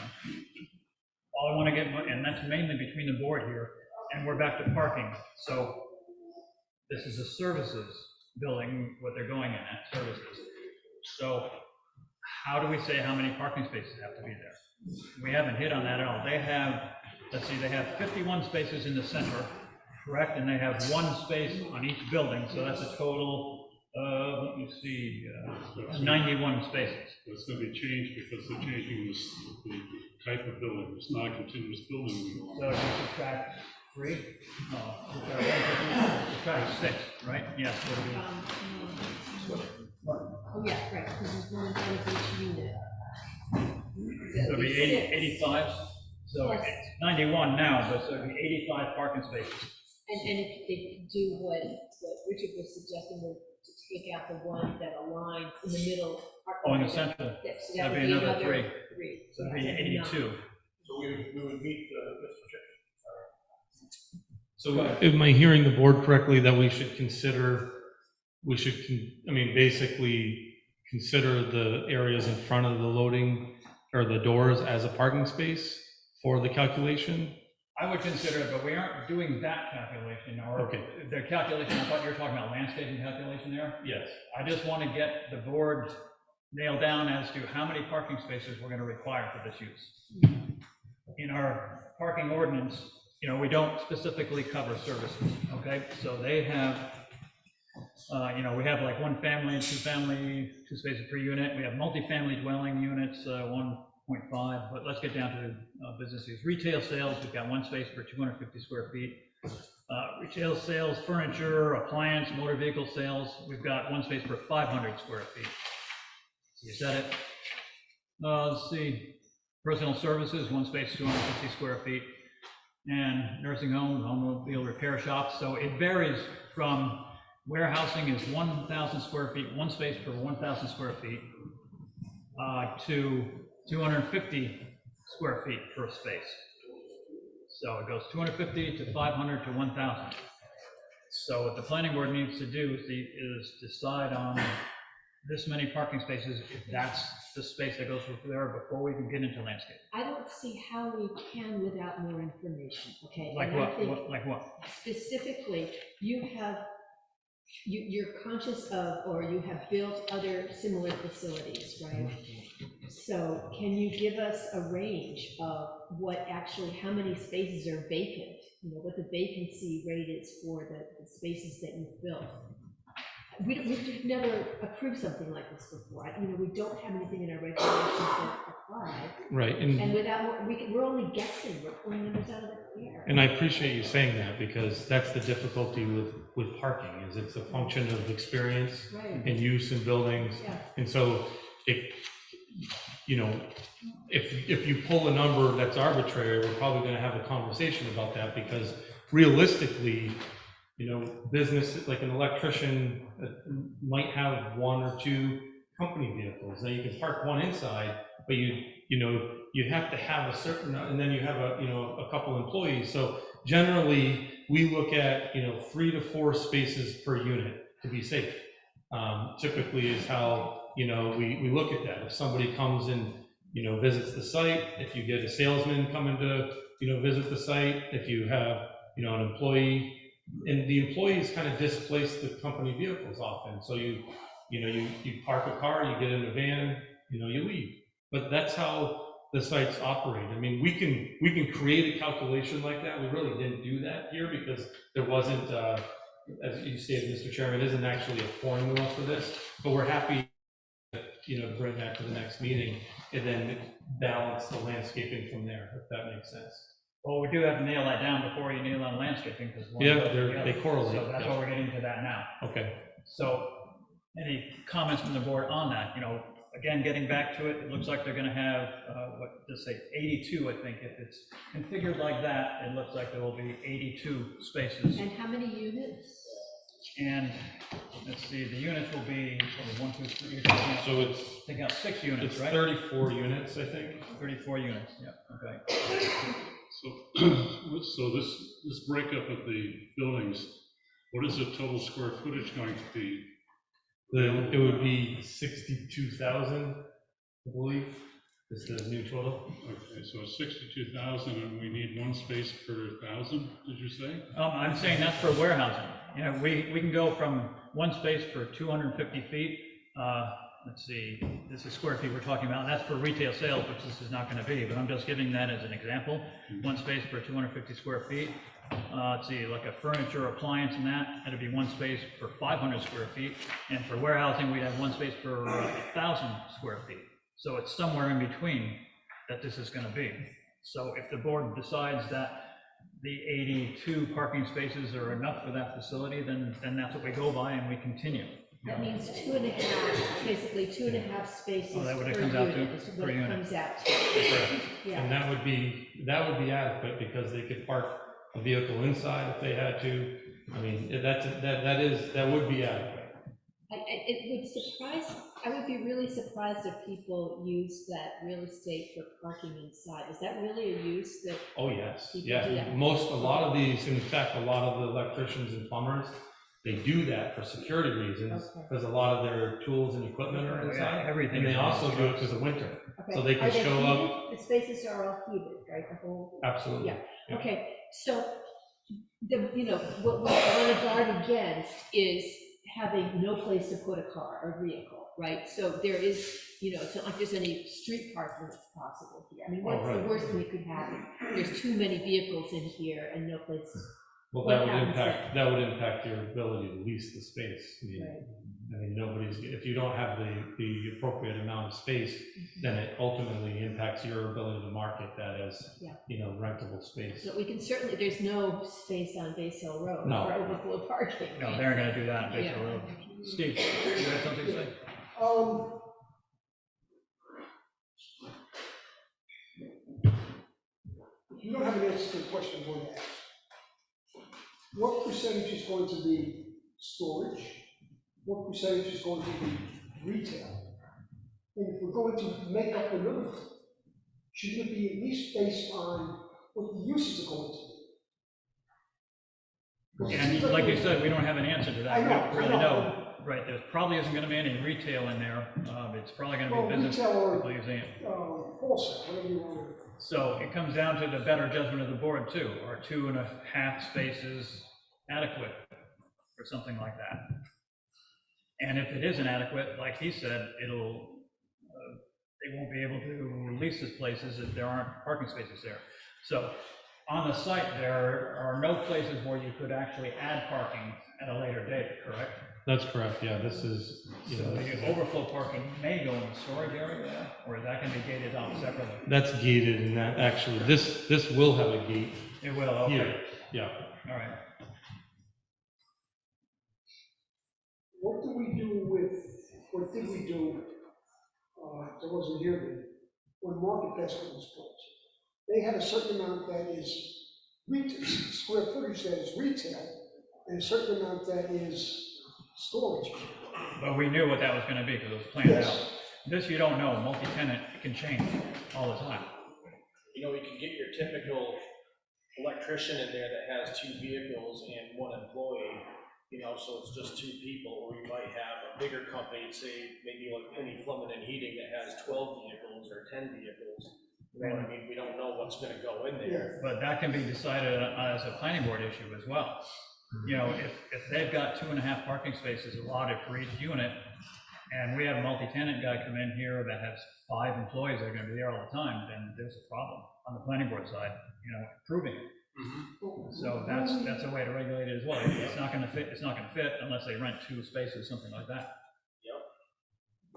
All I want to get, and that's mainly between the board here, and we're back to parking. So this is a services building, what they're going in at, services. So how do we say how many parking spaces have to be there? We haven't hit on that at all. They have, let's see, they have 51 spaces in the center, correct? And they have one space on each building, so that's a total of, let me see, 91 spaces. It's going to be changed because they're changing the type of building. It's not a continuous building. So you subtract 3? No, subtract 6, right? Yes. Oh, yeah, right, because there's one of each unit. So it'd be 85, so it's 91 now, but so it'd be 85 parking spaces. And if they do what Richard was suggesting, to take out the one that aligns in the middle. Oh, in the center, Yes, so that'd that be would another 3. Three. So it'd be 82. So we would meet So am I hearing the board correctly that we should consider, basically consider the areas in front of the loading or the doors as a parking space for the calculation? I would consider it, but we aren't doing that calculation, or Okay. the calculation, I thought you were talking about landscaping calculation there. Yes. I just want to get the board nailed down as to how many parking spaces we're going to require for this use. In our parking ordinance, you know, we don't specifically cover services, okay? So they have, you know, we have like one family, two spaces per unit. We have multifamily dwelling units, 1.5, but let's get down to businesses. Retail sales, we've got one space per 250 square feet. Retail sales, furniture, appliance, motor vehicle sales, we've got one space per 500 square feet. You said it. Let's see, personal services, one space, 250 square feet. And nursing homes, automobile repair shops. So it varies from warehousing is 1,000 square feet, one space per 1,000 square feet, to 250 square feet per space. So it goes 250 to 500 to 1,000. So what the planning board needs to do is decide on this many parking spaces, if that's the space that goes through there, before we can get into landscape. I don't see how we can without more information, okay? Like And I what? think Like what? specifically, you're conscious of, or you have built other similar facilities, right? So can you give us a range of what actually, how many spaces are vacant? You know, what the vacancy rate is for the spaces that you've built? We've never approved something like this before. You know, we don't have anything in our regulations that apply. Right. And without more, we're only guessing, we're pulling numbers out of the air. And I appreciate you saying that, because that's the difficulty with parking, is it's a function of experience Right. and use in buildings. Yeah. And so you know, if you pull a number that's arbitrary, we're probably going to have a conversation about that, because realistically, you know, business, like an electrician might have one or two company vehicles. Now you can park one inside, but you have to have a certain, and then you have a couple employees. So generally we look at, 3 to 4 spaces per unit to be safe. Typically is how, we look at that. If somebody comes and, visits the site, if you get a salesman coming to, visit the site, if you have, an employee, and the employees kind of displace the company vehicles often. So you park a car, you get in a van, you leave. But that's how the sites operate. I mean, we can create a calculation like that. We really didn't do that here because there wasn't, as you stated, Mr. Chairman, isn't actually a formula for this, but we're happy to bring that to the next meeting and then balance the landscaping from there, if that makes sense. Well, we do have to nail that down before you nail down landscaping, because they correlate. So that's why we're getting to that now. Okay. So any comments from the board on that? Again, getting back to it, it looks like they're going to have, 82, I think. If it's configured like that, it looks like there will be 82 spaces. And how many units? And let's see, the units will be 1, 2, 3. So it's taking out 6 units, it's right? 34 units, I think. 34 units. Yeah. Okay. So this breakup of the buildings, what is the total square footage going to be? It would be 62,000, I believe, is the new total. Okay, so 62,000, and we need one space per 1,000, did you say? I'm saying that's for warehousing. We can go from one space for 250 feet. Let's see, this is square feet we're talking about. That's for retail sales, which this is not going to be, but I'm just giving that as an example. One space per 250 square feet. Let's see, like a furniture, appliance, and that'd be one space per 500 square feet. And for warehousing, we'd have one space per 1,000 square feet. So it's somewhere in between that this is going to be. So if the board decides that the 82 parking spaces are enough for that facility, then that's what we go by and we continue. That means 2.5, basically 2.5 spaces per unit is what it comes out to. Yeah. And that would be adequate, because they could park a vehicle inside if they had to. I mean, that would be adequate. I would be really surprised if people use that real estate for parking inside. Is that really a use that? Oh, yes. People Yeah. do that? A lot of these, in fact, a lot of the electricians and plumbers, They do that for security reasons, because a lot of their tools and equipment are inside. Everything And they is also do it trucks. because of winter. Okay. So they can Are they show up. heated? The spaces are all heated, right, the whole? Absolutely. Yeah, okay, so, what we want to guard against is having no place to put a car or vehicle, right? So there is, it's not like there's any street parking that's possible here. I mean, what's the worst thing that could happen? There's too many vehicles in here and no place. Well, What that would happens impact, that would impact your ability to lease the space. I mean, if you don't have the appropriate amount of space, then it ultimately impacts your ability to market that as, rentable space. So we can certainly, there's no space on Base Hill Road No. for overflow parking. No, they're gonna do that on Base Hill Road. Steve, you had something to say? You don't have an answer to the question I'm going to ask. What percentage is going to be storage? What percentage is going to be retail? And if we're going to make up the number, shouldn't it be at least based on what the uses are going to be? And like you said, we don't have an answer to that. I know, We don't really I know. know. Right, there probably isn't gonna be any retail in there. It's probably gonna Well, be business. retail or, people using it. wholesale, whatever you want to. So it comes down to the better judgment of the board too. Are 2.5 spaces adequate for something like that? And if it is inadequate, like he said, they won't be able to lease these places if there aren't parking spaces there. So on the site, there are no places where you could actually add parking at a later date, correct? That's correct, yeah, this is, So the overflow parking may go in the storage area there, or is that gonna be gated off separately? that's gated, and that actually, this will have a gate. It will, okay. Here, yeah. All right. What do we do with, what did we do, I wasn't here then, when Market Basket was built? They had a certain amount that is retail, square footage that is retail, and a certain amount that is storage. But we knew what that was gonna be, because it was planned Yes. out. This you don't know, multi-tenant, it can change all the time. You can get your typical electrician in there that has 2 vehicles and 1 employee, so it's just 2 people, or you might have a bigger company, say, maybe like Penny Plumbing and Heating that has 12 vehicles or 10 vehicles. You know what I mean? We don't know what's gonna go in there. But that can be decided as a planning board issue as well. If they've got 2.5 parking spaces allotted for each unit, and we have a multi-tenant guy come in here that has 5 employees that are gonna be there all the time, then there's a problem on the planning board side, approving it. So that's a way to regulate it as well. It's not gonna fit unless they rent 2 spaces, something like that.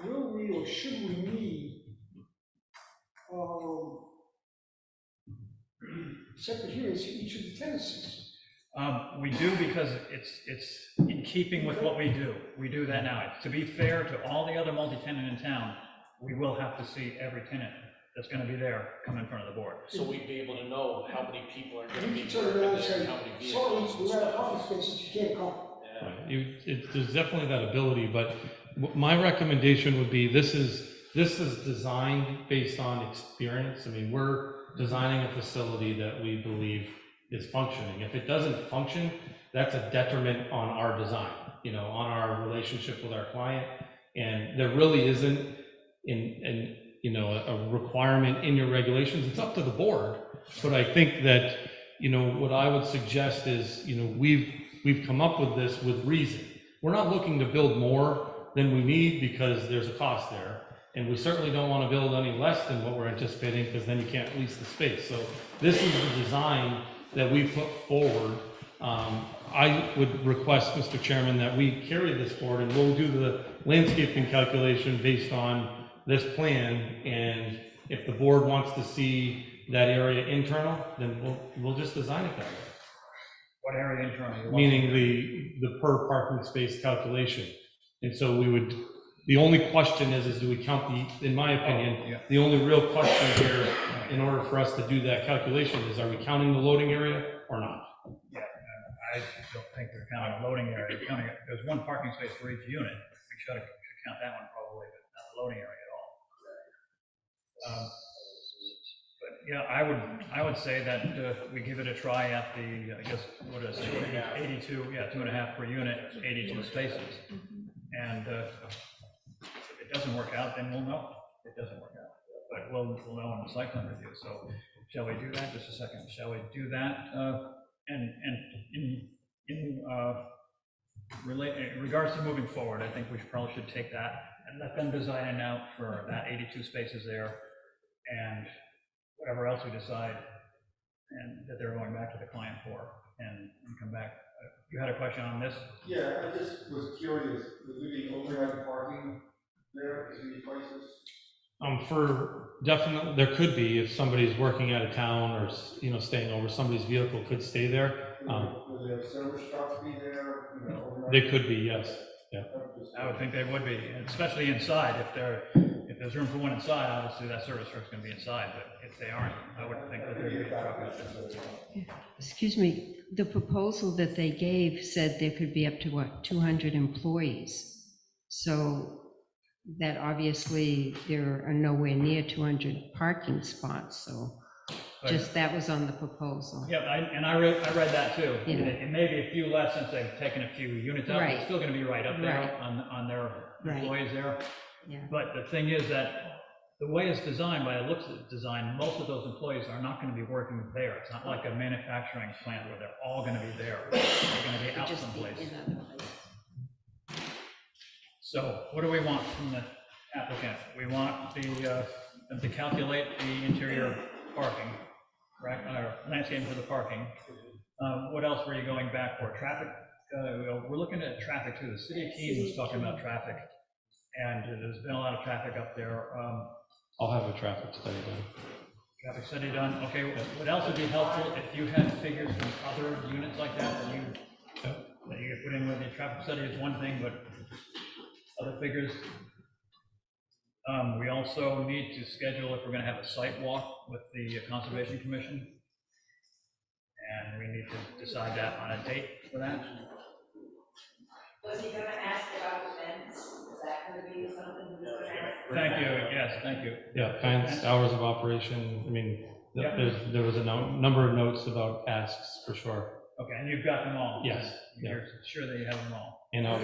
Will we or should we need separate hearings for each of the tenancies? We do because it's in keeping with what we do. We do that now. To be fair to all the other multi-tenant in town, we will have to see every tenant that's gonna be there come in front of the board. So we'd be able to know how many people are gonna be You turn working around and there, say, and how many sorry, vehicles and we're out of stuff. parking spaces, you can't come. Yeah. There's definitely that ability, but my recommendation would be, this is designed based on experience. I mean, we're designing a facility that we believe is functioning. If it doesn't function, that's a detriment on our design, on our relationship with our client. And there really isn't a requirement in your regulations. It's up to the board. But I think that, what I would suggest is, we've come up with this with reason. We're not looking to build more than we need because there's a cost there. And we certainly don't want to build any less than what we're anticipating, because then you can't lease the space. So this is the design that we put forward. I would request, Mr. Chairman, that we carry this forward, and we'll do the landscaping calculation based on this plan. And if the board wants to see that area internal, then we'll just design it that way. What area internal? Meaning the per parking space calculation. And so the only question is do we count in my opinion, the only real question here in order for us to do that calculation is, are we counting the loading area or not? Yeah, I don't think they're counting a loading area. They're counting, there's 1 parking space for each unit. We should count that one probably, but not the loading area at all. But Yeah, I would say that we give it a try at the, I guess, what is it, 82, yeah, 2.5 per unit, 82 spaces. And if it doesn't work out, then we'll know it doesn't work out. But we'll know in the site plan review. So shall we do that? Just a second. Shall we do that? And in regards to moving forward, I think we probably should take that and let them design it out for that 82 spaces there, and whatever else we decide, and that they're going back to the client for, and come back. You had a question on this? Yeah, I just was curious, would there be overnight parking there in these places? For definitely, there could be, if somebody's working out of town or, you know, staying over, somebody's vehicle could stay there. Would there service trucks be there, you know, overnight? They could be, yes, yeah. I would think they would be, especially inside. If there's room for one inside, obviously that service truck's gonna be inside, but if they aren't, I would think that there'd be a truck out there. Excuse me, the proposal that they gave said there could be up to, what, 200 employees? So that obviously there are nowhere near 200 parking spots, so just that was on the proposal. Yeah, I read that too. Yeah. It may be a few less since they've taken a few units out, but Right. it's still gonna be right up there Right. on their Right. employees there. Yeah. But the thing is that the way it's designed, by the looks of the design, most of those employees are not gonna be working there. It's not like a manufacturing plant where they're all gonna be there. They're gonna be out Just someplace. in other places. So what do we want from the applicant? We want them to calculate the interior parking, right, or landscaping for the parking. What else were you going back for? Traffic, we're looking at traffic too. The city of Keene was talking about traffic, and there's been a lot of traffic up there. I'll have a traffic study done. Traffic study done, okay. What else would be helpful if you had figures from other units like that that you could put in with the traffic study is one thing, but other figures. We also need to schedule if we're gonna have a site walk with the Conservation Commission. And we need to decide that on a date for that. Was he gonna ask about events? Is that gonna be something he's gonna ask? Thank you, yes, thank you. Yeah, fence, hours of operation, I mean, Yeah. there was a number of notes about asks for sure. Okay, and you've got them all? Yes, yeah. You're sure that you have them all? And I'll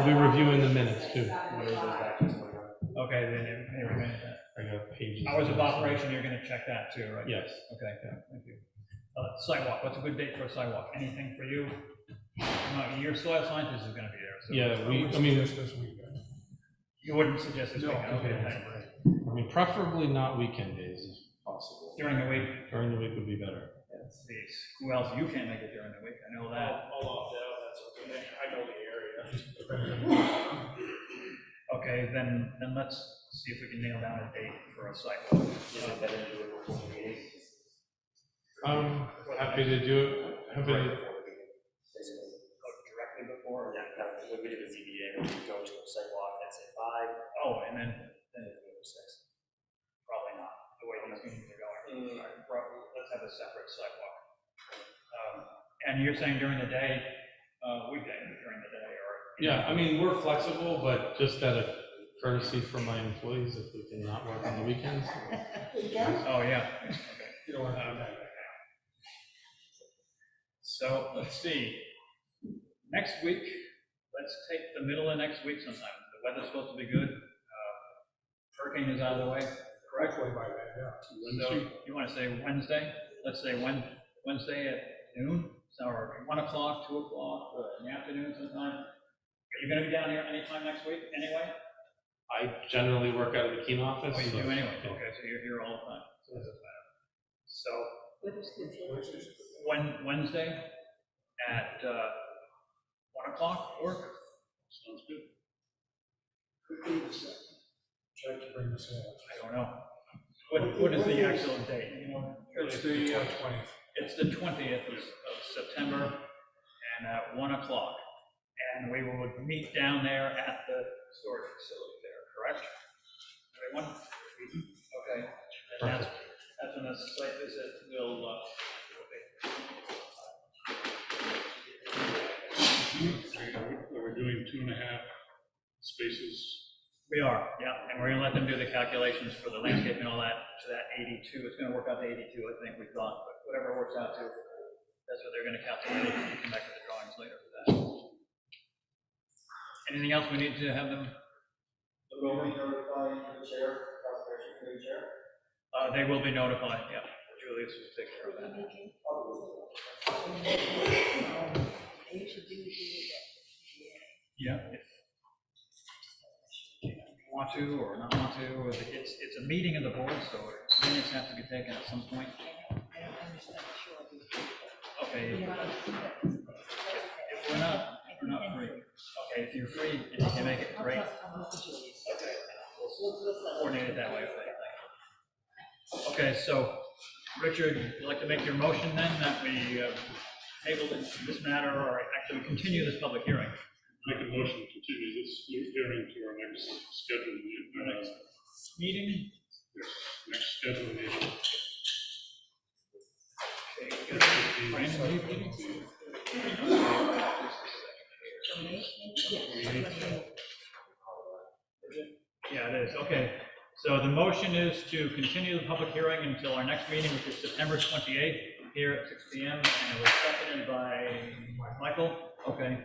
be reviewing the minutes too. Okay, then you remain at that. I got pages. Hours of operation, you're gonna check that too, right? Yes. Okay, thank you. Sidewalk, what's a good date for a sidewalk? Anything for you? Your soil scientist is gonna be there, so. Yeah, This week. You wouldn't suggest this week? No. Okay, I mean, preferably not weekend days if possible. during the week? During the week would be better. Let's see, who else? You can't make it during the week, I know that. I'll opt out, that's okay, I know the area. Okay, then let's see if we can nail down a date for a sidewalk. Is it better to do it before the meeting? Happy to do it, happy to. Directly before? Yeah, that would be the ZBA, when we go to a sidewalk at say 5. Oh, and then Then go to 6. probably not, the way these meetings are going. All right, let's have a separate sidewalk. And you're saying during the day, weekday during the day, or? Yeah, I mean, we're flexible, but just out of courtesy for my employees, if we can not work on the weekends. Oh, yeah, okay. You don't want to do that. So, let's see, next week, let's take the middle of next week sometime. The weather's supposed to be good. Hurricane is out of the way, correct? By that, yeah. So, you want to say Wednesday? Let's say Wednesday at noon, or 1 o'clock, 2 o'clock, in the afternoon sometime. Are you gonna be down here anytime next week, anyway? I generally work out of the Keene office. Oh, you so- do anyway, okay, so you're here all the time, so that doesn't matter. So, Wednesday at 1 o'clock, work? Sounds good. Try to bring this in. I don't know. What is the actual date, you know? It's the 20th. It's the 20th of September, and at 1 o'clock. And we will meet down there at the storage facility there, correct? Everyone? Okay. And that's when the site visit will We're doing 2.5 spaces We are, yeah, and we're gonna let them do the calculations for the landscape and all that, to that 82, it's gonna work out to 82, I think we thought, but whatever it works out to, that's what they're gonna calculate, and come back with the drawings later for that. Anything else we need to have them look over? Notifying the chair, conservation committee chair? They will be notified, yeah, Julius will take care of that. Yeah, if you want to or not want to, or it's a meeting of the board, so minutes have to be taken at some point. Okay. If we're not free. Okay, if you're free and you can make it, great. Okay, we'll coordinate it that way. Okay, so Richard, would you like to make your motion then that we table this matter or actually continue this public hearing? Make a motion to continue this hearing to our next scheduled meeting. Yes, next scheduled meeting. Yeah, it is. Okay. So the motion is to continue the public hearing until our next meeting, which is September 28th, here at 6 p.m. And it was seconded by Michael. Okay.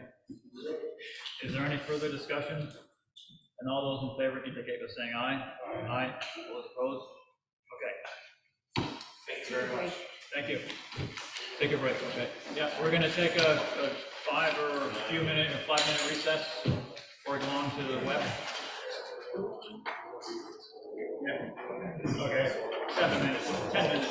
Is there any further discussion? And all those in favor indicate by saying aye. Aye. All those opposed? Okay. Thank you very much. Thank you. Take a break, okay? Yeah, we're gonna take a 5-minute recess before we go on to the web. Yeah. Okay, 7 minutes, 10 minutes.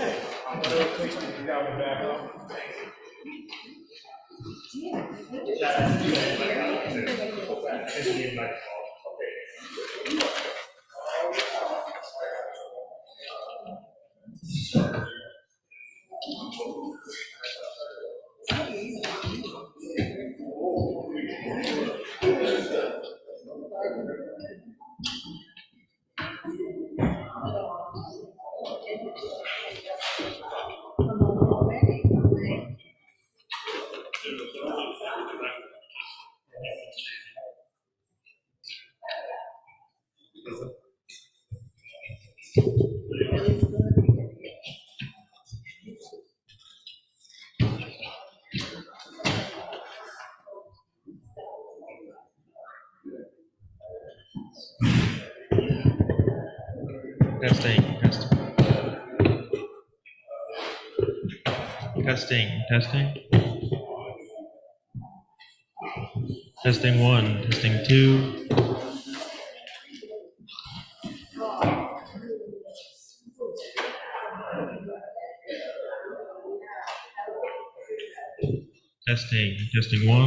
Testing 1, testing 2. Testing 1.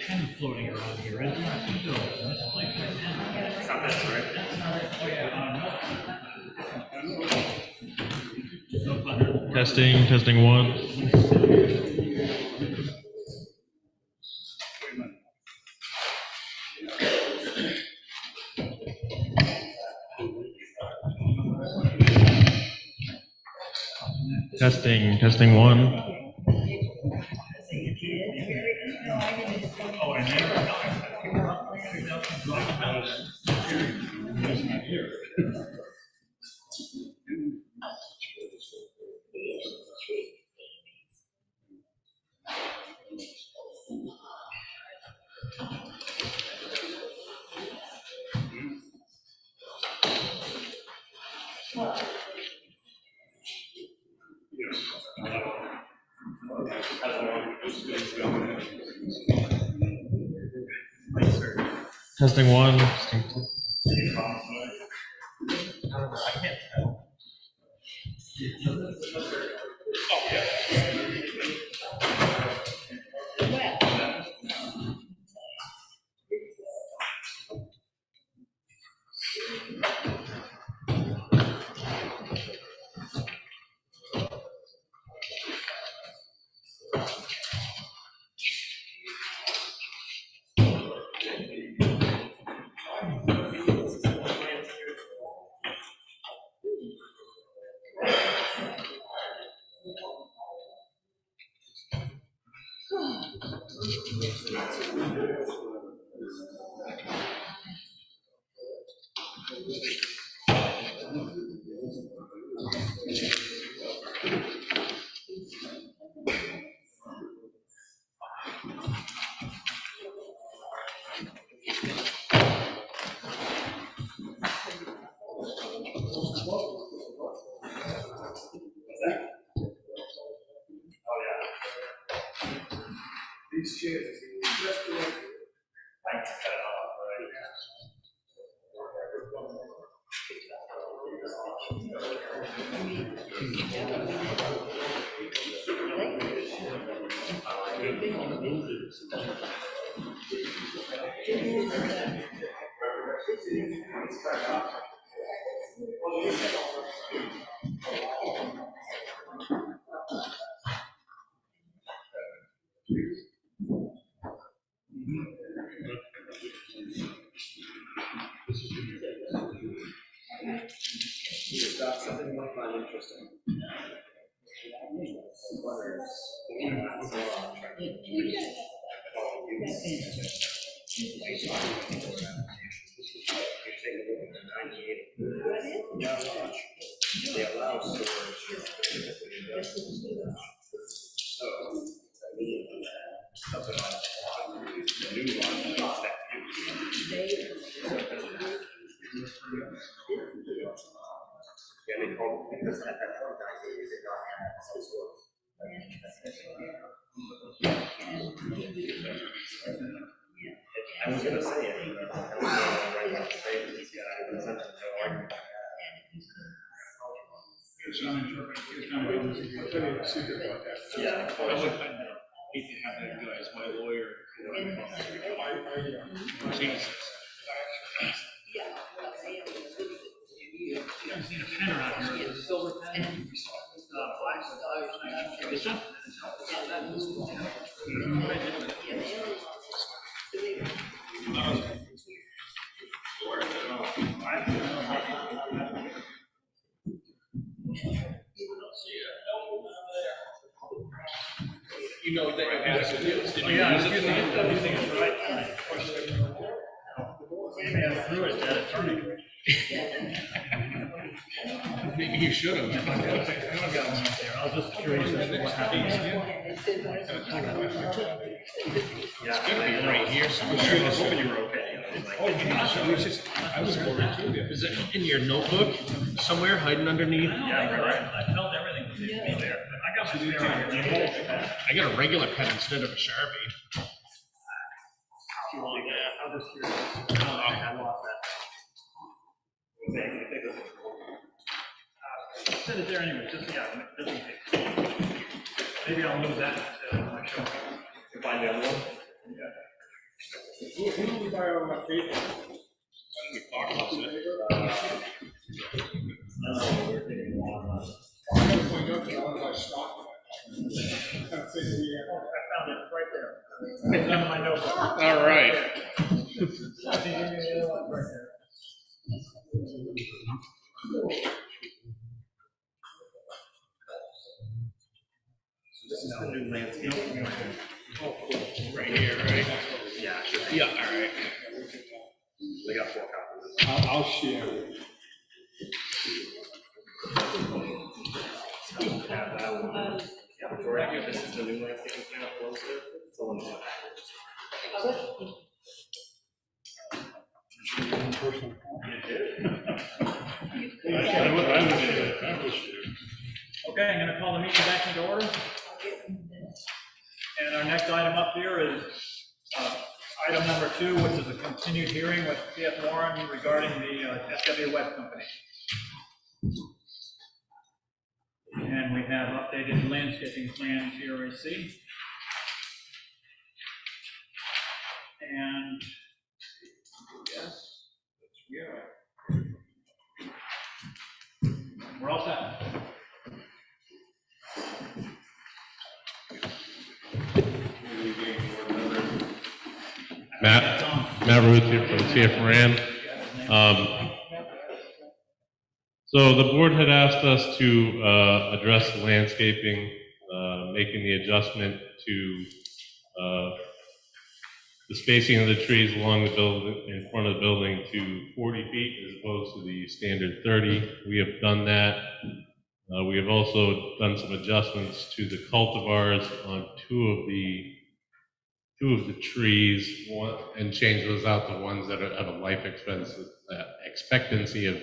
Pen floating around here, isn't there? It's not this, right? That's not it. Oh, yeah. No. Testing 1. Testing 1. Testing 1. Testing 2. I can't tell. These chairs, just the way. I can cut it off, right? Something you might find interesting. They allow storage. So, something like the new one that yeah, they call because at that point they did not have some sort of. I was gonna say it. I was right to say it. Yeah, I was no argument. Yeah. I would kind of hate to have that guy as my lawyer. Jesus. I've seen a pen around here, a silver pen, black. It's just. You know that I had to do this. Did you Yeah, use I was it? using it right. Maybe I threw it at attorney. Maybe you should have. I got one up there. I was just curious as to what happened. It's gonna be right here somewhere. I was hoping you were okay. I was worried too. Is it in your notebook somewhere hiding underneath? Yeah, right. I felt everything was be there. I got my spare right here. I got a regular pen instead of a Sharpie. I was just curious. I lost that. Set it there anyway, just, yeah, just in case. Maybe I'll move that to my show. You find the other one? Who do we buy on that paper? We talked about it. I'm gonna point out that I was like stock. I found it right there. It's on my notebook. All right. Right there. This is the new landscape. Oh, cool. Right here, right? Yeah, sure. Yeah, all right. They got 4 copies. I'll share it. Have that one. Yeah, Victoria, this is the new landscape plan up closer. It's the one that's Okay, I'm gonna call the meeting back into order. And our next item up here is item number 2, which is a continued hearing with TFMoran regarding the SW Web Company. And we have updated landscaping plans here, I see. And yes, we're all set. Matt Ruth here from TFMoran. So the board had asked us to address the landscaping, making the adjustment to the spacing of the trees along the building, in front of the building to 40 feet as opposed to the standard 30. We have done that. We have also done some adjustments to the cultivars on two of the trees, and changed those out to ones that have a life expectancy of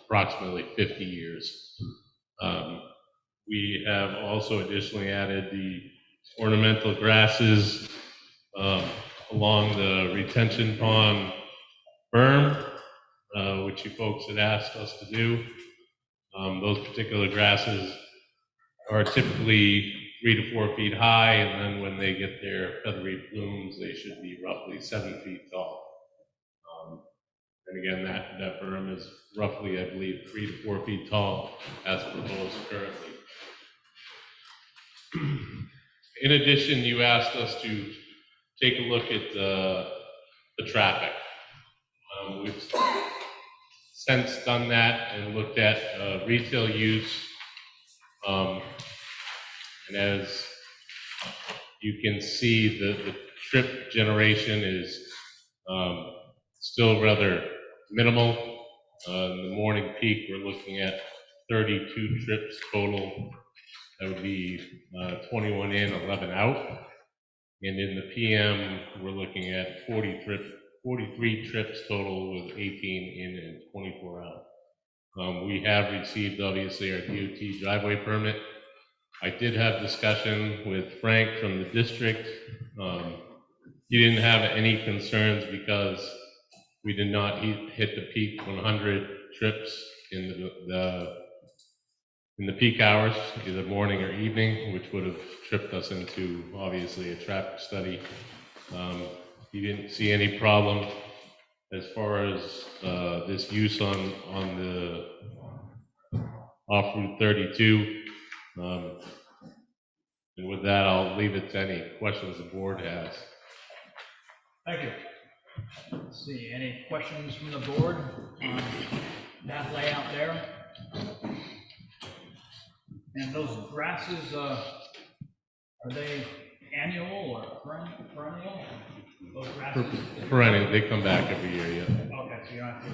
approximately 50 years. We have also additionally added the ornamental grasses along the retention pond berm, which you folks had asked us to do. Those particular grasses are typically 3 to 4 feet high, and then when they get their feathery plumes, they should be roughly 7 feet tall. And again, that berm is roughly, I believe, 3 to 4 feet tall as proposed currently. In addition, you asked us to take a look at the traffic. We've since done that and looked at retail use. And as you can see, the trip generation is still rather minimal. In the morning peak, we're looking at 32 trips total. That would be 21 in, 11 out. And in the PM, we're looking at 43 trips total with 18 in and 24 out. We have received, obviously, our DOT driveway permit. I did have discussion with Frank from the district. He didn't have any concerns because we did not hit the peak 100 trips in the peak hours, either morning or evening, which would have tripped us into, obviously, a traffic study. He didn't see any problem as far as this use on the off Route 32. And with that, I'll leave it to any questions the board has. Thank you. Let's see, any questions from the board on that layout there? And those grasses, are they annual or perennial? Those grasses? Perennial, they come back every year, yeah. Okay, so you don't have to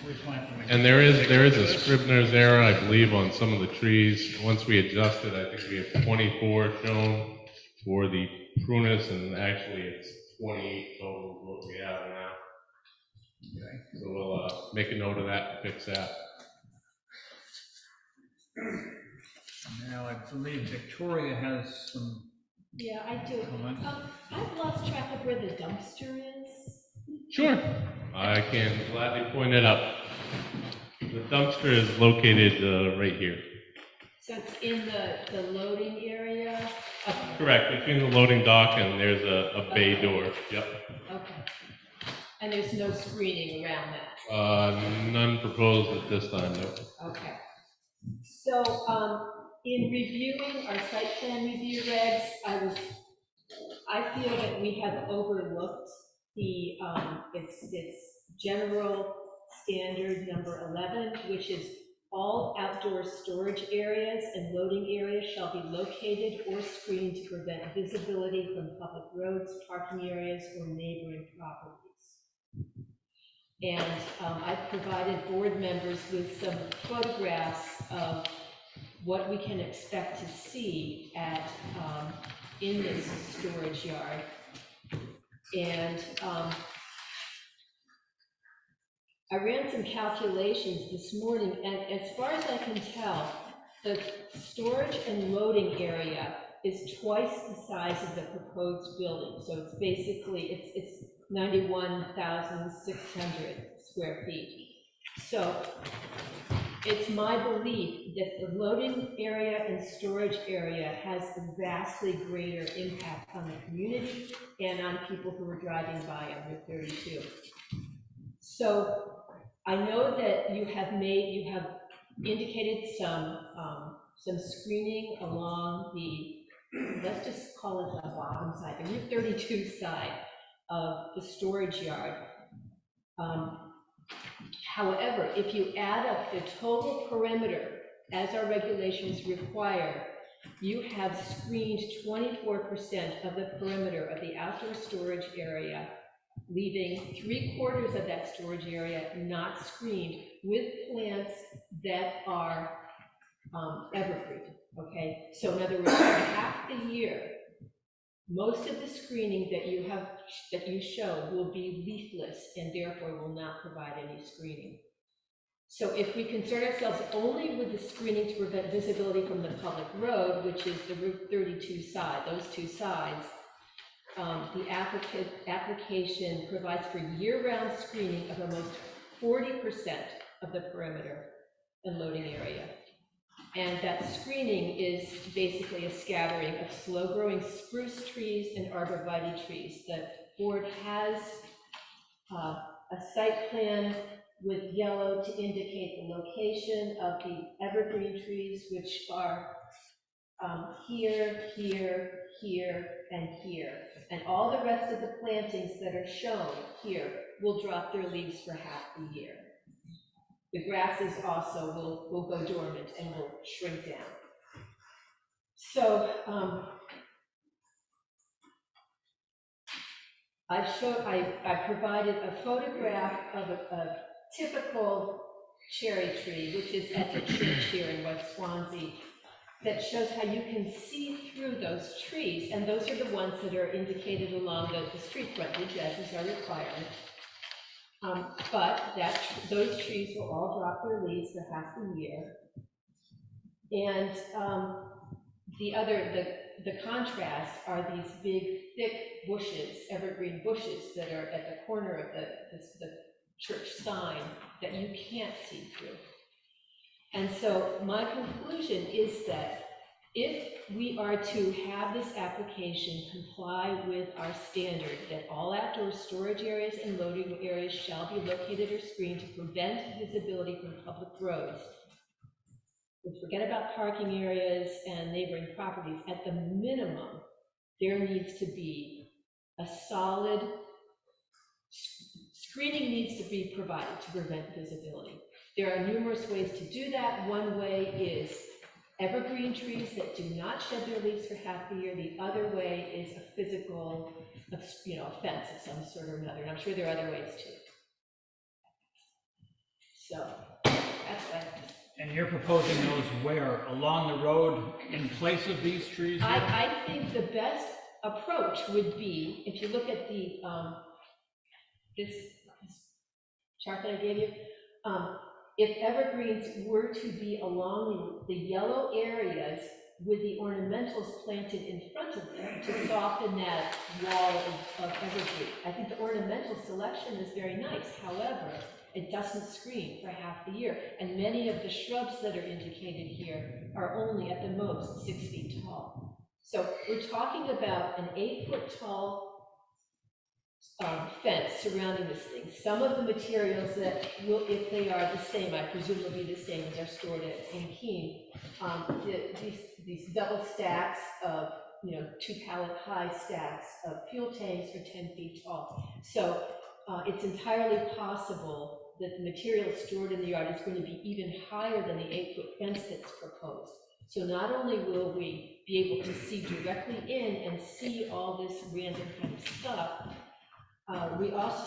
replant them. And there is a Scribner's error, I believe, on some of the trees. Once we adjust it, I think we have 24 shown for the prunus, and actually it's 28 total is what we have now. Okay. So we'll make a note of that and fix that. Now, I believe Victoria has some. Yeah, I do. Comments? I've lost track of where the dumpster is. Sure. I can gladly point it out. The dumpster is located right here. So it's in the loading area? Okay. Correct, between the loading dock and there's a bay door. Yep. Okay. And there's no screening around that? None proposed at this time, no. Okay. So, in reviewing our site plan review regs, I feel that we have overlooked the, it's general standard number 11, which is all outdoor storage areas and loading areas shall be located or screened to prevent visibility from public roads, parking areas, or neighboring properties. And I've provided board members with some photographs of what we can expect to see at in this storage yard. And I ran some calculations this morning, and as far as I can tell, the storage and loading area is twice the size of the proposed building. So it's basically, it's 91,600 square feet. So it's my belief that the loading area and storage area has a vastly greater impact on the community and on people who are driving by on Route 32. So I know that you have indicated some screening along the, let's just call it the bottom side, the Route 32 side of the storage yard. However, if you add up the total perimeter, as our regulations require, you have screened 24% of the perimeter of the outdoor storage area leaving 3/4 of that storage area not screened with plants that are evergreen, okay? So in other words, for half the year, most of the screening that you show will be leafless and therefore will not provide any screening. So if we concern ourselves only with the screening to prevent visibility from the public road, which is the Route 32 side, those two sides, the application provides for year-round screening of almost 40% of the perimeter and loading area. And that screening is basically a scattering of slow-growing spruce trees and arborvitae trees. The board has a site plan with yellow to indicate the location of the evergreen trees, which are here, here, here, and here. And all the rest of the plantings that are shown here will drop their leaves for half the year. The grasses also will go dormant and will shrink down. So I provided a photograph of a typical cherry tree, which is at the church here in West Swanzey, that shows how you can see through those trees, and those are the ones that are indicated along the street frontage, as is our requirement. But those trees will all drop their leaves for half the year. And the contrast are these big, thick bushes, evergreen bushes that are at the corner of the church sign that you can't see through. And so my conclusion is that if we are to have this application comply with our standard that all outdoor storage areas and loading areas shall be located or screened to prevent visibility from public roads, we forget about parking areas and neighboring properties, at the minimum, there needs to be a solid screening needs to be provided to prevent visibility. There are numerous ways to do that. One way is evergreen trees that do not shed their leaves for half the year. The other way is a physical, fence of some sort or another. And I'm sure there are other ways too. So that's what. And you're proposing those where? Along the road in place of these trees? I think the best approach would be, if you look at the this chart that I gave you, if evergreens were to be along the yellow areas with the ornamentals planted in front of them to soften that wall of evergreen. I think the ornamental selection is very nice. However, it doesn't screen for half the year. And many of the shrubs that are indicated here are only at the most 6 feet tall. So we're talking about an 8-foot tall fence surrounding this thing. Some of the materials that will, if they are the same, I presume will be the same as are stored in Keene. These double stacks of, 2 pallet high stacks of fuel tanks are 10 feet tall. So it's entirely possible that the material stored in the yard is going to be even higher than the 8-foot fence that's proposed. So not only will we be able to see directly in and see all this random kind of stuff,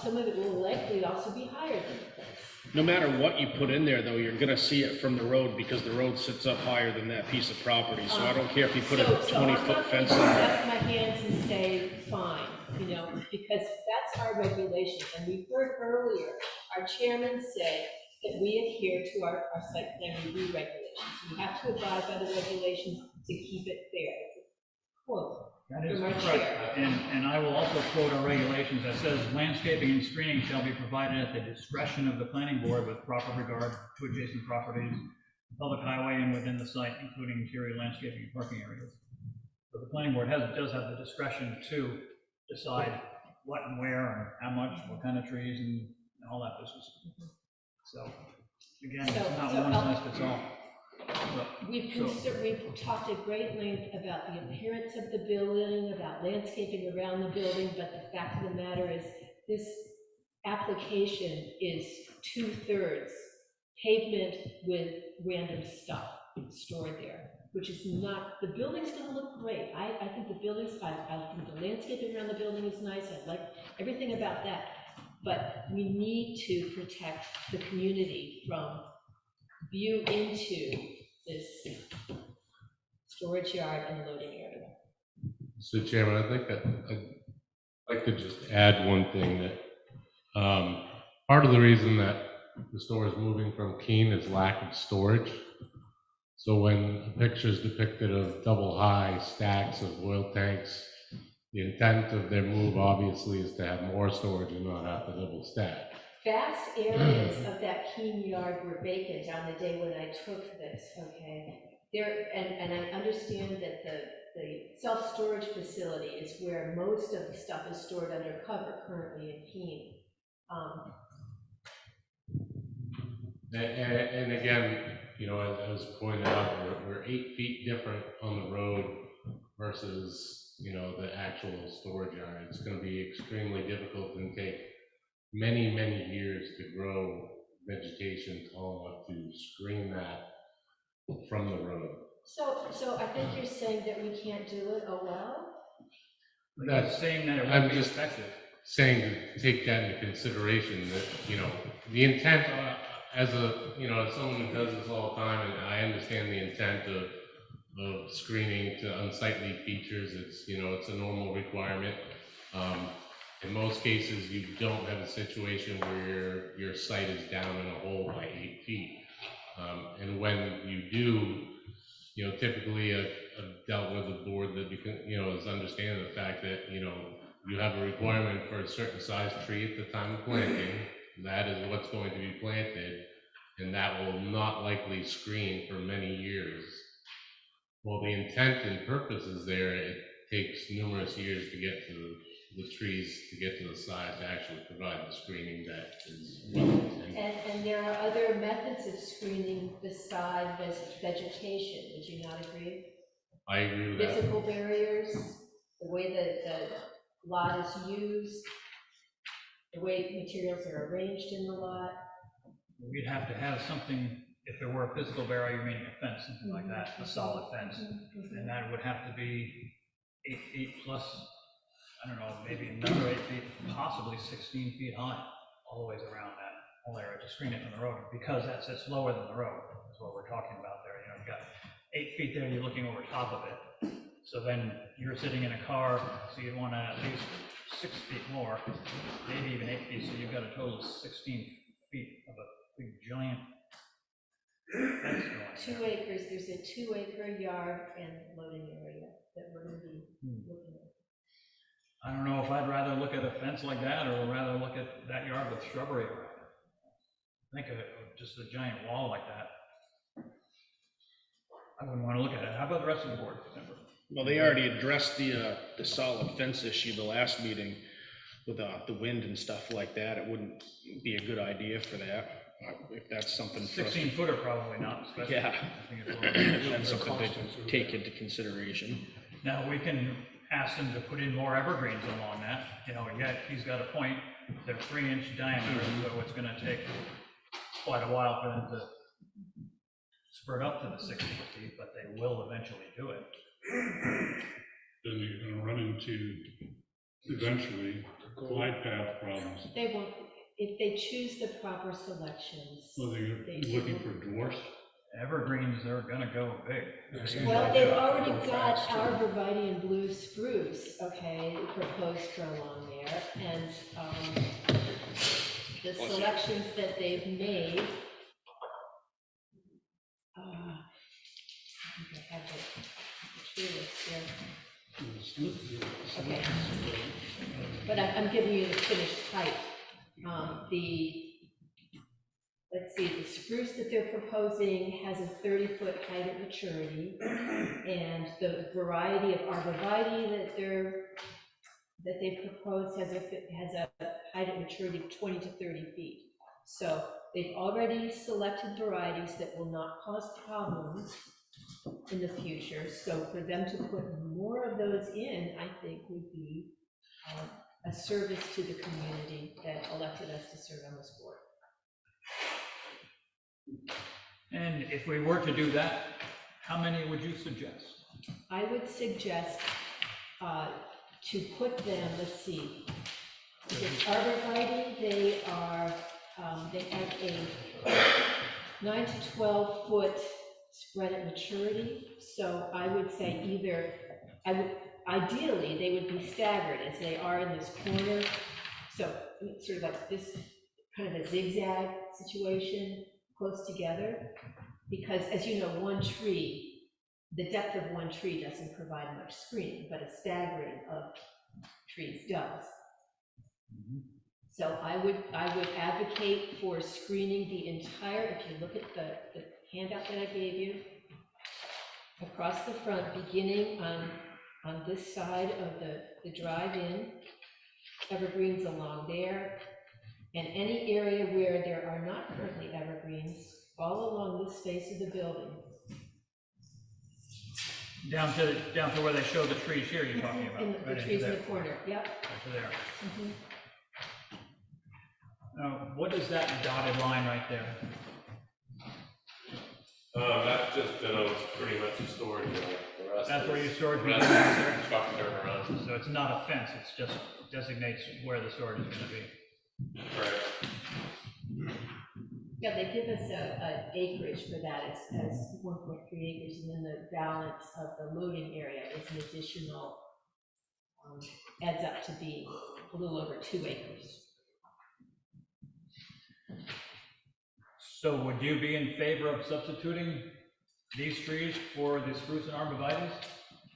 some of it will likely also be higher than the fence. No matter what you put in there, though, you're gonna see it from the road because the road sits up higher than that piece of property. So I don't care if you put a 20-foot fence in there. That's my hands and say, fine, because that's our regulations. And we heard earlier, our chairman say that we adhere to our site plan review regulations. We have to abide by the regulations to keep it fair. Quote. That is correct, and I will also quote our regulations that says landscaping and screening shall be provided at the discretion of the planning board with proper regard to adjacent properties, public highway, and within the site, including interior landscaping and parking areas. So the planning board does have the discretion to decide what and where and how much, what kind of trees and all that business. So again, it's not one size fits all. We've talked at great length about the appearance of the building, about landscaping around the building, but the fact of the matter is this application is 2/3 pavement with random stuff stored there, which is not, the building's going to look great. I think the building's, I think the landscaping around the building is nice. I like everything about that. But we need to protect the community from view into this storage yard and loading area. So Chairman, I think I'd like to just add one thing that, part of the reason that the store is moving from Keene is lack of storage. So when a picture is depicted of double high stacks of oil tanks, the intent of their move obviously is to have more storage and not have to double stack. Vast areas of that Keene yard were vacant on the day when I took this, okay? There, and I understand that the self-storage facility is where most of the stuff is stored under cover currently in Keene. And again, you know, as pointed out, we're 8 feet different on the road versus, you know, the actual storage yard. It's going to be extremely difficult and take many, many years to grow vegetation tall enough to screen that from the road. So I think you're saying that we can't do it. Oh, well? That's saying that it I'm won't be just effective. saying to take that into consideration, that, you know, the intent, as a, you know, as someone who does this all the time, and I understand the intent of screening to unsightly features. It's, you know, it's a normal requirement. In most cases, you don't have a situation where your site is down in a hole by 8 feet. And when you do, you know, typically I've dealt with a board that, you know, is understanding the fact that, you know, you have a requirement for a certain size tree at the time of planting. That is what's going to be planted, and that will not likely screen for many years. Well, the intent and purpose is there. It takes numerous years to get to the trees, to get to the size to actually provide the screening that is well intended. And there are other methods of screening beside vegetation. Would you not agree? I agree with that. Physical barriers, the way that the lot is used, the way materials are arranged in the lot. We'd have to have something, if there were a physical barrier, meaning a fence, something like that, a solid fence. And that would have to be 8 feet plus, I don't know, maybe another 8 feet, possibly 16 feet high, all the ways around that whole area to screen it from the road, because it's lower than the road, is what we're talking about there. You know, you've got 8 feet there, you're looking over top of it. So then you're sitting in a car, so you'd want to at least 6 feet more, maybe even 8 feet, so you've got a total of 16 feet of a big giant fence going 2 acres, there's a 2 acre yard and loading area that we're going to be looking at. I don't know if I'd rather look at a fence like that or rather look at that yard with shrubbery around it. Think of it, just a giant wall like that. I wouldn't want to look at it. How about the rest of the board member? Well, they already addressed the solid fence issue the last meeting with the wind and stuff like that. It wouldn't be a good idea for that, if that's something. 16 footer probably not, especially. Yeah, I think it's that's something to take into consideration. Now, we can ask him to put in more evergreens along that. You know, yet he's got a point. They're 3-inch diameter, so it's going to take quite a while for them to spurt up to the 60 feet, but they will eventually do it. Then you're going to run into, eventually, glide path problems. They won't, if they choose the proper selections. So they're looking for dwarfs? Evergreens are gonna go big. Well, they've already got arborvitae and blue spruce, okay, proposed for along there, and the selections that they've made. I think I have the tree list here. Okay, but I'm giving you the finished type. Let's see, the spruce that they're proposing has a 30-foot height of maturity, and the variety of arborvitae that they propose has a height of maturity of 20 to 30 feet. So they've already selected varieties that will not cause problems in the future. So for them to put more of those in, I think would be a service to the community that elected us to serve on this board. And if we were to do that, how many would you suggest? I would suggest to put them, let's see, With arborvitae, they are, they have a 9 to 12 foot spread at maturity. So I would say either, ideally, they would be staggered as they are in this corner. So sort of like this, kind of a zigzag situation, close together. Because as you know, one tree, the depth of one tree doesn't provide much screening, but a staggering of trees does. So I would advocate for screening the entire, if you look at the handout that I gave you, across the front, beginning on this side of the drive-in, evergreens along there, and any area where there are not currently evergreens, all along this face of the building. Down to where they show the trees here you're talking about. The trees in the corner, yep. Right to there. Mhm. Now, what is that dotted line right there? That just denotes pretty much the storage area. The rest That's where is- your storage the is rest right is there? truck turnaround. So it's not a fence, it's just designates where the storage is gonna be. Right. Yeah, they give us a acreage for that as 1.3 acres, and then the balance of the loading area is an additional, adds up to be a little over 2 acres. So would you be in favor of substituting these trees for the spruce and arborvitae?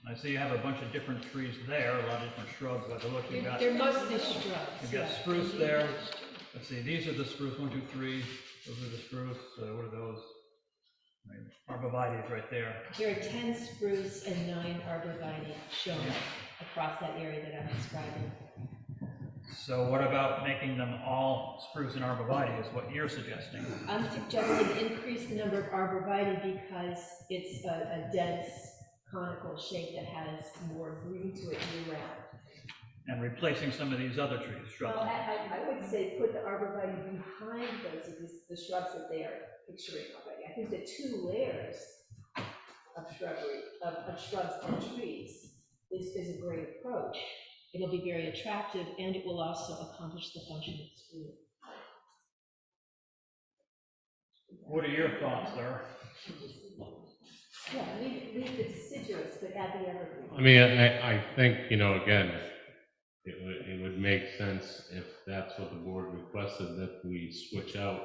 I see you have a bunch of different trees there, a lot of different shrubs, by the look you've got. They're mostly shrubs. You've got yeah. spruce there. Let's see, these are the spruce, 1, 2, 3. Those are the spruce, what are those? Right, arborvitae right there. There are 10 spruce and 9 arborvitae shown across that area that I'm describing. So what about making them all spruce and arborvitae is what you're suggesting? I'm suggesting increase the number of arborvitae because it's a dense conical shape that has more green to it year-round. And replacing some of these other trees, shrubs. Well, I would say put the arborvitae behind those of the shrubs that they are picturing already. I think the 2 layers of shrubbery, of shrubs and trees is a great approach. It'll be very attractive and it will also accomplish the function of screening. What are your thoughts, sir? Yeah, leave the deciduous, but add the evergreen. I mean, I think, again, it would make sense if that's what the board requested, that we switch out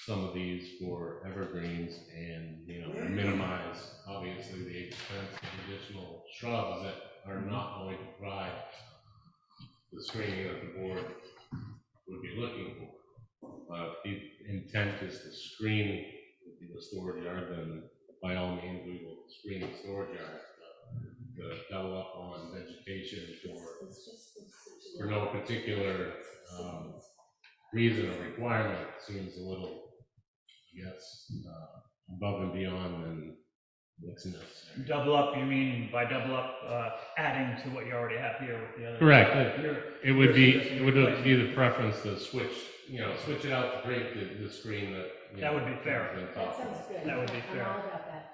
some of these for evergreens and, minimize, obviously, the expense of additional shrubs that are not going to provide the screening that the board would be looking for. If the intent is to screen the storage yard, then by all means, we will screen the storage yard. To double up on vegetation for no particular reason or requirement seems a little, I guess, above and beyond than what's necessary. Double up, you mean by double up, adding to what you already have here with the other? Correct. It would be the preference to switch it out to create the screen that. That would be fair. That sounds good. That would be fair. I'm all about that.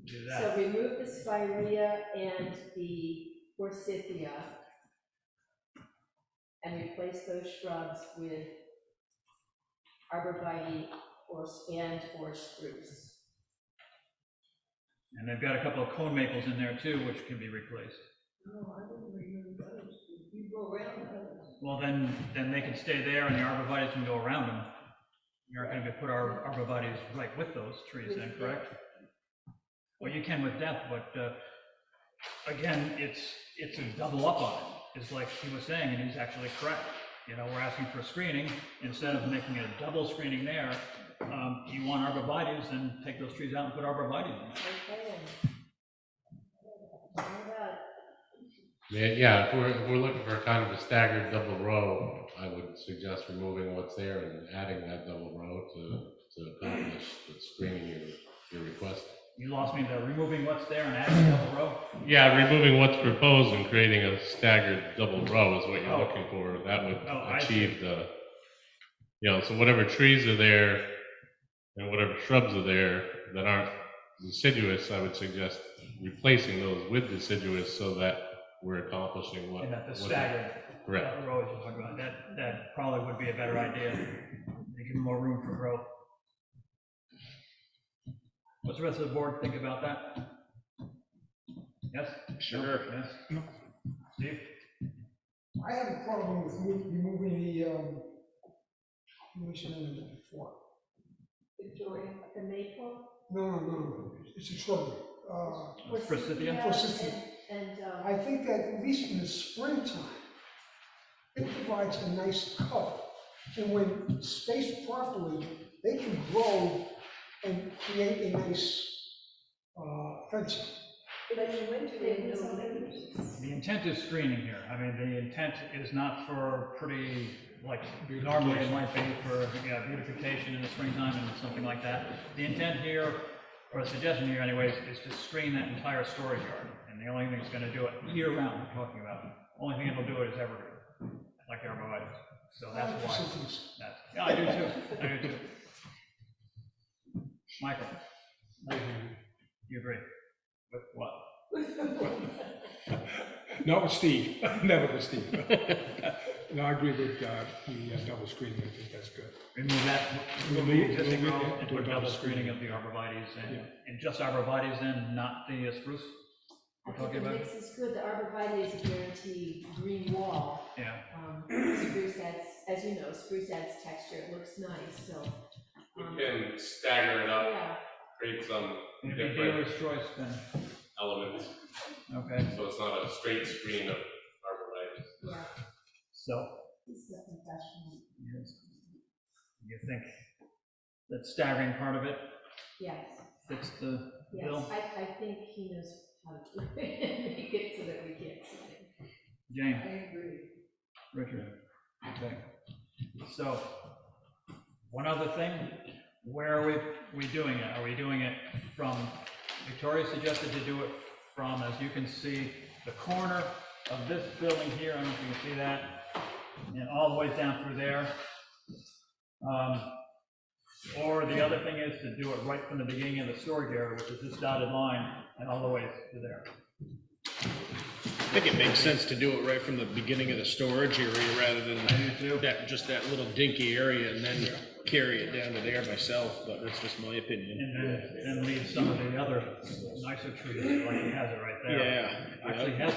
Do that. So remove the spirea and the forsythia and replace those shrubs with arborvitae or spruce. And they've got a couple of cone maples in there too, which can be replaced. No, I wouldn't remove those. You go around those. Well, then they can stay there and the arborvitae can go around them. You're not going to put our arborvitae right with those trees then, correct? Well, you can with depth, but again, it's a double up on it. It's like he was saying, and he's actually correct. We're asking for screening instead of making a double screening there. You want arborvitae, then take those trees out and put arborvitae in there. Yeah, if we're looking for kind of a staggered double row, I would suggest removing what's there and adding that double row to accomplish the screening you're requesting. You lost me there. Removing what's there and adding a double row? Yeah, removing what's proposed and creating a staggered double row is what you're looking for. That would achieve the, so whatever trees are there and whatever shrubs are there that aren't deciduous, I would suggest replacing those with deciduous so that we're accomplishing what. And that the staggered Correct. That road you're talking about, that probably would be a better idea, to give them more room for growth. What's the rest of the board think about that? Yes? Sure. Yes? Steve? I have a problem with removing the, what's the name of it before? Victoria, the maple. No, it's a shrubbery. Forsythia? Forsythia. And, I think that at least in the springtime, it provides a nice cover. And when spaced properly, they can grow and create a nice fencing. but in winter, they have no leaves. The intent is screening here. I mean, the intent is not for pretty, like, normally it might be for, beautification in the springtime and something like that. The intent here, or the suggestion here anyways, is to screen that entire storage yard. And the only thing that's gonna do it year round, we're talking about, only thing that'll do it is evergreen, like arborvitae. So that's why, yeah, I do too. Michael, you agree with what? Not with Steve, never with Steve. No, I agree with the double screening, I think that's good. Remove that, remove the existing row and put a double screening of the arborvitaes and just arborvitaes then, not the spruce I we're think talking the about? mix is good, the arborvitae is a guaranteed green wall. Yeah. Spruce adds, as you know, spruce adds texture, it looks nice, so. You can stagger it up, Yeah. create some Maybe different dealer's choice then. elements. Okay. So it's not a straight screen of arborvitae. Yeah. So, He's the professional. yes. You think that staggering part of it Yes. fits the Yes, bill? I think he knows how to make it so that we can't see it. Jane? I agree. Richard? Okay. So, one other thing, where are we doing it? Are we doing it from, Victoria suggested to do it from, as you can see, the corner of this building here, I don't know if you can see that, and all the way down through there. Or the other thing is to do it right from the beginning of the storage area, which is this dotted line, and all the way to there. I think it makes sense to do it right from the beginning of the storage area rather than that, just that little dinky area and then carry it down to there myself, but that's just my opinion. And then leave some of the other nicer trees, like he has it right there. Yeah. Actually has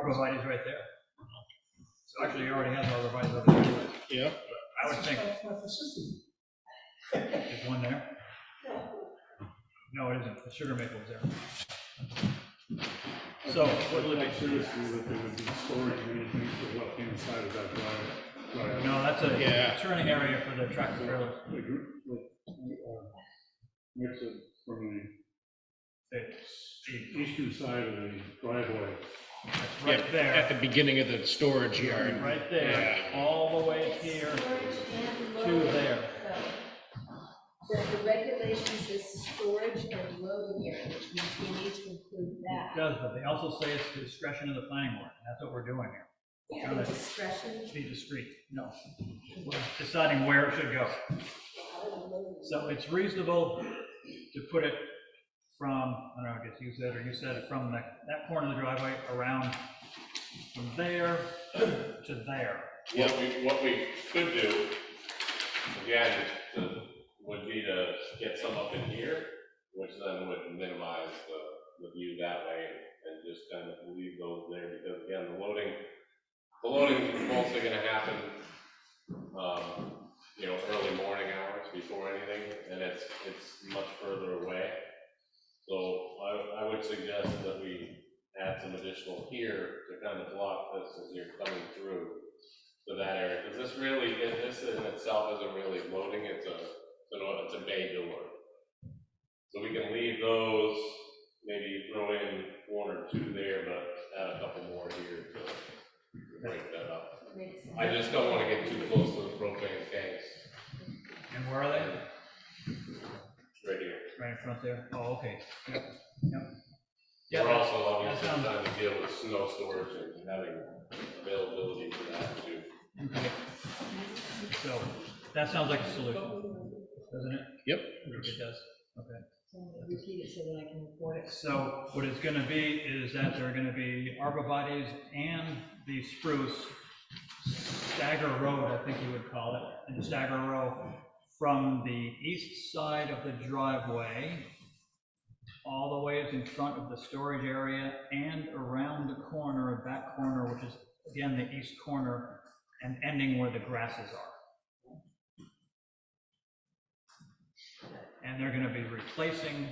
arborvitae's right there. So actually he already has arborvitae's over there. Yeah. I would think. There's one there? No, it isn't. The sugar maple is there. So, what would it be? Seriously, that there would be storage or anything for the left-hand side of that drive. No, that's a turning area for the tractor trailer. Mix it from the eastern side of the driveway. It's right Yeah, there. at the beginning of the storage yard. Right there, all the way here to there. The regulations is storage and loading area, which means we need to include It that. does, but they also say it's the discretion of the planning board. That's what we're doing here. Yeah, Trying to discretion. Be discreet, no. We're deciding where it should go. So it's reasonable to put it from, I don't know, I guess you said from that corner of the driveway around from there to there. What we could do, again, would be to get some up in here, which then would minimize the view that way and just kind of leave those there, because again, the loading is mostly gonna happen, early morning hours before anything, and it's much further away. So I would suggest that we add some additional here to kind of block this as you're coming through to that area, because this in itself isn't really loading, it's a bay door. So we can leave those, maybe throw in one or two there, but add a couple more here to break that up. I just don't want to get too close to the propane tanks. And where are they? Right here. Right in front there? Oh, okay. Yep. We're also obviously trying to deal with snow storage and having availability for that too. Okay. So, that sounds like a solution, doesn't it? Yep. It does, okay. So I'm gonna repeat it so that I can report it. So what it's gonna be is that there are gonna be arborvitaes and the spruce stagger road, I think you would call it, in stagger row from the east side of the driveway all the way in front of the storage area and around the corner of that corner, which is again the east corner, and ending where the grasses are. And they're gonna be replacing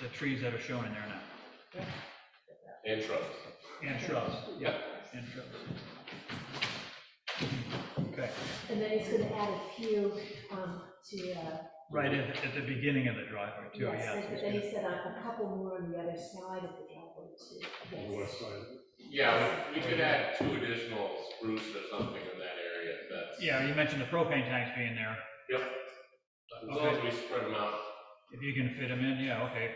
the trees that are shown in there now. And shrubs. And shrubs, yep, and shrubs. Okay, And then he's gonna add a few, to, right at the beginning of the driveway too, yes, yes. and then he said a couple more on the other side of the driveway too. Yes. The west side. Yeah, we could add 2 additional spruce or something in that area, if that's. Yeah, you mentioned the propane tanks being there. Yep. As long as we spread them out. If you can fit them in, yeah, okay.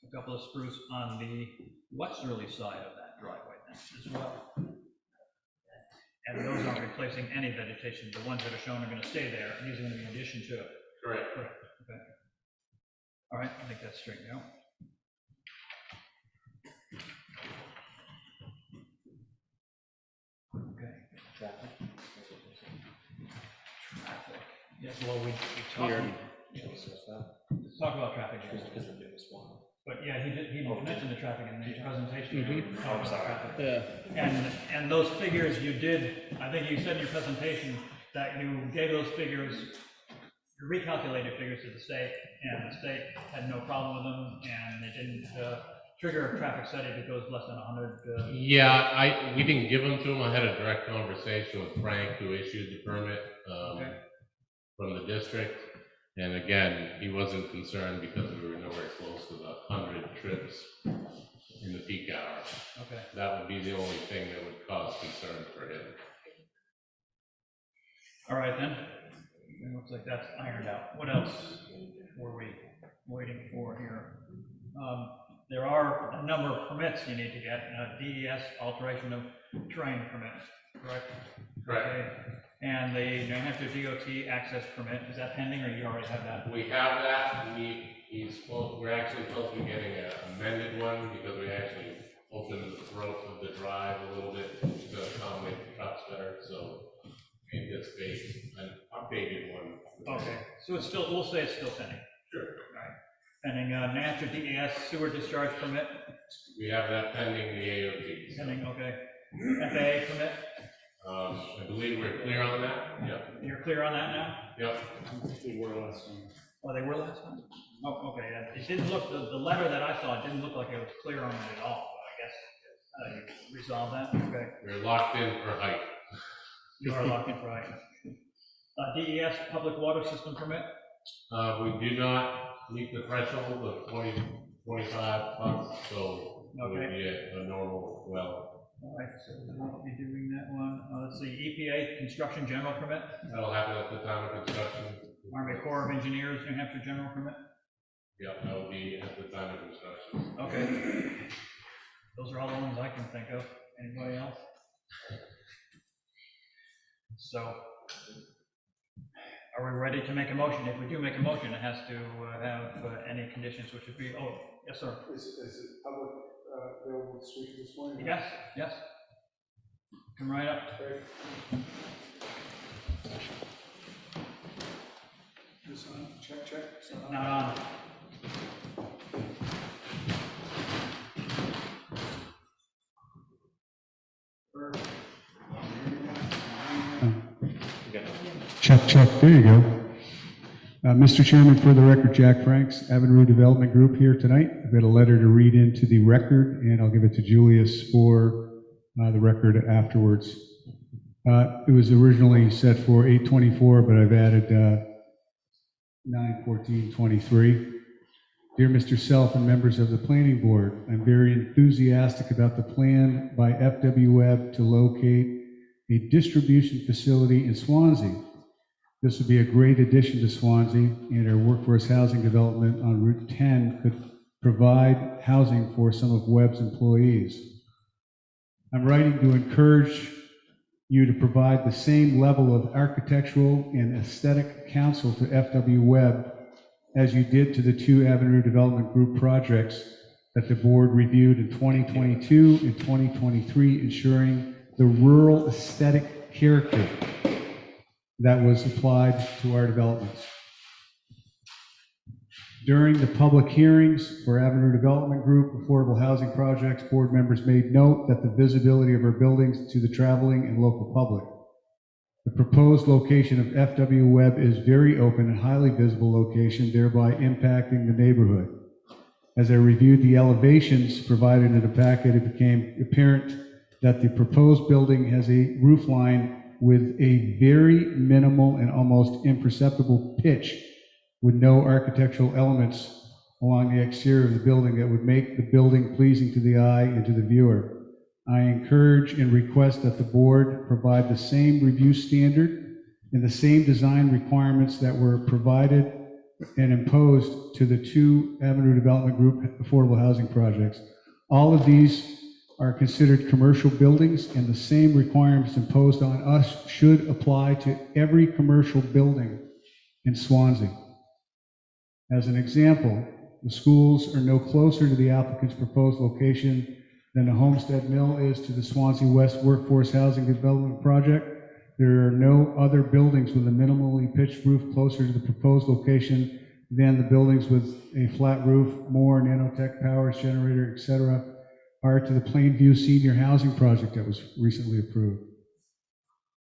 A couple of spruce on the westerly side of that driveway then as well. And those aren't replacing any vegetation. The ones that are shown are gonna stay there, and these are gonna be in addition to it. Correct. Correct, okay. All right, I think that's straight now. Okay. Traffic. Yes, well, we talked. Talk about traffic. But yeah, he mentioned the traffic in the presentation. Mhm. Talked about traffic. Yeah. And those figures you did, I think you said in your presentation that you gave those figures, you recalculated figures to the state, and the state had no problem with them, and they didn't trigger a traffic study if it goes less than 100. Yeah, we didn't give them to him. I had a direct conversation with Frank, who issued the permit from the district. And again, he wasn't concerned because we were nowhere close to the 100 trips in the peak hour. Okay. That would be the only thing that would cause concern for him. All right, then. It looks like that's ironed out. What else were we waiting for here? There are a number of permits you need to get. DES alteration of terrain permit, correct? Correct. Okay. And the New Hampshire DOT access permit, is that pending, or you already have that? We have that. We're actually supposed to be getting an amended one because we actually opened the throat of the drive a little bit to accommodate the trucks better. So we anticipate an updated one. Okay, so it's still, we'll say it's still pending. Sure. All right. Pending New Hampshire DES sewer discharge permit? We have that pending the AOT. Pending, okay. FAA permit? I believe we're clear on that. Yep. You're clear on that now? Yep. They were last time. Oh, they were last time? Oh, okay. It didn't look, the letter that I saw, it didn't look like it was clear on it at all, but I guess you resolved that, okay. We're locked in for height. You are locked in for height. DES public water system permit? We do not meet the threshold of 25 bucks, so it would be a normal well. All right, so we won't be doing that one. Let's see, EPA construction general permit? That'll happen at the time of construction. Army Corps of Engineers, New Hampshire general permit? Yep, that will be at the time of construction. Okay. Those are all the ones I can think of. Anybody else? So, are we ready to make a motion? If we do make a motion, it has to have any conditions, which would be, oh, yes, sir. Is it public available to speak this morning? Yes, yes. Come right up. This on, check. It's not on. Not on. Check, there you go. Mr. Chairman, for the record, Jack Franks, Avenue Development Group here tonight. I've got a letter to read into the record, and I'll give it to Julius for the record afterwards. It was originally set for 8/24, but I've added 9/14/23. Dear Mr. Self and members of the Planning Board, I'm very enthusiastic about the plan by FW Webb to locate a distribution facility in Swanzey. This would be a great addition to Swanzey, and our workforce housing development on Route 10 could provide housing for some of Webb's employees. I'm writing to encourage you to provide the same level of architectural and aesthetic counsel to FW Webb as you did to the 2 Avenue Development Group projects that the board reviewed in 2022 and 2023, ensuring the rural aesthetic character that was applied to our developments. During the public hearings for Avenue Development Group affordable housing projects, board members made note that the visibility of our buildings to the traveling and local public. The proposed location of FW Webb is very open and highly visible location, thereby impacting the neighborhood. As I reviewed the elevations provided in the packet, it became apparent that the proposed building has a roof line with a very minimal and almost imperceptible pitch, with no architectural elements along the exterior of the building that would make the building pleasing to the eye and to the viewer. I encourage and request that the board provide the same review standard and the same design requirements that were provided and imposed to the 2 Avenue Development Group affordable housing projects. All of these are considered commercial buildings, and the same requirements imposed on us should apply to every commercial building in Swanzey. As an example, the schools are no closer to the applicant's proposed location than the Homestead Mill is to the Swansea West Workforce Housing Development Project. There are no other buildings with a minimally pitched roof closer to the proposed location than the buildings with a flat roof, more nanotech powers, generator, etc., prior to the Plainview Senior Housing Project that was recently approved.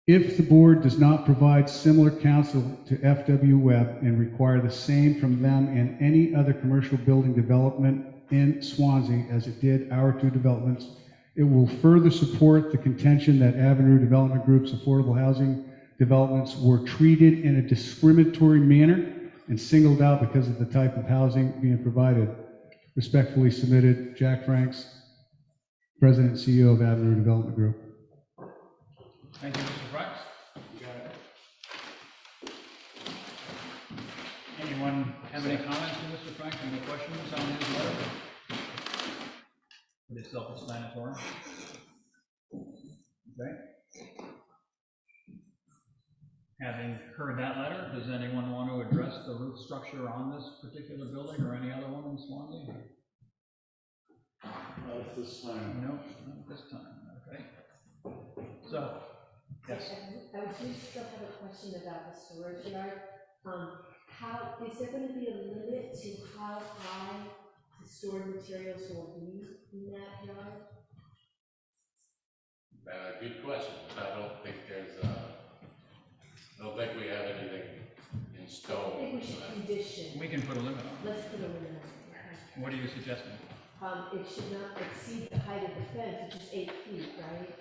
If the board does not provide similar counsel to FW Webb and require the same from them and any other commercial building development in Swansea as it did our 2 developments, it will further support the contention that Avenue Development Group's affordable housing developments were treated in a discriminatory manner and singled out because of the type of housing being provided. Respectfully submitted, Jack Franks, President and CEO of Avenue Development Group. Thank you, Mr. Franks. You got it. Anyone have any comments for Mr. Franks? Any questions on his letter? It is self-explanatory. Okay. Having heard that letter, does anyone want to address the roof structure on this particular building or any other one in Swansea? Not at this time. No, not at this time. Okay. So, yes. I do still have a question about the storage yard. How, is there going to be a limit to how high the stored materials will be in that yard? Good question. I don't think I don't think we have anything in stone. I think we should condition. We can put a limit on it. Let's put a limit on it. What are you suggesting? It should not exceed the height of the fence, which is 8 feet, right?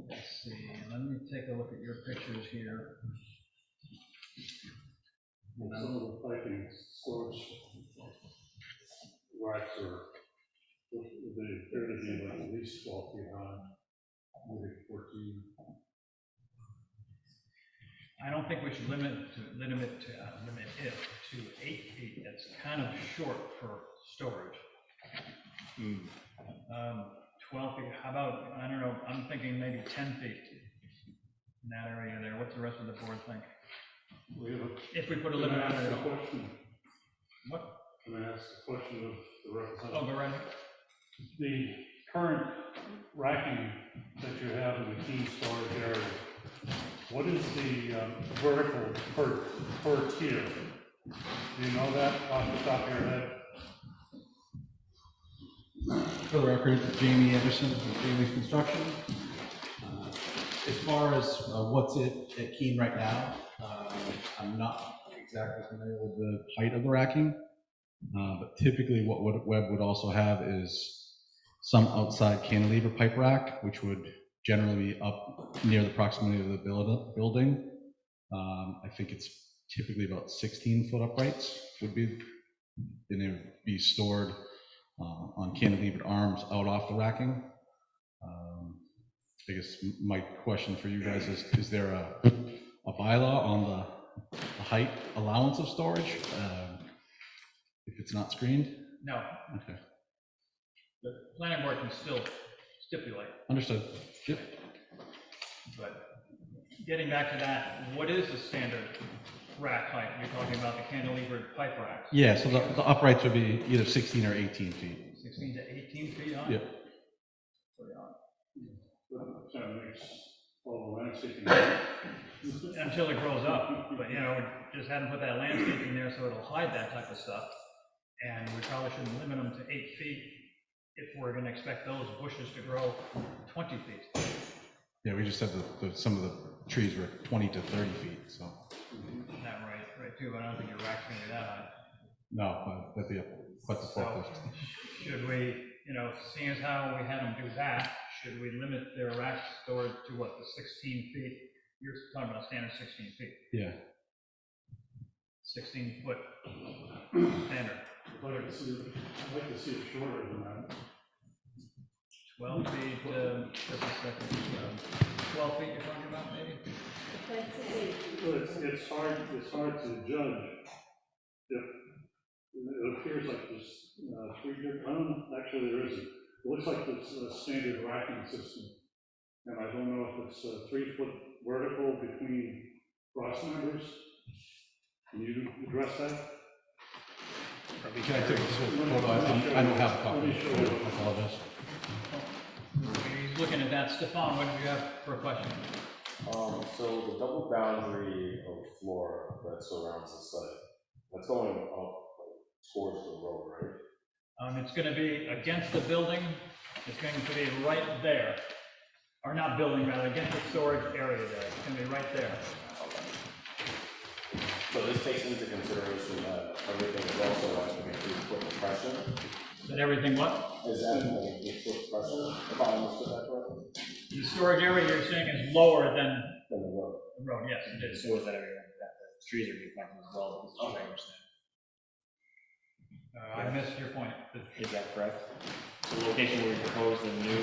Let's see, let me take a look at your pictures here. Some of the piping storage racks they appear to be like at least 12 feet high, maybe 14. I don't think we should limit it to 8 feet. That's kind of short for storage. 12 feet, how about, I don't know, I'm thinking maybe 10 feet in that area there. What's the rest of the board think? If we put a limit on it at all. What? Can I ask a question of the representative? Oh, go right ahead. The current racking that you have in the key storage area, what is the vertical per tier? Do you know that off the top of your head? For the record, Jamie Anderson from Jamie's Construction. As far as what's at Keene right now, I'm not exactly familiar with the height of the racking, but typically what Webb would also have is some outside cantilever pipe rack, which would generally be up near the proximity of the building. I think it's typically about 16-foot uprights would be, and they would be stored on cantilevered arms out off the racking. I guess my question for you guys is there a bylaw on the height allowance of storage if it's not screened? No. Okay. The planning board can still stipulate. Understood. Yep. But getting back to that, what is the standard rack height? You're talking about the cantilevered pipe racks? Yeah, so the uprights would be either 16 or 18 feet. 16 to 18 feet high? Yeah. Pretty high. That makes all the landscaping. Until it grows up, but you know, just haven't put that landscaping there so it'll hide that type of stuff. And we probably shouldn't limit them to 8 feet if we're gonna expect those bushes to grow 20 feet. Yeah, we just said some of the trees were 20 to 30 feet, so. Not right too, but I don't think your rack's gonna be that high. No, that'd be quite the So, forklift. should we, you know, seeing as how we had them do that, should we limit their rack storage to what, the 16 feet? You're talking about standard 16 feet, Yeah. 16-foot standard. I'd like to see it shorter than that. 12 feet, just a second, 12 feet you're talking about, maybe? Well, it's hard to judge if it appears like there's 3 different, actually there isn't. It looks like it's a standard racking system. And I don't know if it's a 3-foot vertical between cross members. Can you address that? Can I take this photo? I don't have a copy. I apologize. He's looking at that. Stefan, what did you have for a question? So the double boundary of floor that surrounds the site, that's going up towards the road, right? It's gonna be against the building, it's going to be right there. Or not building, rather, against the storage area there, it's gonna be right there. So this takes into consideration that everything is also like a 3-foot depression? That everything what? Is that like a 3-foot depression, if I understood that correctly? The storage area you're saying is lower than the road. The road, yes, it is. So is that everything, that the trees are reflecting as well, as I understand. I missed your point. Is that correct? The location where you propose the new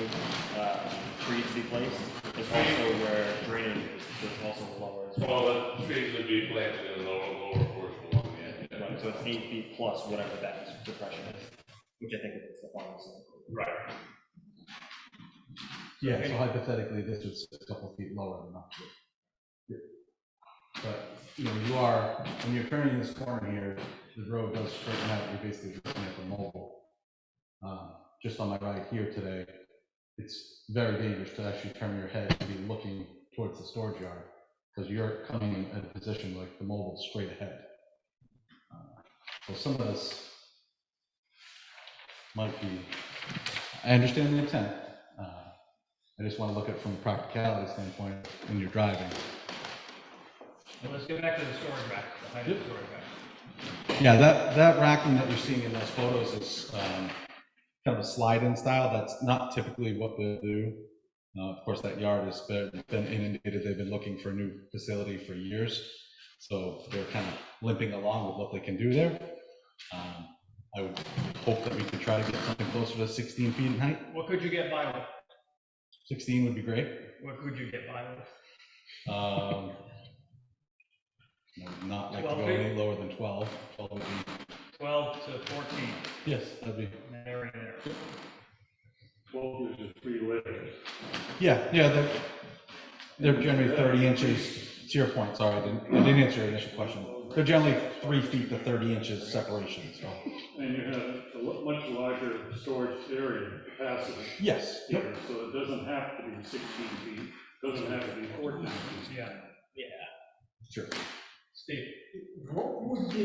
trees to be placed is also where drainage is also lower as well. Well, the trees would be planted in the lower portion along the edge. Right, so it's 8 feet plus whatever that depression is, which I think is the final thing. Right. Yeah, so hypothetically, this would sit a couple feet lower than that. Yeah. But, you know, when you're turning this corner here, the road does straighten out, you're basically looking at the mobile. Just on my ride here today, it's very dangerous to actually turn your head and be looking towards the storage yard, because you're coming in a position like the mobile straight ahead. So some of this might be, I understand the intent. I just want to look at it from a practicality standpoint when you're driving. Well, let's get back to the storage rack, the height of the storage rack. Yeah, that racking that you're seeing in those photos is kind of a slide-in style. That's not typically what they'll do. Of course, that yard has been inundated. They've been looking for a new facility for years. So they're kind of limping along with what they can do there. I would hope that we could try to get something closer to 16 feet in height. What could you get by with? 16 would be great. What could you get by with? Not like to 12 go feet? any lower than 12. 12 would be, 12 to 14. yes, that'd be. That area there. 12 is just 3 layers. Yeah, they're generally 30 inches. To your point, sorry, I didn't answer your initial question. They're generally 3 feet to 30 inches separation, so. And you have a much larger storage area capacity. Yes. Here, so it doesn't have to be 16 feet, doesn't have to be 14 feet. Yeah. Yeah. Sure. Steve? What would be,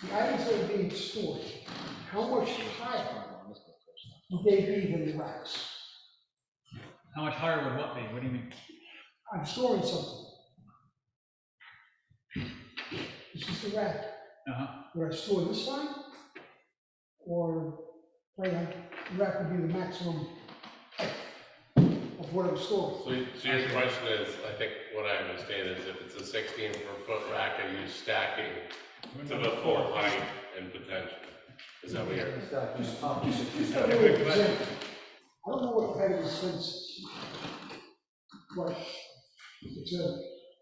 the items that are being stored, how much higher would they be than the racks? How much higher would what be? What do you mean? I'm storing something. It's just a rack. Would I store this high? Or, the rack would be the maximum height of what I'm storing? So your question is, I think what I understand is if it's a 16-foot rack, are you stacking to the full height and potential? Is that what you're? Just a way of example. I don't know what the height of this fence is. But it's a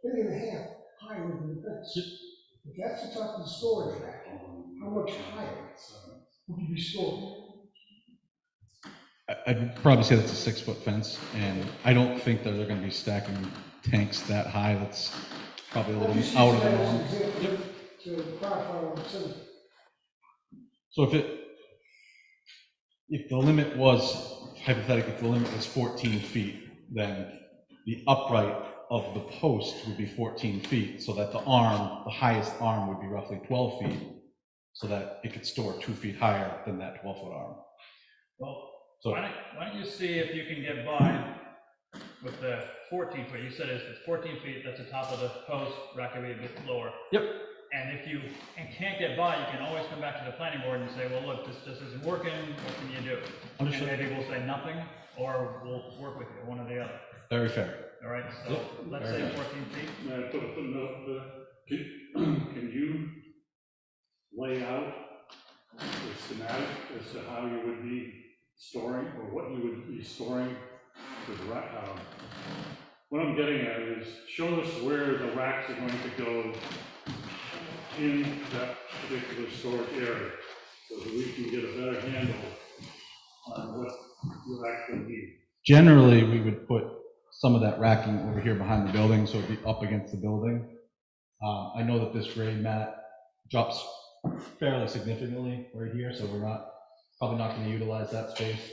1.5 higher than the fence. If that's the top of the storage rack, how much higher would you be storing? I'd probably say that's a 6-foot fence, and I don't think that they're going to be stacking tanks that high. That's probably a little Just out use of the that as norm. an example To clarify what I'm saying. So if the limit was, hypothetically, if the limit was 14 feet, then the upright of the post would be 14 feet, so that the highest arm would be roughly 12 feet, so that it could store 2 feet higher than that 12-foot arm. Well, So- why don't you see if you can get by with the 14 foot? You said if it's 14 feet, that's the top of the post, rack could be a bit lower. Yep. And if you can't get by, you can always come back to the planning board and say, well, look, this isn't working, what can you do? Understood. And maybe we'll say nothing, or we'll work with you, one or the other. Very fair. All right, so Yep. let's Very say fair. 14 feet. May I put a footnote, can you lay out the schematic as to how you would be storing, or what you would be storing the rack? What I'm getting at is, show us where the racks are going to go in that particular storage area, so that we can get a better handle on what you actually need. Generally, we would put some of that racking over here behind the building, so it'd be up against the building. I know that this gray mat drops fairly significantly right here, so we're probably not going to utilize that space.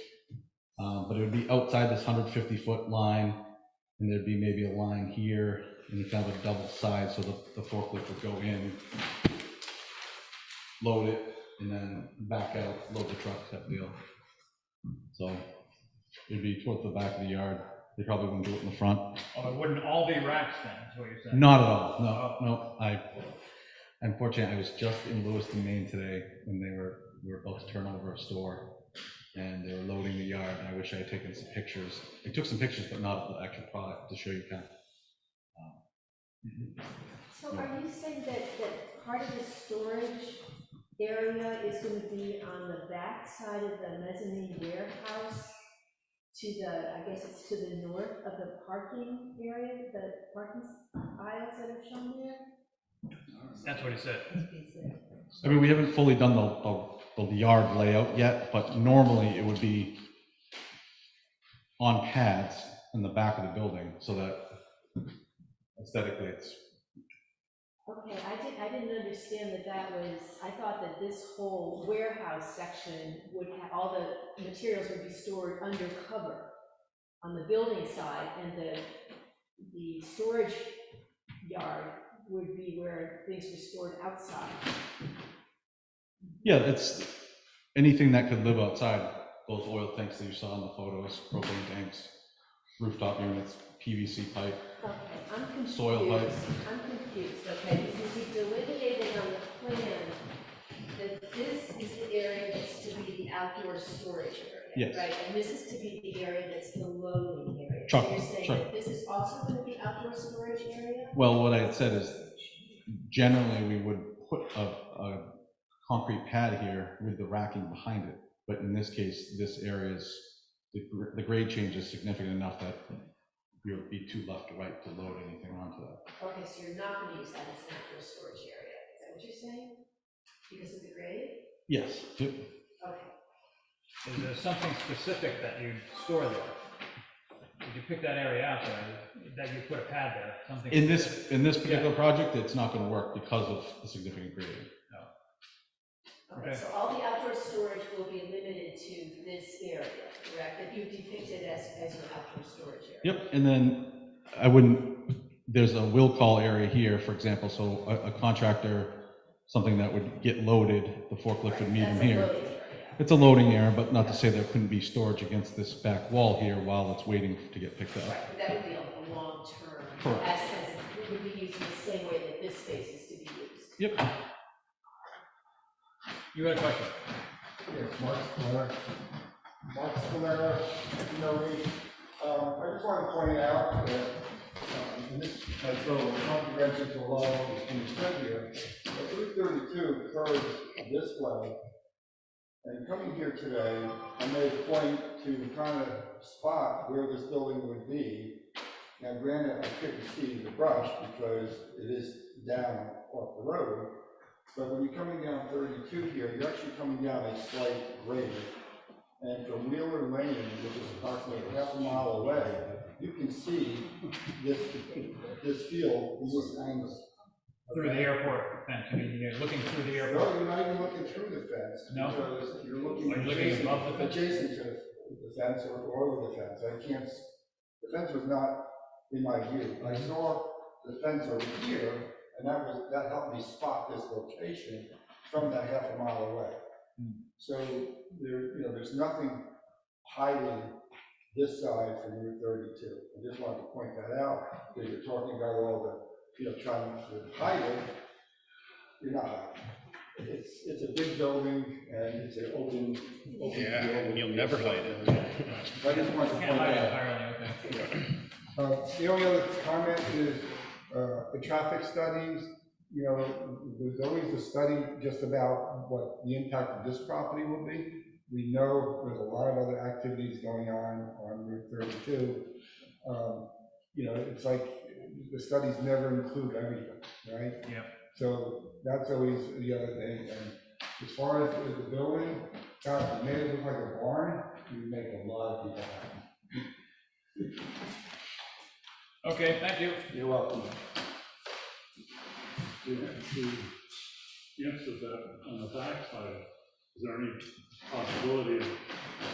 But it would be outside this 150-foot line, and there'd be maybe a line here, and kind of a double side, so the forklift would go in, load it, and then back out, load the truck, type deal. So it'd be towards the back of the yard. They probably wouldn't do it in the front. Oh, it wouldn't all be racks then, is what you're saying? Not at all, no. Unfortunately, I was just in Lewiston, Maine today, and we were about to turn over a store, and they were loading the yard, and I wish I had taken some pictures. I took some pictures, but not of the actual product, to show you kind of. So are you saying that part of the storage area is going to be on the back side of the mezzanine warehouse to the, I guess it's to the north of the parking area, the parking aisles that are shown there? That's what he said. I mean, we haven't fully done the yard layout yet, but normally it would be on pads in the back of the building, so that aesthetically it's. Okay, I didn't understand that was, I thought that this whole warehouse section would have, all the materials would be stored under cover on the building side, and the storage yard would be where things were stored outside. Yeah, it's anything that could live outside, those oil tanks that you saw in the photos, propane tanks, rooftop units, PVC pipe. Okay, I'm confused. Soil pipe. I'm confused, okay, because we delineated on the plan that this is the area that's to be the outdoor storage area. Yes. Right, and this is to be the area that's the loading area. Truck, So you're saying truck. that this is also going to be outdoor storage area? Well, what I had said is, generally, we would put a concrete pad here with the racking behind it, but in this case, this area is, the grade change is significant enough that you would be too left to right to load anything onto that. Okay, so you're not going to use that as an outdoor storage area, is that what you're saying? Because of the grade? Yes. Yep. Okay. Is there something specific that you store there? Did you pick that area out there, that you put a pad there, something? In this particular project, it's not going to work because of the significant grading. Okay, so all the outdoor storage will be limited to this area, correct? That you depicted as your outdoor storage area? Yep, and then there's a will call area here, for example, so a contractor, something that would get loaded, the forklift would meet them here. It's a loading area, but not to say there couldn't be storage against this back wall here while it's waiting to get picked up. Right, but that would be a long term. Correct. As it would be used in the same way that this space is to be used. Yep. You had a question? Yes, Mark Scalera, you know, I just want to point out that, and this might throw a comprehensive to a lot of what was said here, but Route 32 curves this way, and coming here today, I made a point to kind of spot where this building would be. Now granted, I couldn't see the brush because it is down off the road, but when you're coming down 32 here, you're actually coming down a slight grade. And from Wheeler Lane, which is approximately half a mile away, you can see this field, this angle. Through the airport fence, I mean, you're looking through the No, airport. you're not even looking through the fence. No? Because you're looking. Are you looking above the fence? Adjacent to the fence or over the fence. I can't, the fence was not in my view. I saw the fence over here, and that helped me spot this location from that half a mile away. So there's nothing hiding this side from Route 32. I just wanted to point that out, because you're talking about all the, trying to hide it. You're not hiding. It's a big building, and it's an open Yeah, field. you'll never hide it. I just wanted to point that out. The only other comment is the traffic studies. There's always a study just about what the impact of this property will be. We know there's a lot of other activities going on Route 32. It's like the studies never include everything, right? Yeah. So that's always the other thing. And as far as the building, God, if you made it look like a barn, you'd make a lot of people happy. Okay, thank you. You're welcome. The answer to that, on the backside, is there any possibility of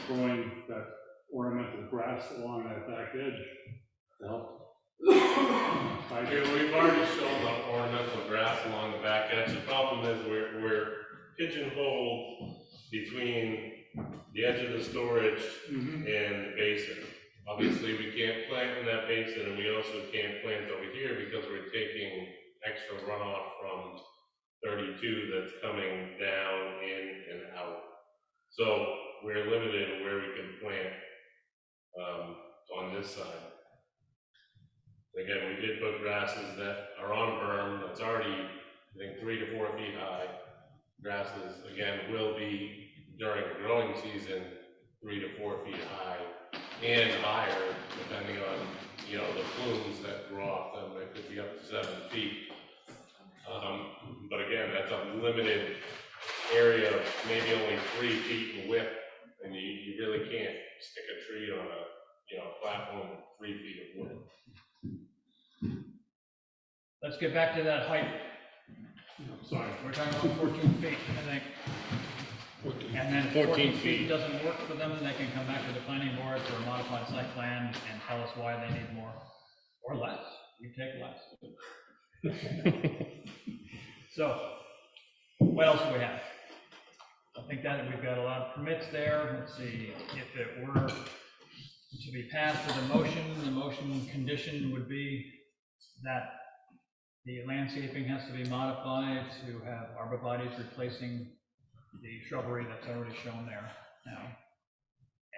growing that ornamental grass along that back edge to help? We've already shown the ornamental grass along the back edge. The problem is we're pigeonholed between the edge of the storage and the basin. Obviously, we can't plant in that basin, and we also can't plant over here because we're taking extra runoff from 32 that's coming down, in, and out. So we're limited in where we can plant on this side. Again, we did put grasses that are on berm that's already, I think, 3 to 4 feet high. Grasses, again, will be, during the growing season, 3 to 4 feet high and higher, depending on, the plumes that grow off them. They could be up to 7 feet. But again, that's a limited area, maybe only 3 feet in width, and you really can't stick a tree on a platform with 3 feet of wood. Let's get back to that height. Sorry. We're talking about 14 feet, I think. And then 14 feet doesn't work for them, they can come back to the planning board for a modified site plan and tell us why they need more or less. You take less. So, what else do we have? I think that we've got a lot of permits there. Let's see, if it were to be passed with the motion condition would be that the landscaping has to be modified to have arborvitaes replacing the shrubbery that's already shown there now.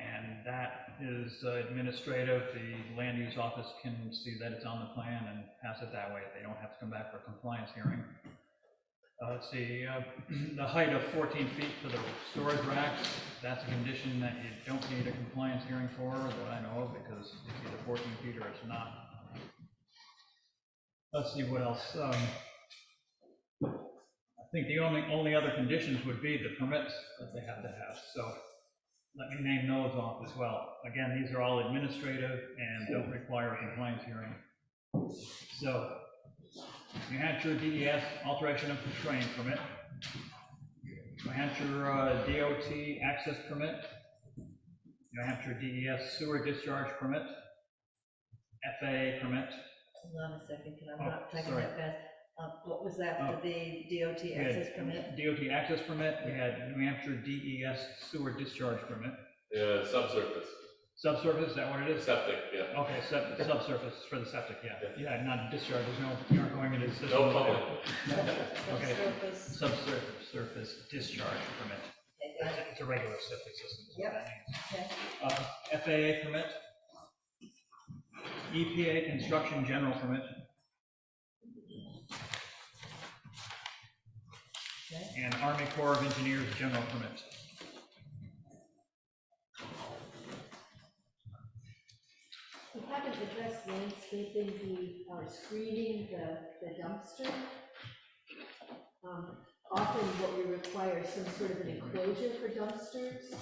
And that is administrative. The land use office can see that it's on the plan and pass it that way. They don't have to come back for a compliance hearing. Let's see, the height of 14 feet for the storage racks, that's a condition that you don't need a compliance hearing for, that I know of, because it's either 14 feet or it's not. Let's see what else. I think the only other conditions would be the permits that they have to have. So let me name those off as well. Again, these are all administrative and don't require a compliance hearing. So, New Hampshire DES alteration of terrain permit, New Hampshire DOT access permit, New Hampshire DES sewer discharge permit, FAA permit. Hold on a second, can I not type sorry. that fast? What was that for the DOT access permit? DOT access permit, we had New Hampshire DES sewer discharge permit. Yeah, subsurface. Subsurface, is that what it is? Septic, yeah. Okay, subsurface for the septic, yeah. Yeah, not discharge, you aren't going into the system. No public. Okay, subsurface discharge permit. It's a regular septic system. Yep. FAA permit. EPA construction general permit. And Army Corps of Engineers general permit. We haven't addressed landscaping, we are screening the dumpster. Often what we require is some sort of an enclosure for dumpsters.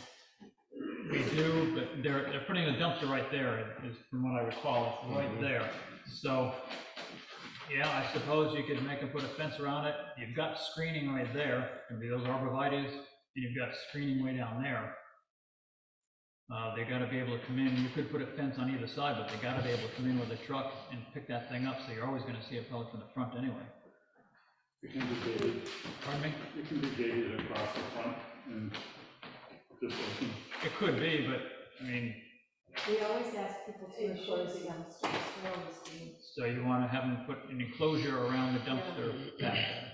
We do, but they're putting the dumpster right there, is from what I recall, it's right there. So, yeah, I suppose you could make them put a fence around it. You've got screening right there, and be those arborvitaes, and you've got screening way down there. They gotta be able to come in, you could put a fence on either side, but they gotta be able to come in with a truck and pick that thing up, so you're always gonna see it probably from the front anyway. It can be gated. Pardon me? It can be gated across the front and just open. It could be, but, I mean, We always ask people to enclose the dumpsters. so you wanna have them put an enclosure around the dumpster back there.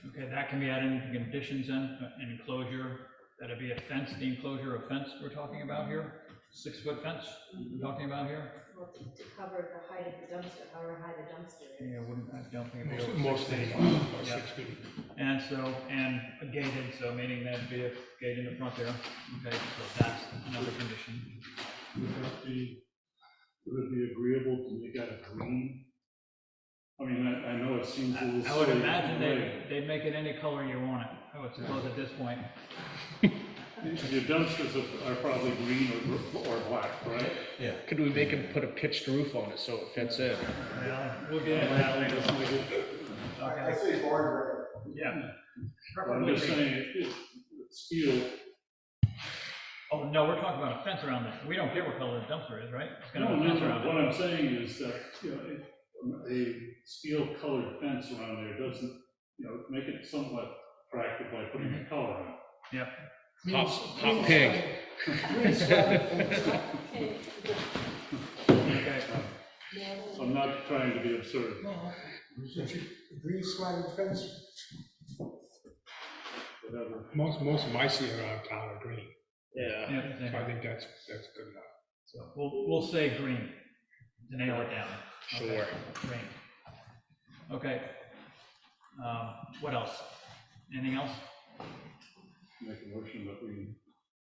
Okay, that can be added into conditions then, an enclosure, that'd be a fence, the enclosure of fence we're talking about here, 6-foot fence we're talking about here. Well, to cover the height of the dumpster, however high the dumpster is. Yeah, I don't think it'd be over Most 6 feet. about Yeah. 6 feet. And so, and gated, so meaning that'd be a gate in the front there, okay, so that's another condition. Would it be agreeable to make that a green? I mean, I know it seems a little. I would silly imagine in a way. they'd make it any color you want it, I would suppose at this point. Your dumpsters are probably green or black, right? Yeah. Could we make him put a pitched roof on it so it fits in? Yeah, we'll get into that later. I say board Yeah. I'm just saying, it's steel. Oh, no, we're talking about a fence around this, we don't care what color the dumpster is, right? It's gonna No, have a no, fence around what it. I'm saying is that, you know, a steel colored fence around there doesn't, you know, make it somewhat attractive by putting a color on it. Yep. Hot pig. Okay. I'm not trying to be absurd. Green sliding fence. Whatever. Most of my see around town are green. Yeah. So I think that's good enough. So we'll say green, to nail it down. Okay, Sure. Green. Okay. What else? Anything else? Make a motion that we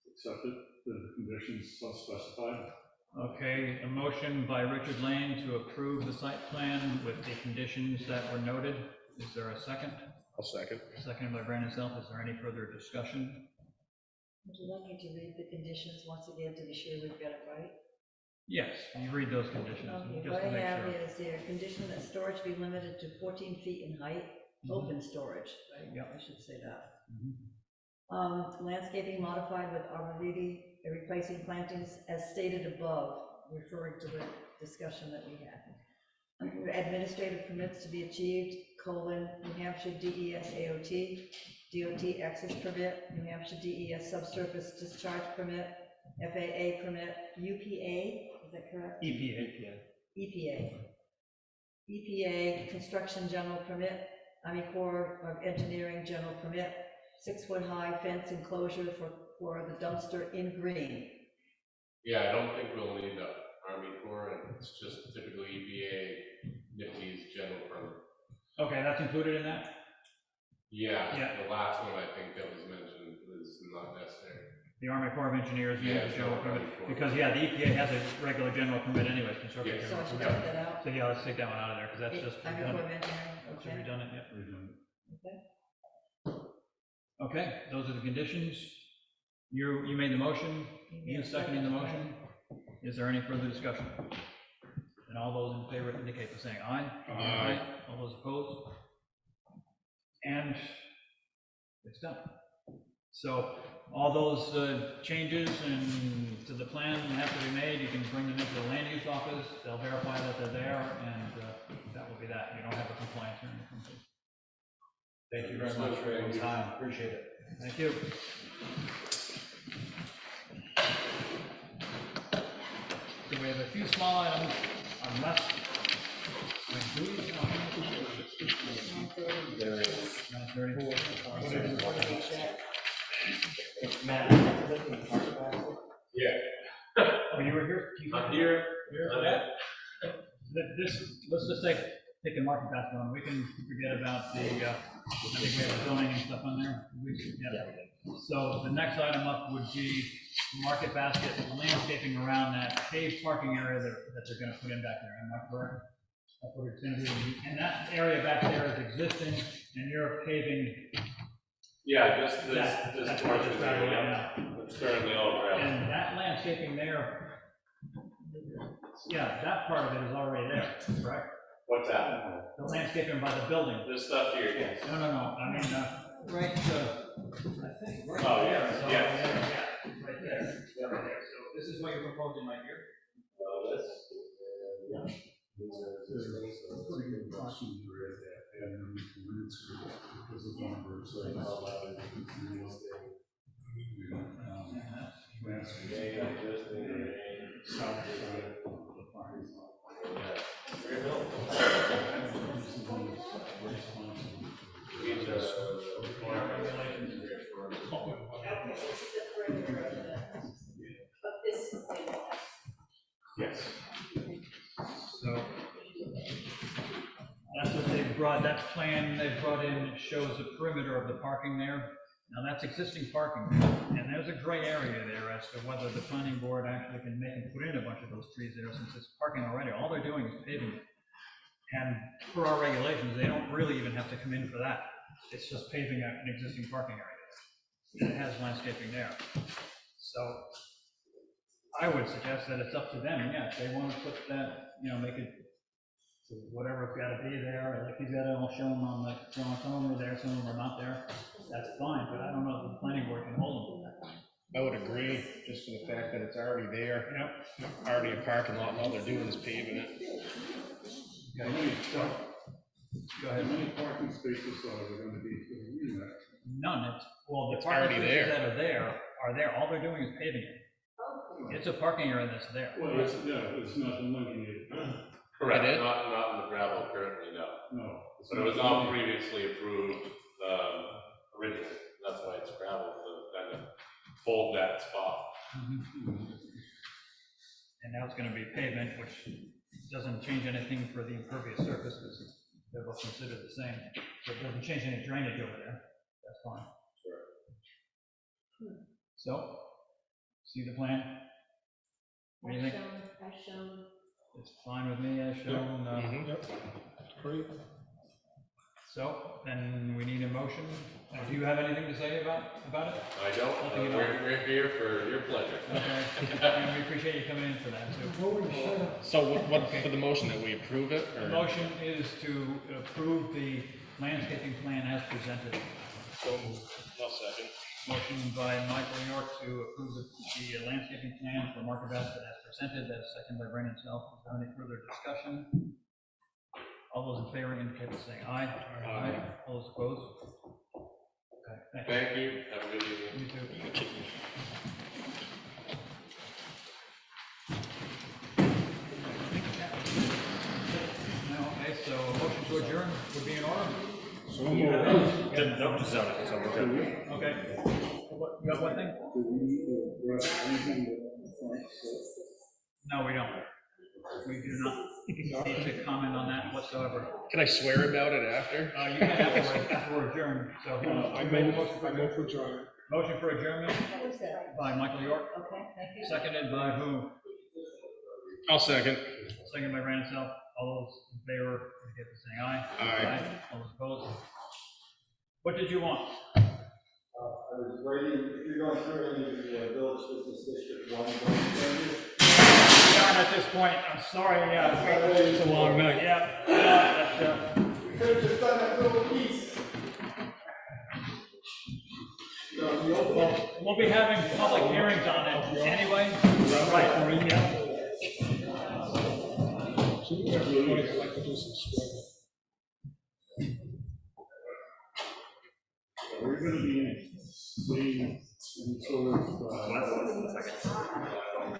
accept it, the conditions so specified. Okay, a motion by Richard Lane to approve the site plan with the conditions that were noted. Is there a second? I'll second. Seconded by Brandon Self. Is there any further discussion? Would you like me to read the conditions once again to be sure we've got it right? Yes, you read those conditions, Okay, just what to I make have sure. is there, condition that storage be limited to 14 feet in height, open storage, right? Yep. I should say that. Mhm. Landscaping modified with arborvitae, replacing plantings as stated above, referring to the discussion that we had. Administrative permits to be achieved, New Hampshire DES AOT, DOT access permit, New Hampshire DES subsurface discharge permit, FAA permit, UPA, is that correct? EPA. EPA construction general permit, Army Corps of Engineering general permit, 6-foot high fence enclosure for the dumpster in green. Yeah, I don't think we'll need the Army Corps, and it's just typically EPA, NIPSE's general permit. Okay, that's included in that? Yeah, Yeah. the last one I think that was mentioned is not necessary. The Army Corps of Engineers, Yeah, the general no, permit, Army Corps. because, yeah, the EPA has a regular general permit anyways, construction Yeah. general So I should permit. take that out? So, yeah, let's take that one out of there, because that's just Army Corps of redundant. Engineering, It's okay. redundant, yep. Okay. Okay, those are the conditions. You made the motion, you seconding the motion. Is there any further discussion? And all those in favor indicate by saying aye. Aye. All those opposed? And it's done. So all those changes and to the plan have to be made. You can bring them into the land use office. They'll verify that they're there, and that will be that. You don't have a compliance or anything. Thank you very much for your time, appreciate it. Thank you. So we have a few small items, unless. Wait, do we? There is. 9:30. Yeah. Oh, you were here? I'm here. Let's just take a market basket on. We can forget about the, I think we have zoning and stuff on there. Yeah. So the next item up would be market basket landscaping around that paved parking area that they're gonna put in back there. Am I correct? That's what it's gonna be. And that area back there is existing, and you're paving Yeah, just That- this that's portion what there, it's yeah. right It's currently all gravel. And that landscaping there, yeah, that part of it is already there, correct? What's that? The landscaping by the building. This stuff here, yes. No, I mean, right, I think, right Oh, there. yes, it's all yes. there, yeah, right there, yeah, right there. So this is what you're proposing right here? Yeah. Yes. So that's what they've brought, that plan they've brought in shows the perimeter of the parking there. Now, that's existing parking, and there's a gray area there as to whether the planning board actually can make and put in a bunch of those trees there, since it's parking already. All they're doing is paving it. And per our regulations, they don't really even have to come in for that. It's just paving an existing parking area. And it has landscaping there. So I would suggest that it's up to them, yeah, if they want to put that, make it to whatever's gotta be there, like he's got it all shown on the, some of them are there, some of them are not there, that's fine, but I don't know if the planning board can hold them to that. I would agree, just for the fact that it's already there. Yep. Already a parking lot, and all they're doing is paving it. Okay, so, go ahead. How many parking spaces are there going to be for the unit? None, well, the It's parking already spaces there. that are there, all they're doing is paving it. It's a parking area that's there. Well, it's not delineated. Correct, It is? not in the gravel currently, no. No. But it was all previously approved, originally, that's why it's gravel, to kind of hold that spot. And now it's gonna be pavement, which doesn't change anything for the impervious surface, because they're both considered the same. So it doesn't change any drainage over there, that's fine. So, see the plan? What do you think? As shown. It's fine with me as shown. Great. So, then we need a motion. Do you have anything to say about it? I don't, Nothing at all? we're here for your pleasure. Okay, and we appreciate you coming in for that too. So what, for the motion that we approve it, The or? motion is to approve the landscaping plan as presented. So, I'll second. Motion by Michael York to approve the landscaping plan for Market Basket as presented, that's second by Brandon Self. Is there any further discussion? All those in favor indicate by saying aye. Aye. All those opposed? Okay, Thank you, have a good evening. You too. Now, okay, so a motion to adjourn would be in order? No, just zoning, so we're good. Okay. You got one thing? No, we don't. We do not need to comment on that whatsoever. Can I swear about it after? You can after we're adjourned, so. I move for adjournment. Motion for adjournment What was that? by Michael York, Okay, thank you. seconded by who? I'll second. Seconded by Brandon Self. All those in favor, indicate by saying aye. Aye. All those opposed? What did you want? I was waiting, if you're going through any of the village business district one, John, at this point, I'm sorry, it's a long night. Yeah. we could have just done that little piece. Well, we'll be having public hearings on it anyway. Right. Yeah. We're going to be seeing some sort of.